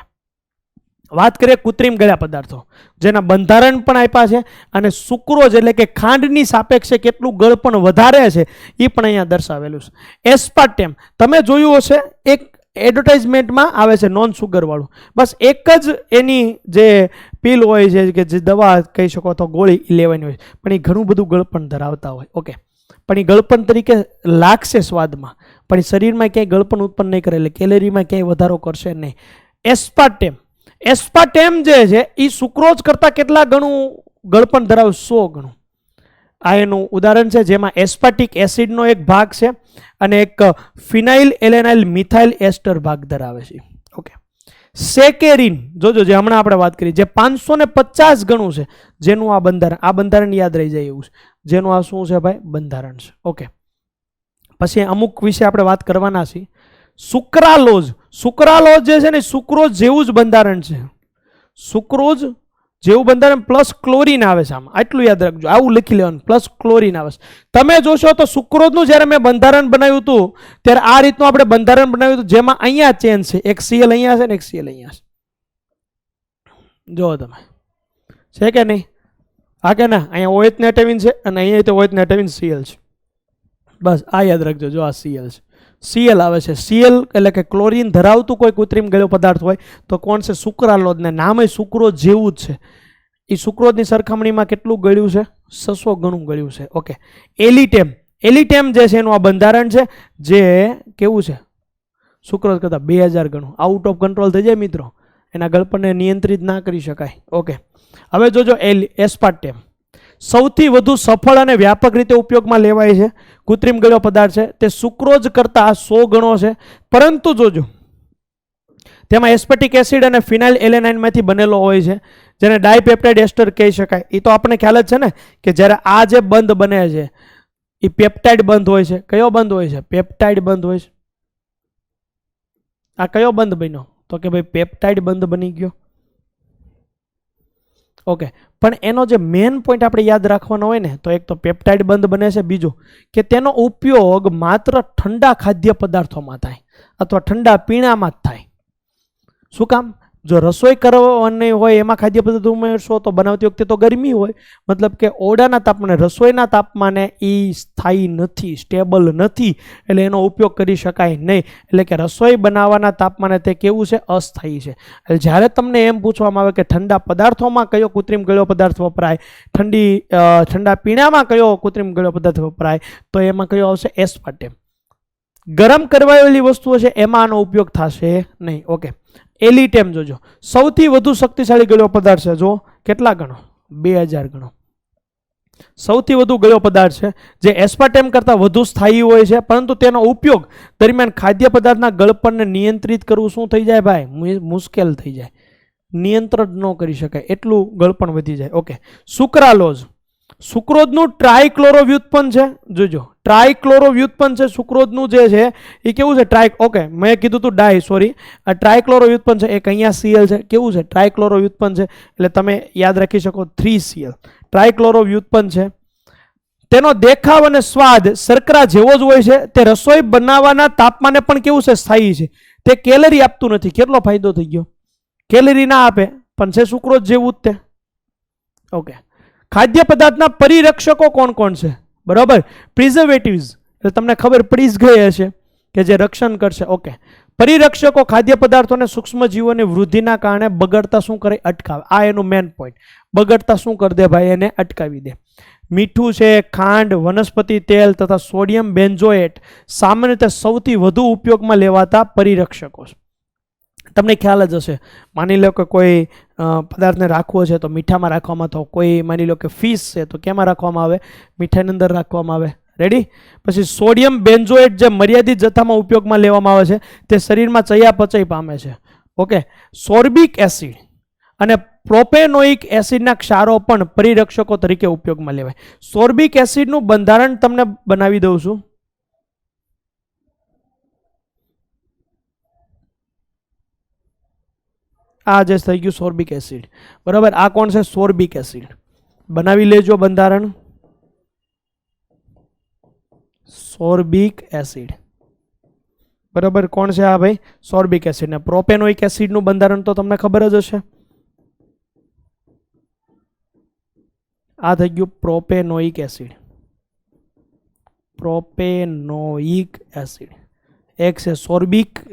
વાત કરીએ કૃત્રિમ ગળ્યા પદાર્થો જેના બંધારણ પણ આપ્યા છે અને સુક્રોઝ એટલે કે ખાંડની સાપેક્ષે કેટલું ગળપણ વધારે છે એ પણ અહીંયા દર્શાવેલું છે. એસ્પાર્ટેમ તમે જોયું હશે, એક એડવર્ટાઇઝમેન્ટમાં આવે છે નોન સુગર વાળું, બસ એક જ એની જે પીલ હોય છે કે જે દવા કહી શકો તો ગોળી લેવાની હોય પણ એ ઘણું બધું ગળપણ ધરાવતા હોય. ઓકે, પણ એ ગળપણ તરીકે લાગશે સ્વાદમાં પણ એ શરીરમાં ક્યાંય ગળપણ ઉત્પન્ન નહીં કરે, એટલે કેલરીમાં ક્યાંય વધારો કરશે નહીં. એસ્પાર્ટેમ જે છે એ સુક્રોઝ કરતાં કેટલા ગણું ગળપણ ધરાવે? 100 ગણું. આ એનું ઉદાહરણ છે જેમાં એસ્પાર્ટિક એસિડનો એક ભાગ છે અને એક ફિનાઇલ એલેનાઇલ મિથાઇલ એસ્ટર ભાગ ધરાવે છે. ઓકે, સેકેરિન જોજો જે હમણાં આપણે વાત કરી જે 550 ગણું છે, જેનું આ બંધારણ યાદ રહી જાય એવું છે, જેનું આ શું છે ભાઈ? બંધારણ છે. ઓકે, પછી અમુક વિશે આપણે વાત કરવાના છીએ. સુક્રાલોઝ જે છે ને સુક્રોઝ જેવું જ બંધારણ છે, સુક્રોઝ જેવું બંધારણ પ્લસ ક્લોરીન આવે છે. આમાં આટલું યાદ રાખજો, આવું લખી લેવાનું, પ્લસ ક્લોરીન આવે છે. તમે જોશો તો સુક્રોઝનું જ્યારે મેં બંધારણ બનાવ્યું હતું ત્યારે આ રીતનું આપણે બંધારણ બનાવ્યું હતું જેમાં અહીંયા ચેન છે, એક Cl અહીંયા છે ને એક Cl અહીંયા છે. જો તમે છે કે નહીં? હા કે ના? અહીંયા OH નેટેવિન છે અને અહીંયા તો OH નેટેવિન Cl છે. બસ આ યાદ રાખજો. જો આ Cl છે, Cl આવે છે. Cl એટલે કે ક્લોરીન ધરાવતું કોઈ કૃત્રિમ ગળ્યો પદાર્થ હોય તો કોણ છે? સુક્રાલોજ. ને નામ એ સુક્રોઝ જેવું જ છે. એ સુક્રોઝની સરખામણીમાં કેટલું ગળ્યું છે? 600 ગણું ગળ્યું છે. ઓકે. એલિટેમ, એલિટેમ જે છે એનું આ બંધારણ છે જે કેવું છે? સુક્રોઝ કરતાં 2000 ગણું. આઉટ ઓફ કંટ્રોલ થઈ જાય મિત્રો, એના ગળપણને નિયંત્રિત ના કરી શકાય. ઓકે. હવે જોજો એસ્પાર્ટેમ સૌથી વધુ સફળ અને વ્યાપક રીતે ઉપયોગમાં લેવાય છે કૃત્રિમ ગળ્યો પદાર્થ છે. તે સુક્રોઝ કરતાં 100 ગણો છે. પરંતુ જોજો તેમાં એસ્પેટિક એસિડ અને ફિનાઇલ એલેનાઇનમાંથી બનેલો હોય છે જેને ડાયપેપ્ટાઇડ એસ્ટર કહી શકાય. એ તો આપણે ખ્યાલ જ છે ને કે જ્યારે આ જે બંધ બને છે એ પેપ્ટાઇડ બંધ હોય છે. કયો બંધ હોય છે? પેપ્ટાઇડ બંધ હોય છે. આ કયો બંધ બન્યો? તો કે ભાઈ પેપ્ટાઇડ બંધ બની ગયો. ઓકે. પણ એનો જે મેઇન પોઈન્ટ આપણે યાદ રાખવાનો હોય ને તો એક તો પેપ્ટાઇડ બંધ બને છે, બીજું કે તેનો ઉપયોગ માત્ર ઠંડા ખાદ્ય પદાર્થોમાં થાય અથવા ઠંડા પીણામાં જ થાય. શું કામ? જો રસોઈ કરવાની હોય એમાં ખાદ્ય પદાર્થ ઉમેરશો તો બનાવતી વખતે તો ગરમી હોય, મતલબ કે ઓરડાના તાપમાને, રસોઈના તાપમાને એ સ્થાયી નથી, સ્ટેબલ નથી, એટલે એનો ઉપયોગ કરી શકાય નહીં. એટલે કે રસોઈ બનાવવાના તાપમાને તે કેવું છે? અસ્થાયી છે. એટલે જ્યારે તમને એમ પૂછવામાં આવે કે ઠંડા પદાર્થોમાં કયો કૃત્રિમ ગળ્યો પદાર્થ વપરાય, ઠંડા પીણામાં કયો કૃત્રિમ ગળ્યો પદાર્થ વપરાય, તો એમાં કયો આવશે? એસ્પાર્ટેમ. ગરમ કરવાયેલી વસ્તુઓ છે એમાં આનો ઉપયોગ થશે નહીં. ઓકે. એલિટેમ જોજો સૌથી વધુ શક્તિશાળી ગળ્યો પદાર્થ છે. જો કેટલા ગણો? 2000 ગણો. સૌથી વધુ ગળ્યો પદાર્થ છે જે એસ્પાર્ટેમ કરતાં વધુ સ્થાયી હોય છે, પરંતુ તેનો ઉપયોગ દરમિયાન ખાદ્ય પદાર્થના ગળપણને નિયંત્રિત કરવું શું થઈ જાય ભાઈ? મુશ્કેલ થઈ જાય. નિયંત્રણ ન કરી શકાય એટલું ગળપણ વધી જાય. ઓકે. સુક્રાલોઝ સુક્રોઝનું ટ્રાયક્લોરો વ્યુત્પન્ન છે. જોજો ટ્રાયક્લોરો વ્યુત્પન્ન છે સુક્રોઝનું જે છે એ કેવું છે? ઓકે, મેં કીધું તું ડાય, સોરી, આ ટ્રાયક્લોરો વ્યુત્પન્ન છે. એક અહીંયા Cl છે. કેવું છે? ટ્રાયક્લોરો વ્યુત્પન્ન છે. એટલે તમે યાદ રાખી શકો 3Cl. ટ્રાયક્લોરો વ્યુત્પન્ન છે. તેનો દેખાવ અને સ્વાદ શર્કરા જેવો જ હોય છે. તે રસોઈ બનાવવાના તાપમાને પણ કેવું છે? સ્થાયી છે. તે કેલરી આપતું નથી. કેટલો ફાયદો થઈ ગયો? કેલરી ના આપે પણ છે સુક્રોઝ જેવું જ તે. ઓકે. ખાદ્ય પદાર્થના પરિરક્ષકો કોણ કોણ છે? બરાબર, પ્રિઝર્વેટિવ્સ. એટલે તમને ખબર પડી જ ગઈ હશે કે જે રક્ષણ કરશે. ઓકે. પરિરક્ષકો ખાદ્ય પદાર્થોને સૂક્ષ્મજીવોની વૃદ્ધિના કારણે બગડતા શું કરે? અટકાવે. આ એનું મેઇન પોઈન્ટ. બગડતા શું કરી દે ભાઈ? એને અટકાવી દે. મીઠું છે, ખાંડ, વનસ્પતિ તેલ તથા સોડિયમ બેન્ઝોએટ સામાન્ય રીતે સૌથી વધુ ઉપયોગમાં લેવાતા પરિરક્ષકો છે. તમને ખ્યાલ જ હશે. માની લો કે કોઈ પદાર્થને રાખવો છે તો મીઠામાં રાખવામાં, તો કોઈ માની લો કે ફિશ છે તો કેમાં રાખવામાં આવે? મીઠાની અંદર રાખવામાં આવે. રેડી? પછી સોડિયમ બેન્ઝોએટ જે મર્યાદિત જથ્થામાં ઉપયોગમાં લેવામાં આવે છે તે શરીરમાં ચયાપચય પામે છે. ઓકે. સોર્બિક એસિડ અને પ્રોપેનોઇક એસિડના ક્ષારો પણ પરિરક્ષકો તરીકે ઉપયોગમાં લેવાય. સોર્બિક એસિડનું બંધારણ તમને બનાવી દઉં છું. આ જે થઈ ગયું સોર્બિક એસિડ. બરાબર. આ કોણ છે? સોર્બિક એસિડ. બનાવી લેજો બંધારણ. સોર્બિક એસિડ. બરાબર. કોણ છે આ ભાઈ? સોર્બિક એસિડ. ને પ્રોપેનોઇક એસિડનું બંધારણ તો તમને ખબર જ હશે. આ થઈ ગયું પ્રોપેનોઇક એસિડ. Propanoic acid. એક છે સોર્બિક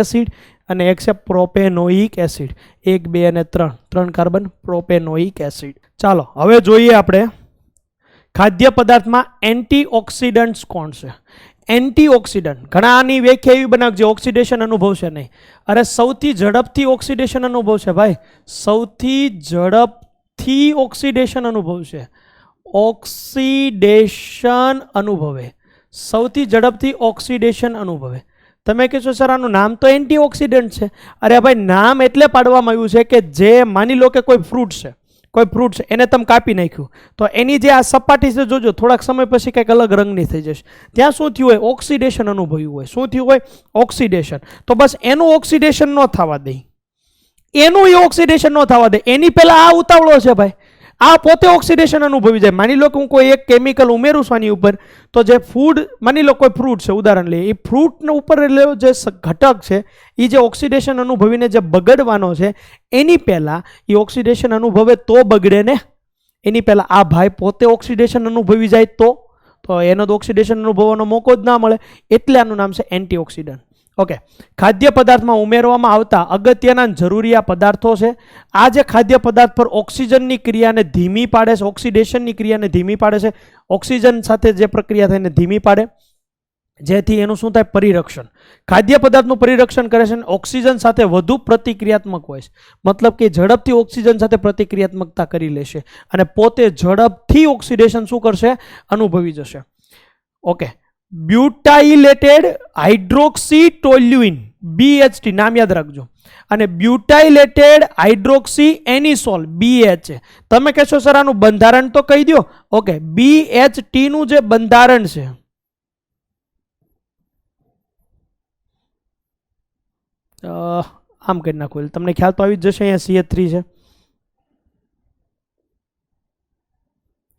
એસિડ અને એક છે પ્રોપેનોઇક એસિડ. 1, 2 અને 3 કાર્બન પ્રોપેનોઇક એસિડ. ચાલો હવે જોઈએ આપણે ખાદ્ય પદાર્થમાં એન્ટીઓક્સિડન્ટ્સ કોણ છે? એન્ટીઓક્સિડન્ટ ઘણા આની વ્યાખ્યા એવી બનાવજો ઓક્સિડેશન અનુભવશે નહીં. અરે સૌથી ઝડપથી ઓક્સિડેશન અનુભવશે ભાઈ. સૌથી ઝડપથી ઓક્સિડેશન અનુભવશે. ઓક્સિડેશન અનુભવે. સૌથી ઝડપથી ઓક્સિડેશન અનુભવે. તમે કહેશો સર આનું નામ તો એન્ટીઓક્સિડન્ટ છે. અરે ભાઈ નામ એટલે પાડવામાં આવ્યું છે કે જે માની લો કે કોઈ ફ્રૂટ છે એને તમે કાપી નાખ્યું તો એની જે આ સપાટી છે જોજો થોડાક સમય પછી કંઈક અલગ રંગની થઈ જશે. ત્યાં શું થયું હોય? ઓક્સિડેશન અનુભવ્યું હોય. શું થયું હોય? ઓક્સિડેશન. તો બસ એનું ઓક્સિડેશન ન થવા દે. એનું એ ઓક્સિડેશન ન થવા દે. એની પહેલા આ ઉતાવળો છે ભાઈ. આ પોતે ઓક્સિડેશન અનુભવી જાય. માની લો કે હું કોઈ એક કેમિકલ ઉમેરું છું આની ઉપર, તો જે ફૂડ, માની લો કોઈ ફ્રૂટ છે ઉદાહરણ લઈએ, એ ફ્રૂટના ઉપર જે ઘટક છે એ જે ઓક્સિડેશન અનુભવીને જે બગડવાનો છે, એની પહેલાં એ ઓક્સિડેશન અનુભવે તો બગડે ને, એની પહેલાં આ ભાઈ પોતે ઓક્સિડેશન અનુભવી જાય તો એનો તો ઓક્સિડેશન અનુભવવાનો મોકો જ ના મળે, એટલે આનું નામ છે એન્ટીઓક્સિડન્ટ. ઓકે, ખાદ્ય પદાર્થમાં ઉમેરવામાં આવતા અગત્યના જરૂરિયાત પદાર્થો છે. આ જે ખાદ્ય પદાર્થ પર ઓક્સિજનની ક્રિયાને ધીમી પાડે છે, ઓક્સિડેશનની ક્રિયાને ધીમી પાડે છે, ઓક્સિજન સાથે જે પ્રક્રિયા થઈને ધીમી પાડે, જેથી એનું શું થાય? પરિરક્ષણ. ખાદ્ય પદાર્થનું પરિરક્ષણ કરે છે અને ઓક્સિજન સાથે વધુ પ્રતિક્રિયાત્મક હોય છે. મતલબ કે ઝડપથી ઓક્સિજન સાથે પ્રતિક્રિયાત્મકતા કરી લેશે અને પોતે ઝડપથી ઓક્સિડેશન શું કરશે? અનુભવી જશે. ઓકે, બ્યુટાઇલેટેડ હાઇડ્રોક્સી ટોલ્યુઇન, BHT નામ યાદ રાખજો, અને બ્યુટાઇલેટેડ હાઇડ્રોક્સી એનિસોલ, BH. તમે કહેશો સર આનું બંધારણ તો કહી દો. ઓકે, BHT નું જે બંધારણ છે, આમ કરી નાખો એટલે તમને ખ્યાલ તો આવી જ જશે. અહીંયા CH3 છે.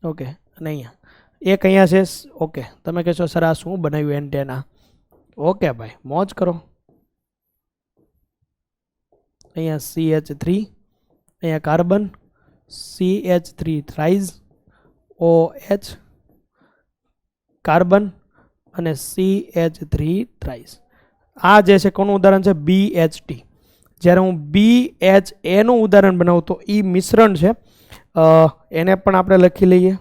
ઓકે, અને અહીંયા એક અહીંયા છે. ઓકે, તમે કહેશો સર આ શું બનાવ્યું? એન્ટેના. ઓકે ભાઈ, મોજ કરો. અહીંયા CH3, અહીંયા કાર્બન, CH3 થ્રાઇઝ, OH કાર્બન અને CH3 થ્રાઇઝ. આ જે છે કોનું ઉદાહરણ છે? BHT. જ્યારે હું BHA નું ઉદાહરણ બનાવું તો એ મિશ્રણ છે, એને પણ આપણે લખી લઈએ.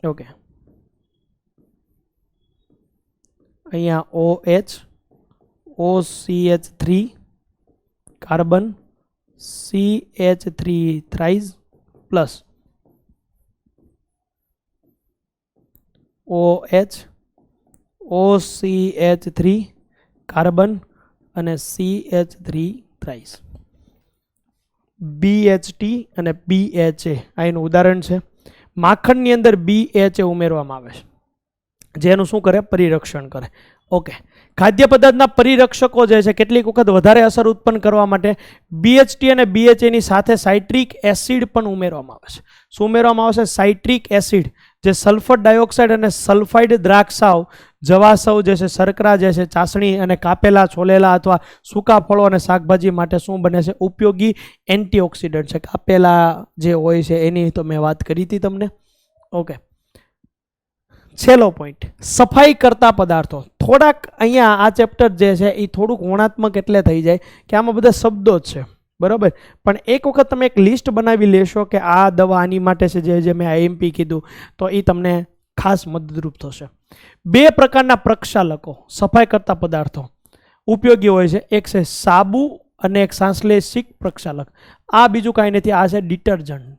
ઓકે, અહીંયા OH, OCH3 carbon, CH3 thrice plus OH, OCH3 carbon અને CH3 થ્રાઇઝ. BHT અને BHA આ એનું ઉદાહરણ છે. માખણની અંદર BHA ઉમેરવામાં આવે છે, જેનું શું કરે? પરિરક્ષણ કરે. ઓકે, ખાદ્ય પદાર્થના પરિરક્ષકો જે છે કેટલીક વખત વધારે અસર ઉત્પન્ન કરવા માટે BHT અને BHA ની સાથે સાઇટ્રિક એસિડ પણ ઉમેરવામાં આવે છે. શું ઉમેરવામાં આવે છે? સાઇટ્રિક એસિડ, જે સલ્ફર ડાયોક્સાઇડ અને સલ્ફાઇડ દ્રાક્ષાઓ, જવાસવ જે છે, શર્કરા જે છે, ચાસણી અને કાપેલા, છોલેલા અથવા સૂકા ફળો અને શાકભાજી માટે શું બને છે? ઉપયોગી એન્ટીઓક્સિડન્ટ છે. કાપેલા જે હોય છે એની તો મેં વાત કરી હતી તમને. ઓકે, છેલ્લો પોઈન્ટ, સફાઈ કરતા પદાર્થો. થોડાક અહીંયા આ ચેપ્ટર જે છે એ થોડુંક વર્ણનાત્મક એટલે થઈ જાય કે આમાં બધા શબ્દો જ છે, બરાબર, પણ એક વખત તમે એક લિસ્ટ બનાવી લેશો કે આ દવા આની માટે છે, જે મેં IMP કીધું, તો એ તમને ખાસ મદદરૂપ થશે. બે પ્રકારના પ્રક્ષાલકો, સફાઈ કરતા પદાર્થો ઉપયોગી હોય છે. એક છે સાબુ અને એક સાંશ્લેષિક પ્રક્ષાલક. આ બીજું કાંઈ નથી, આ છે ડિટર્જન્ટ.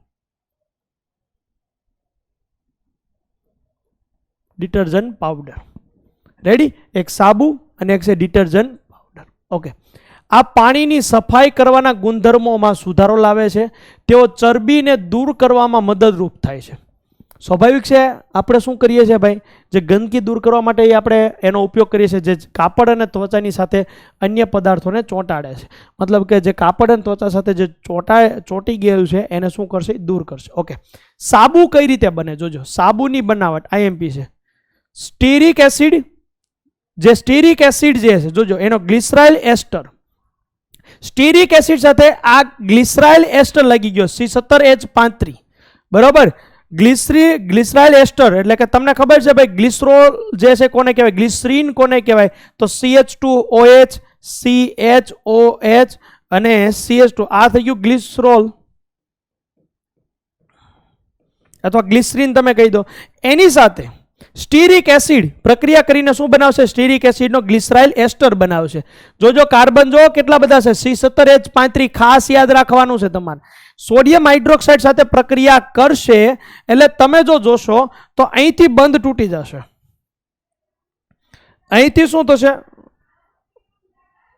Detergent powder. રેડી? એક સાબુ અને એક છે ડિટર્જન્ટ પાવડર. ઓકે, આ પાણીની સફાઈ કરવાના ગુણધર્મોમાં સુધારો લાવે છે. તેઓ ચરબીને દૂર કરવામાં મદદરૂપ થાય છે. સ્વાભાવિક છે, આપણે શું કરીએ છીએ ભાઈ? જે ગંદકી દૂર કરવા માટે આપણે એનો ઉપયોગ કરીએ છીએ, જે કાપડ અને ત્વચાની સાથે અન્ય પદાર્થોને ચોંટાડે છે. મતલબ કે જે કાપડ અને ત્વચા સાથે જે ચોંટી ગયેલું છે એને શું કરશે? દૂર કરશે. ઓકે, સાબુ કઈ રીતે બને? જોજો, સાબુની બનાવટ IMP છે. સ્ટીરિક એસિડ, જે સ્ટીરિક એસિડ જે છે, જોજો, એનો ગ્લિસરાઇલ એસ્ટર, સ્ટીરિક એસિડ સાથે આ ગ્લિસરાઇલ એસ્ટર લાગી ગયો, C17H35, બરોબર. ગ્લિસરાઇલ એસ્ટર એટલે કે તમને ખબર છે ભાઈ, ગ્લિસરોલ જે છે કોને કહેવાય? ગ્લિસરીન કોને કહેવાય? તો CH2OH, CHOH અને CH2, આ થઈ ગયું ગ્લિસરોલ અથવા ગ્લિસરીન તમે કહી દો. એની સાથે સ્ટીરિક એસિડ પ્રક્રિયા કરીને શું બનાવશે? સ્ટીરિક એસિડનો ગ્લિસરાઇલ એસ્ટર બનાવશે. જોજો, કાર્બન જો કેટલા બધા છે? C17H35. ખાસ યાદ રાખવાનું છે તમારે. સોડિયમ હાઇડ્રોક્સાઇડ સાથે પ્રક્રિયા કરશે એટલે તમે જો જોશો તો અહીંથી બંધ તૂટી જશે. અહીંથી શું થશે?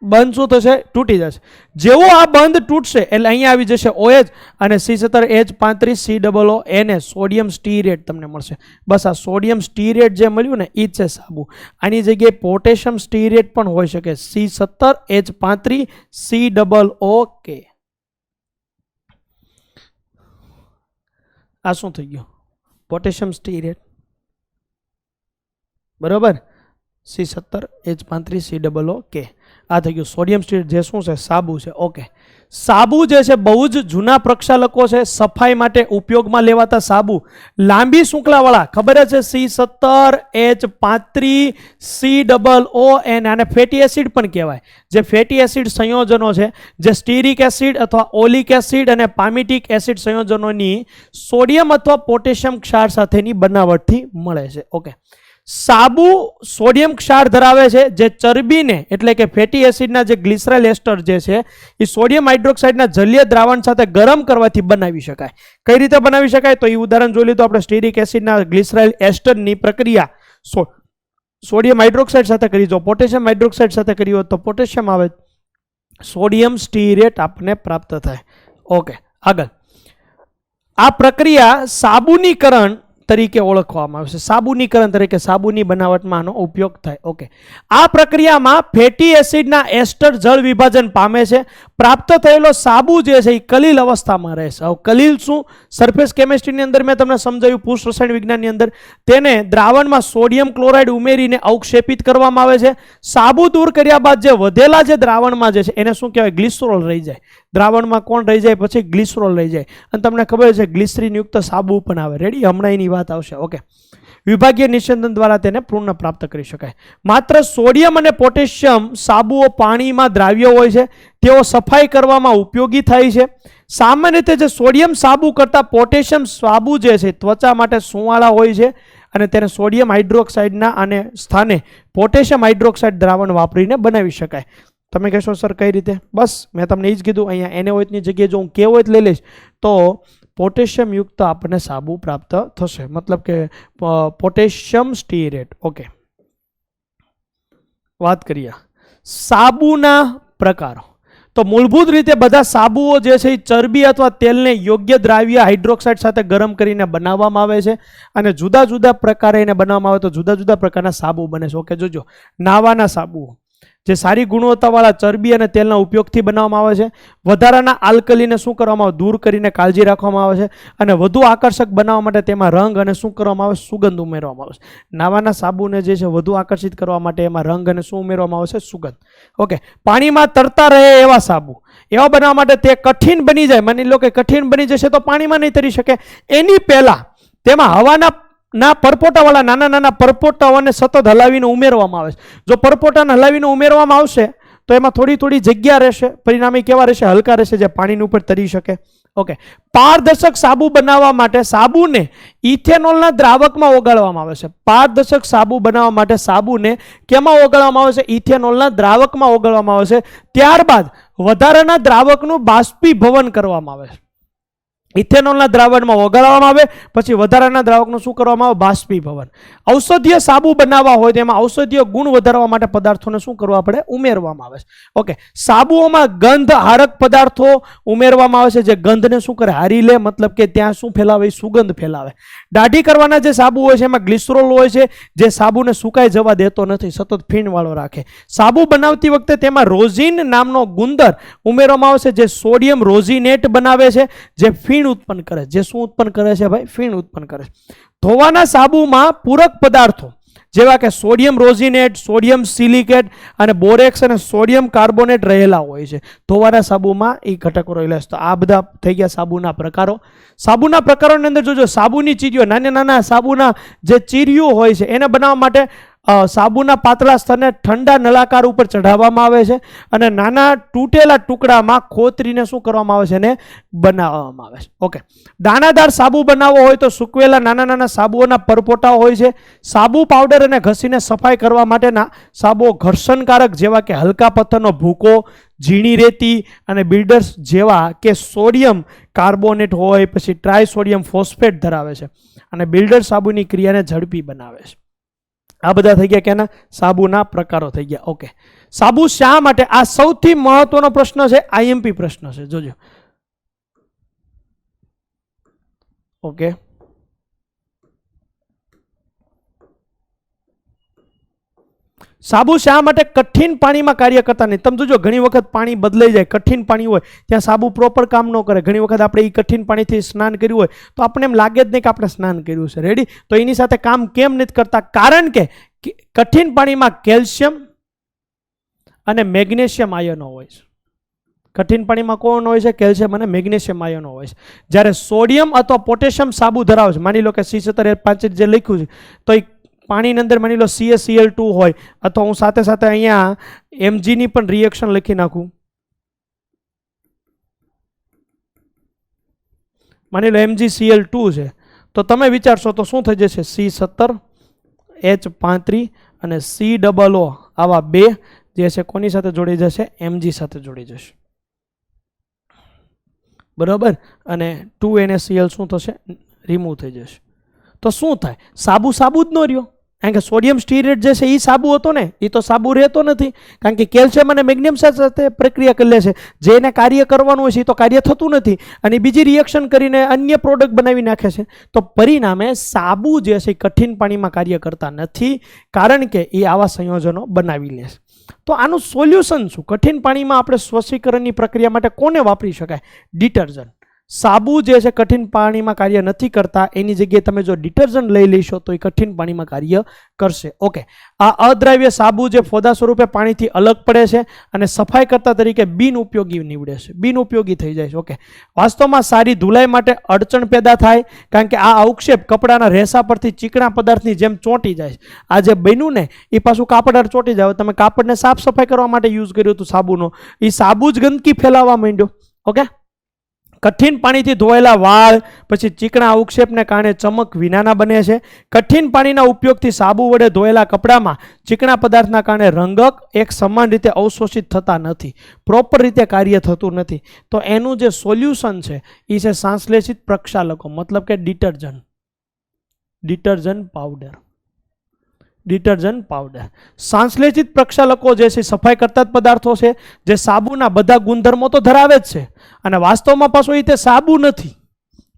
બંધ શું થશે? તૂટી જશે. જેવો આ બંધ તૂટશે એટલે અહીંયા આવી જશે OH અને C17H35COO સોડિયમ સ્ટીરેટ તમને મળશે. બસ આ સોડિયમ સ્ટીરેટ જે મળ્યું ને એ જ છે સાબુ. આની જગ્યાએ પોટેશિયમ સ્ટીરેટ પણ હોઈ શકે, C17H35COO. આ શું થઈ ગયું? પોટેશિયમ સ્ટીરેટ, બરોબર, C17H35COO. આ થઈ ગયું સોડિયમ સ્ટીરેટ, જે શું છે? સાબુ છે. ઓકે, સાબુ જે છે બહુ જ જૂના પ્રક્ષાલકો છે, સફાઈ માટે ઉપયોગમાં લેવાતા સાબુ, લાંબી શૃંખલાવાળા, ખબર છે C17H35COO. આને ફેટી એસિડ પણ કહેવાય. જે ફેટી એસિડ સંયોજનો છે, જે સ્ટીરિક એસિડ અથવા ઓલિક એસિડ અને પામિટિક એસિડ સંયોજનોની સોડિયમ અથવા પોટેશિયમ ક્ષાર સાથેની બનાવટથી મળે છે. ઓકે, સાબુ સોડિયમ ક્ષાર ધરાવે છે, જે ચરબીને એટલે કે ફેટી એસિડના જે ગ્લિસરાઇલ એસ્ટર જે છે એ સોડિયમ હાઇડ્રોક્સાઇડના જલીય દ્રાવણ સાથે ગરમ કરવાથી બનાવી શકાય. કઈ રીતે બનાવી શકાય? તો એ ઉદાહરણ જોઈ લીધું આપણે. સ્ટીરિક એસિડના ગ્લિસરાઇલ એસ્ટરની પ્રક્રિયા સોડિયમ હાઇડ્રોક્સાઇડ સાથે કરી, જો પોટેશિયમ હાઇડ્રોક્સાઇડ સાથે કરી હોય તો પોટેશિયમ આવે, સોડિયમ સ્ટીરેટ આપણને પ્રાપ્ત થાય. ઓકે, આગળ આ પ્રક્રિયા સાબુનીકરણ તરીકે ઓળખવામાં આવે છે. સાબુનીકરણ તરીકે સાબુની બનાવટમાં આનો ઉપયોગ થાય. ઓકે, આ પ્રક્રિયામાં ફેટી એસિડના એસ્ટર જળ વિભાજન પામે છે. પ્રાપ્ત થયેલો સાબુ જે છે એ કલીલ અવસ્થામાં રહે છે. હવે કલીલ શું? સરફેસ કેમિસ્ટ્રીની અંદર મેં તમને સમજાવ્યું, પુષ્પ રસાયણ વિજ્ઞાનની અંદર તેને દ્રાવણમાં સોડિયમ ક્લોરાઇડ ઉમેરીને અવક્ષેપિત કરવામાં આવે છે. સાબુ દૂર કર્યા બાદ જે વધેલા જે દ્રાવણમાં જે છે એને શું કહેવાય? ગ્લિસરોલ રહી જાય. દ્રાવણમાં કોણ રહી જાય? પછી ગ્લિસરોલ રહી જાય. અને તમને ખબર છે ગ્લિસરીન યુક્ત સાબુ પણ આવે. રેડી? હમણાં એની વાત આવશે. ઓકે, વિભાગીય નિસ્યંદન દ્વારા તેને પૂર્ણ પ્રાપ્ત કરી શકાય. માત્ર સોડિયમ અને પોટેશિયમ સાબુઓ પાણીમાં દ્રાવ્ય હોય છે, તેઓ સફાઈ કરવામાં ઉપયોગી થાય છે. સામાન્ય રીતે જે સોડિયમ સાબુ કરતાં પોટેશિયમ સાબુ જે છે ત્વચા માટે સુંવાળા હોય છે અને તેને સોડિયમ હાઇડ્રોક્સાઇડના અને સ્થાને પોટેશિયમ હાઇડ્રોક્સાઇડ દ્રાવણ વાપરીને બનાવી શકાય. તમે કહેશો સર કઈ રીતે? બસ મેં તમને એ જ કીધું. અહીંયા NaOH ની જગ્યાએ જો હું KOH લઈ લઈશ તો પોટેશિયમ યુક્ત આપણને સાબુ પ્રાપ્ત થશે, મતલબ કે પોટેશિયમ સ્ટીરેટ. ઓકે, વાત કરીએ સાબુના પ્રકારો. તો મૂળભૂત રીતે બધા સાબુઓ જે છે એ ચરબી અથવા તેલને યોગ્ય દ્રાવ્ય હાઇડ્રોક્સાઇડ સાથે ગરમ કરીને બનાવવામાં આવે છે અને જુદા જુદા પ્રકારે એને બનાવવામાં આવે તો જુદા જુદા પ્રકારના સાબુ બને છે. ઓકે, જોજો, નાવાના સાબુઓ જે સારી ગુણવત્તાવાળા ચરબી અને તેલના ઉપયોગથી બનાવવામાં આવે છે. વધારાના આલ્કલીને શું કરવામાં આવે? દૂર કરીને કાળજી રાખવામાં આવે છે. અને વધુ આકર્ષક બનાવવા માટે તેમાં રંગ અને શું કરવામાં આવે? સુગંધ ઉમેરવામાં આવે છે. નાવાના સાબુને જે છે વધુ આકર્ષિત કરવા માટે એમાં રંગ અને શું ઉમેરવામાં આવે છે? સુગંધ. ઓકે, પાણીમાં તરતા રહે એવા સાબુ, એવા બનાવવા માટે તે કઠિન બની જાય. માની લો કે કઠિન બની જશે તો પાણીમાં નહીં તરી શકે. એની પહેલા તેમાં હવાના પરપોટાવાળા નાના નાના પરપોટાઓને સતત હલાવીને ઉમેરવામાં આવે છે. જો પરપોટાને હલાવીને ઉમેરવામાં આવશે તો એમાં થોડી થોડી જગ્યા રહેશે, પરિણામે કેવા રહેશે? હલકા રહેશે, જે પાણીની ઉપર તરી શકે. ઓકે, પારદર્શક સાબુ બનાવવા માટે સાબુને ઇથેનોલના દ્રાવકમાં ઓગાળવામાં આવે છે. પારદર્શક સાબુ બનાવવા માટે સાબુને કેમાં ઓગાળવામાં આવે છે? ઇથેનોલના દ્રાવકમાં ઓગાળવામાં આવે છે. ત્યારબાદ વધારાના દ્રાવકનું બાષ્પીભવન કરવામાં આવે છે. ઇથેનોલના દ્રાવણમાં ઓગાળવામાં આવે, પછી વધારાના દ્રાવકનું શું કરવામાં આવે? બાષ્પીભવન. ઔષધીય સાબુ બનાવવા હોય તો એમાં ઔષધીય ગુણ વધારવા માટે પદાર્થોને શું કરવા પડે? ઉમેરવામાં આવે છે. ઓકે, સાબુઓમાં ગંધ હારક પદાર્થો ઉમેરવામાં આવે છે, જે ગંધને શું કરે? હારી લે, મતલબ કે ત્યાં શું ફેલાવે? સુગંધ ફેલાવે. દાઢી કરવાના જે સાબુ હોય છે એમાં ગ્લિસરોલ હોય છે, જે સાબુને સુકાઈ જવા દેતો નથી, સતત ફીણવાળો રાખે. સાબુ બનાવતી વખતે તેમાં રોઝિન નામનો ગુંદર ઉમેરવામાં આવે છે, જે સોડિયમ રોઝિનેટ બનાવે છે, જે ફીણ ઉત્પન્ન કરે. જે શું ઉત્પન્ન કરે છે ભાઈ? ફીણ ઉત્પન્ન કરે. ધોવાના સાબુમાં પૂરક પદાર્થો જેવા કે સોડિયમ રોઝિનેટ, સોડિયમ સિલિકેટ અને બોરેક્સ અને સોડિયમ કાર્બોનેટ રહેલા હોય છે. ધોવાના સાબુમાં એ ઘટકો રહેલા છે. તો આ બધા થઈ ગયા સાબુના પ્રકારો. સાબુના પ્રકારોની અંદર જોજો, સાબુની ચીરીઓ, નાના નાના સાબુના જે ચીરીઓ હોય છે એને બનાવવા માટે સાબુના પાતળા સ્તરને ઠંડા નળાકાર ઉપર ચઢાવવામાં આવે છે અને નાના તૂટેલા ટુકડામાં ખોતરીને શું કરવામાં આવે છે? એને બનાવવામાં આવે છે. ઓકે, દાણાદાર સાબુ બનાવવો હોય તો સૂકવેલા નાના નાના સાબુઓના પરપોટા હોય છે. સાબુ પાવડર અને ઘસીને સફાઈ કરવા માટેના સાબુઓ ઘર્ષણકારક જેવા કે હલકા પથ્થરનો ભૂકો, ઝીણી રેતી અને બિલ્ડર્સ જેવા કે સોડિયમ કાર્બોનેટ હોય, પછી ટ્રાય સોડિયમ ફોસ્ફેટ ધરાવે છે અને બિલ્ડર સાબુની ક્રિયાને ઝડપી બનાવે છે. આ બધા થઈ ગયા કેના? સાબુના પ્રકારો થઈ ગયા. ઓકે, સાબુ શા માટે? આ સૌથી મહત્વનો પ્રશ્ન છે, આઈએમપી પ્રશ્ન છે, જોજો. ઓકે, સાબુ શા માટે કઠિન પાણીમાં કાર્ય કરતા નહીં? તમે જોજો ઘણી વખત પાણી બદલાઈ જાય, કઠિન પાણી હોય ત્યાં સાબુ પ્રોપર કામ ન કરે. ઘણી વખત આપણે એ કઠિન પાણીથી સ્નાન કર્યું હોય તો આપણને એમ લાગે જ નહીં કે આપણે સ્નાન કર્યું છે. રેડી? તો એની સાથે કામ કેમ નથી કરતા? કારણ કે કઠિન પાણીમાં કેલ્શિયમ અને મેગ્નેશિયમ આયનો હોય છે. કઠિન પાણીમાં કોણ હોય છે? કેલ્શિયમ અને મેગ્નેશિયમ આયનો હોય છે. જ્યારે સોડિયમ અથવા પોટેશિયમ સાબુ ધરાવે છે, માની લો કે C17H5 જે લખ્યું છે, તો એ પાણીની અંદર માની લો CaCl2 હોય, અથવા હું સાથે સાથે અહીંયા Mg ની પણ રિએક્શન લખી નાખું. માની લો MgCl2 છે, તો તમે વિચારશો તો શું થઈ જશે? C17H35 અને COO આવા બે જે છે કોની સાથે જોડી જશે? Mg સાથે જોડી જશે. બરાબર? અને 2NaCl શું થશે? રિમૂવ થઈ જશે. તો શું થાય? સાબુ સાબુ જ ન રહ્યો. કારણ કે સોડિયમ સ્ટીરેટ જે છે એ સાબુ હતો ને, એ તો સાબુ રહેતો નથી. કારણ કે કેલ્શિયમ અને મેગ્નેશિયમ સાથે પ્રક્રિયા કરી લે છે. જે એને કાર્ય કરવાનું હોય છે એ તો કાર્ય થતું નથી, અને બીજી રિએક્શન કરીને અન્ય પ્રોડક્ટ બનાવી નાખે છે. તો પરિણામે સાબુ જે છે એ કઠિન પાણીમાં કાર્ય કરતા નથી, કારણ કે એ આવા સંયોજનો બનાવી લે છે. તો આનું સોલ્યુશન શું? કઠિન પાણીમાં આપણે સ્વચ્છીકરણની પ્રક્રિયા માટે કોને વાપરી શકાય? ડિટર્જન્ટ. સાબુ જે છે કઠિન પાણીમાં કાર્ય નથી કરતા, એની જગ્યાએ તમે જો ડિટર્જન્ટ લઈ લેશો તો એ કઠિન પાણીમાં કાર્ય કરશે. ઓકે, આ અદ્રાવ્ય સાબુ જે ફોદા સ્વરૂપે પાણીથી અલગ પડે છે અને સફાઈ કરતા તરીકે બિનઉપયોગી નીવડે છે, બિનઉપયોગી થઈ જાય છે. ઓકે, વાસ્તવમાં સારી ધુલાઈ માટે અડચણ પેદા થાય, કારણ કે આ અવક્ષેપ કપડાના રેસા પરથી ચીકણા પદાર્થની જેમ ચોંટી જાય છે. આ જે બન્યું ને એ પાછું કાપડ પર ચોંટી જાય. તમે કાપડને સાફ સફાઈ કરવા માટે યુઝ કર્યું હતું સાબુનો, એ સાબુ જ ગંદકી ફેલાવવા માંડ્યો. ઓકે, કઠિન પાણીથી ધોયેલા વાળ પછી ચીકણા અવક્ષેપને કારણે ચમક વિનાના બને છે. કઠિન પાણીના ઉપયોગથી સાબુ વડે ધોયેલા કપડામાં ચીકણા પદાર્થના કારણે રંગક એક સમાન રીતે અવશોષિત થતા નથી, પ્રોપર રીતે કાર્ય થતું નથી. તો એનું જે સોલ્યુશન છે એ છે સંશ્લેષિત પ્રક્ષાલકો, મતલબ કે detergent, detergent powder. Detergent powder. સંશ્લેષિત પ્રક્ષાલકો જે છે સફાઈ કરતા જ પદાર્થો છે જે સાબુના બધા ગુણધર્મો તો ધરાવે જ છે, અને વાસ્તવમાં પાછું એ તે સાબુ નથી.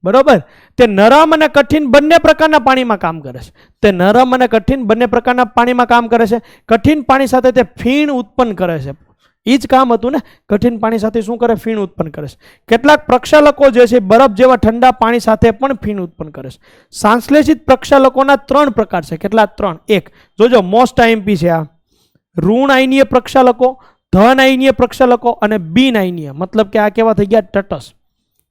બરોબર? તે નરમ અને કઠિન બંને પ્રકારના પાણીમાં કામ કરે છે. તે નરમ અને કઠિન બંને પ્રકારના પાણીમાં કામ કરે છે. કઠિન પાણી સાથે તે ફીણ ઉત્પન્ન કરે છે. એ જ કામ હતું ને, કઠિન પાણી સાથે શું કરે? ફીણ ઉત્પન્ન કરે છે. કેટલાક પ્રક્ષાલકો જે છે બરફ જેવા ઠંડા પાણી સાથે પણ ફીણ ઉત્પન્ન કરે છે. સંશ્લેષિત પ્રક્ષાલકોના 3 પ્રકાર છે. કેટલા? 3. એક જોજો, મોસ્ટ આઈએમપી છે આ: ઋણ આયનીય પ્રક્ષાલકો, ધન આયનીય પ્રક્ષાલકો અને બિન આયનીય. મતલબ કે આ કેવા થઈ ગયા? તટસ્થ.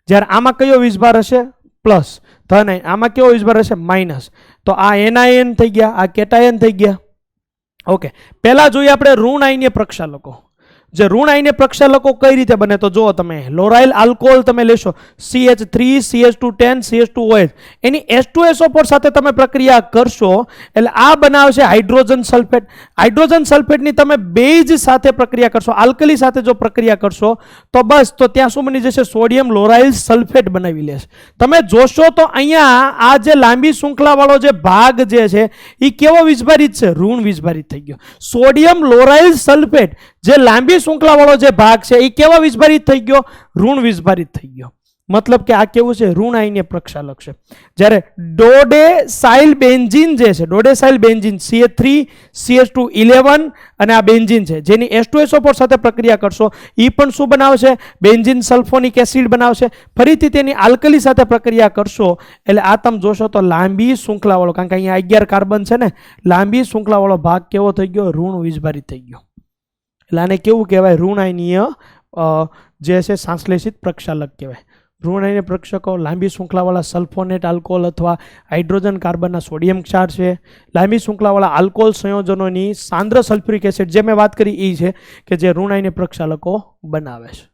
જ્યારે આમાં કયો વીજભાર હશે? પ્લસ. ધન આયન આમાં કેવો વીજભાર હશે? માઇનસ. તો આ એનાયન થઈ ગયા, આ કેટાયન થઈ ગયા. ઓકે, પહેલા જોઈએ આપણે ઋણ આયનીય પ્રક્ષાલકો. જે ઋણ આયનીય પ્રક્ષાલકો કઈ રીતે બને? તો જુઓ, તમે લોરાઇલ આલ્કોહોલ તમે લેશો, CH3 CH210 CH2OH, એની H2SO4 સાથે તમે પ્રક્રિયા કરશો એટલે આ બનાવશે હાઇડ્રોજન સલ્ફેટ. હાઇડ્રોજન સલ્ફેટની તમે બેઝ સાથે પ્રક્રિયા કરશો, આલ્કલી સાથે જો પ્રક્રિયા કરશો તો બસ, તો ત્યાં શું બની જશે? સોડિયમ લોરાઇલ સલ્ફેટ બનાવી લેશે. તમે જોશો તો અહીંયા આ જે લાંબી શૃંખલાવાળો જે ભાગ જે છે એ કેવો વીજભારિત છે? ઋણ વીજભારિત થઈ ગયો. સોડિયમ લોરાઇલ સલ્ફેટ જે લાંબી શૃંખલાવાળો જે ભાગ છે એ કેવા વીજભારિત થઈ ગયો? ઋણ વીજભારિત થઈ ગયો. મતલબ કે આ કેવું છે? ઋણ આયનીય પ્રક્ષાલક છે. જ્યારે ડોડેસાઇલ બેન્ઝીન જે છે, ડોડેસાઇલ બેન્ઝીન CH3 CH211 અને આ બેન્ઝીન છે જેની H2SO4 સાથે પ્રક્રિયા કરશો, એ પણ શું બનાવશે? બેન્ઝીન સલ્ફોનિક એસિડ બનાવશે. ફરીથી તેની આલ્કલી સાથે પ્રક્રિયા કરશો એટલે આ તમે જોશો તો લાંબી શૃંખલાવાળો, કારણ કે અહીંયા 11 કાર્બન છે ને, લાંબી શૃંખલાવાળો ભાગ કેવો થઈ ગયો? ઋણ વીજભારિત થઈ ગયો. એટલે આને કેવું કહેવાય? ઋણ આયનીય જે છે સંશ્લેષિત પ્રક્ષાલક કહેવાય. ઋણ આયનીય પ્રક્ષાલકો લાંબી શૃંખલાવાળા સલ્ફોનેટ આલ્કોહોલ અથવા હાઇડ્રોજન કાર્બનના સોડિયમ ક્ષાર છે. લાંબી શૃંખલાવાળા આલ્કોહોલ સંયોજનોની સાંદ્ર સલ્ફ્યુરિક એસિડ જે મેં વાત કરી એ છે કે જે ઋણ આયનીય પ્રક્ષાલકો બનાવે છે.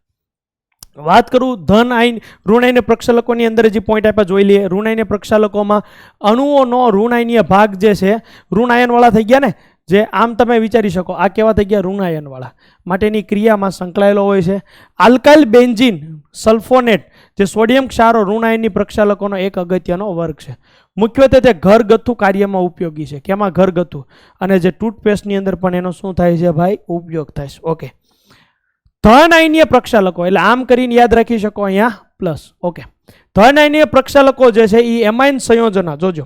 વાત કરું ઋણ આયનીય પ્રક્ષાલકોની અંદર જે પોઈન્ટ આપ્યા જોઈ લઈએ. ઋણ આયનીય પ્રક્ષાલકોમાં અણુઓનો ઋણ આયનીય ભાગ જે છે ઋણ આયનવાળા થઈ ગયા ને, જે આમ તમે વિચારી શકો આ કેવા થઈ ગયા ઋણાયનવાળા, માટેની ક્રિયામાં સંકળાયેલો હોય છે. આલ્કાઇલ બેન્ઝીન સલ્ફોનેટ જે સોડિયમ ક્ષારો ઋણાયનની પ્રક્ષાલકોનો એક અગત્યનો વર્ગ છે. મુખ્યત્વે તે ઘરગથ્થુ કાર્યમાં ઉપયોગી છે. કેમાં? ઘરગથ્થુ. અને જે ટૂથપેસ્ટની અંદર પણ એનો શું થાય છે ભાઈ? ઉપયોગ થાય છે. ઓકે, ધન આયનીય પ્રક્ષાલકો એટલે આમ કરીને યાદ રાખી શકો અહીંયા પ્લસ. ઓકે, ધન આયનીય પ્રક્ષાલકો જે છે એ એમાઇન સંયોજનો જોજો,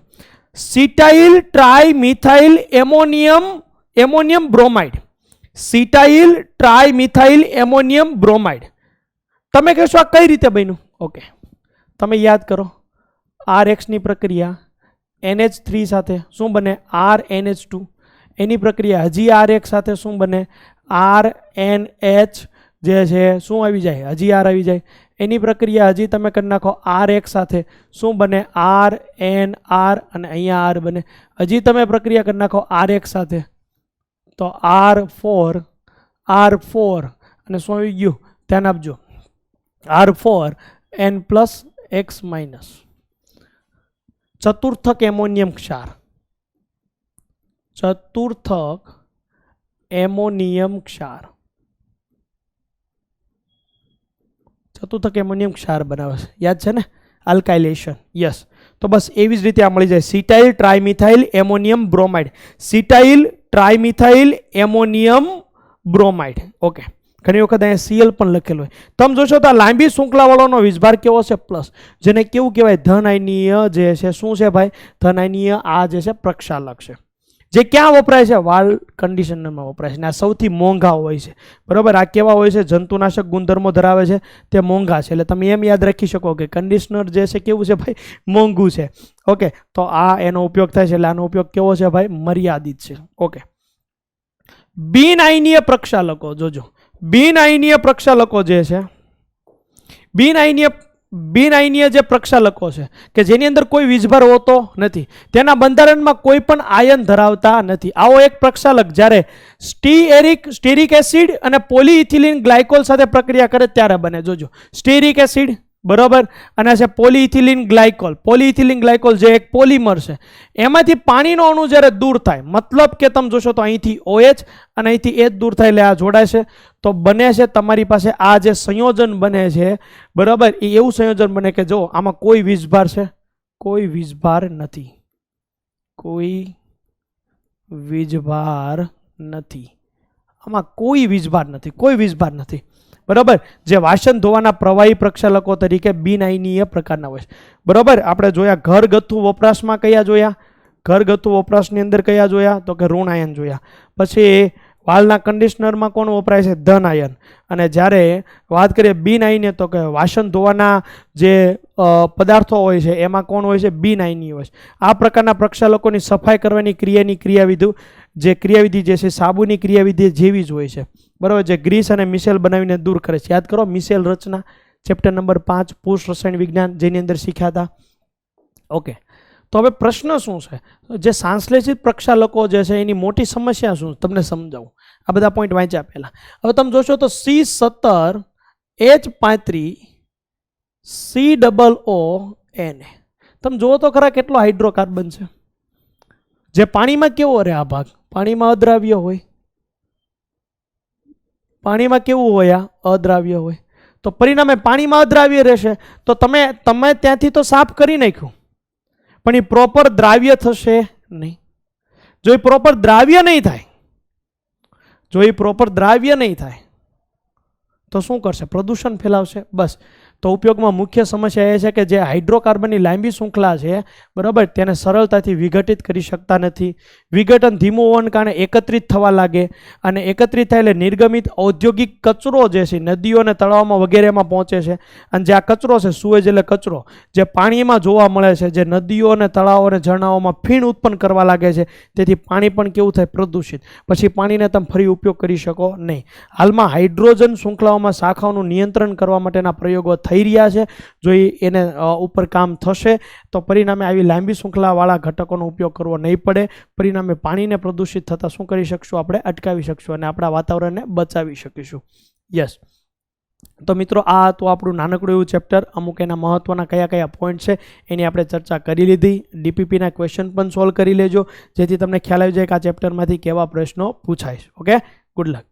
સિટાઇલ trimethyl ammonium bromide, cetyl trimethyl ammonium bromide. તમે કહેશો આ કઈ રીતે બન્યું? ઓકે, તમે યાદ કરો, RX ની પ્રક્રિયા NH3 સાથે શું બને? RNH2. એની પ્રક્રિયા હજી RX સાથે શું બને? RNH જે છે શું આવી જાય? હજી R આવી જાય. એની પ્રક્રિયા હજી તમે કરી નાખો RX સાથે શું બને? RNR અને અહીંયા R બને. હજી તમે પ્રક્રિયા કરી નાખો RX સાથે તો R4 અને શું આવી ગયું? ધ્યાન આપજો, R4N પ્લસ X માઇનસ. ચતુર્થક એમોનિયમ ક્ષાર, ચતુર્થક એમોનિયમ ક્ષાર, ચતુર્થક એમોનિયમ ક્ષાર બનાવે છે. યાદ છે ને? આલ્કાઇલેશન. યસ. તો બસ એવી જ રીતે આ મળી જાય, cetyl trimethyl ammonium bromide, cetyl trimethyl ammonium bromide. Okay, ઘણી વખત અહીંયા Cl પણ લખેલું હોય. તમે જોશો તો આ લાંબી શૃંખલાવાળાનો વીજભાર કેવો છે? પ્લસ. જેને કેવું કહેવાય? ધન આયનીય જે છે શું છે ભાઈ? ધન આયનીય આ જે છે પ્રક્ષાલક છે, જે ક્યાં વપરાય છે? વાલ કન્ડિશનરમાં વપરાય છે. અને આ સૌથી મોંઘા હોય છે. બરાબર, આ કેવા હોય છે? જંતુનાશક ગુણધર્મો ધરાવે છે, તે મોંઘા છે. એટલે તમે એમ યાદ રાખી શકો કે કન્ડિશનર જે છે કેવું છે ભાઈ? મોંઘું છે. ઓકે, તો આ એનો ઉપયોગ થાય છે. એટલે આનો ઉપયોગ કેવો છે ભાઈ? મર્યાદિત છે. ઓકે, બિન આયનીય પ્રક્ષાલકો જોજો, બિન આયનીય પ્રક્ષાલકો જે છે, બિન આયનીય જે પ્રક્ષાલકો છે કે જેની અંદર કોઈ વીજભાર હોતો નથી, તેના બંધારણમાં કોઈ પણ આયન ધરાવતા નથી. આવો એક પ્રક્ષાલક જ્યારે સ્ટીરિક એસિડ અને પોલીઇથિલિન ગ્લાયકોલ સાથે પ્રક્રિયા કરે ત્યારે બને. જોજો, સ્ટીરિક એસિડ બરોબર અને છે પોલીઇથિલિન ગ્લાયકોલ. પોલીઇથિલિન ગ્લાયકોલ જે એક પોલિમર છે, એમાંથી પાણીનો અણુ જ્યારે દૂર થાય, મતલબ કે તમે જોશો તો અહીંથી OH અને અહીંથી H દૂર થાય એટલે આ જોડાય છે, તો બને છે તમારી પાસે આ જે સંયોજન બને છે બરાબર, એ એવું સંયોજન બને કે જો આમાં કોઈ વીજભાર છે? કોઈ વીજભાર નથી, કોઈ વીજભાર નથી, આમાં કોઈ વીજભાર નથી, કોઈ વીજભાર નથી. બરાબર, જે વાસણ ધોવાના પ્રવાહી પ્રક્ષાલકો તરીકે બિન આયનીય પ્રકારના હોય છે. બરાબર, આપણે જોયા ઘરગથ્થુ વપરાશમાં કયા જોયા? ઘરગથ્થુ વપરાશની અંદર કયા જોયા? તો કે ઋણાયન જોયા. પછી વાલના કન્ડિશનરમાં કોણ વપરાય છે? ધન આયન. અને જ્યારે વાત કરીએ બિન આયનીય તો કે વાસણ ધોવાના જે પદાર્થો હોય છે એમાં કોણ હોય છે? બિન આયનીય હોય છે. આ પ્રકારના પ્રક્ષાલકોની સફાઈ કરવાની ક્રિયાવિધિ જે છે સાબુની ક્રિયાવિધિ જેવી જ હોય છે. બરાબર, જે ગ્રીસ અને મિસેલ બનાવીને દૂર કરે છે. યાદ કરો મિસેલ રચના, ચેપ્ટર નંબર 5 પુષ રસાયણ વિજ્ઞાન, જેની અંદર શીખ્યા હતા. ઓકે, તો હવે પ્રશ્ન શું છે? જે સંશ્લેષિત પ્રક્ષાલકો જે છે એની મોટી સમસ્યા શું? તમને સમજાવું. આ બધા પોઈન્ટ વાંચ્યા પહેલા. હવે તમે જોશો તો C17 H35 COO Na. તમે જુઓ તો ખરા કેટલો હાઇડ્રોકાર્બન છે. જે પાણીમાં કેવો રહે? આ ભાગ પાણીમાં અદ્રાવ્ય હોય. પાણીમાં કેવું હોય? આ અદ્રાવ્ય હોય. તો પરિણામે પાણીમાં અદ્રાવ્ય રહેશે. તો તમે ત્યાંથી તો સાફ કરી નાખ્યું, પણ એ પ્રોપર દ્રાવ્ય થશે નહીં. જો એ પ્રોપર દ્રાવ્ય નહીં થાય, તો શું કરશે? પ્રદૂષણ ફેલાવશે. બસ. તો ઉપયોગમાં મુખ્ય સમસ્યા એ છે કે જે હાઇડ્રોકાર્બનની લાંબી શૃંખલા છે બરાબર, તેને સરળતાથી વિઘટિત કરી શકતા નથી. વિઘટન ધીમું હોવાને કારણે એકત્રિત થવા લાગે, અને એકત્રિત થાય એટલે નિર્ગમિત ઔદ્યોગિક કચરો જે છે નદીઓ અને તળાવમાં વગેરેમાં પહોંચે છે. અને જે આ કચરો છે, સુએજ એટલે કચરો, જે પાણીમાં જોવા મળે છે, જે નદીઓ અને તળાવો અને ઝરણાઓમાં ફીણ ઉત્પન્ન કરવા લાગે છે. તેથી પાણી પણ કેવું થાય? પ્રદૂષિત. પછી પાણીને તમે ફરી ઉપયોગ કરી શકો નહીં. હાલમાં હાઇડ્રોજન શૃંખલાઓમાં શાખાઓનું નિયંત્રણ કરવા માટેના પ્રયોગો થઈ રહ્યા છે. જો એને ઉપર કામ થશે તો પરિણામે આવી લાંબી શૃંખલાવાળા ઘટકોનો ઉપયોગ કરવો નહીં પડે. પરિણામે પાણીને પ્રદૂષિત થતાં શું કરી શકશું? આપણે અટકાવી શકશું અને આપણા વાતાવરણને બચાવી શકીશું. યસ. તો મિત્રો આ તો આપણું નાનકડું એવું ચેપ્ટર, અમુક એના મહત્ત્વના કયા કયા પોઈન્ટ છે એની આપણે ચર્ચા કરી લીધી. ડીપીપીના ક્વેશ્ચન પણ સોલ્વ કરી લેજો, જેથી તમને ખ્યાલ આવી જાય કે આ ચેપ્ટરમાંથી કેવા પ્રશ્નો પૂછાય છે. Okay, good luck.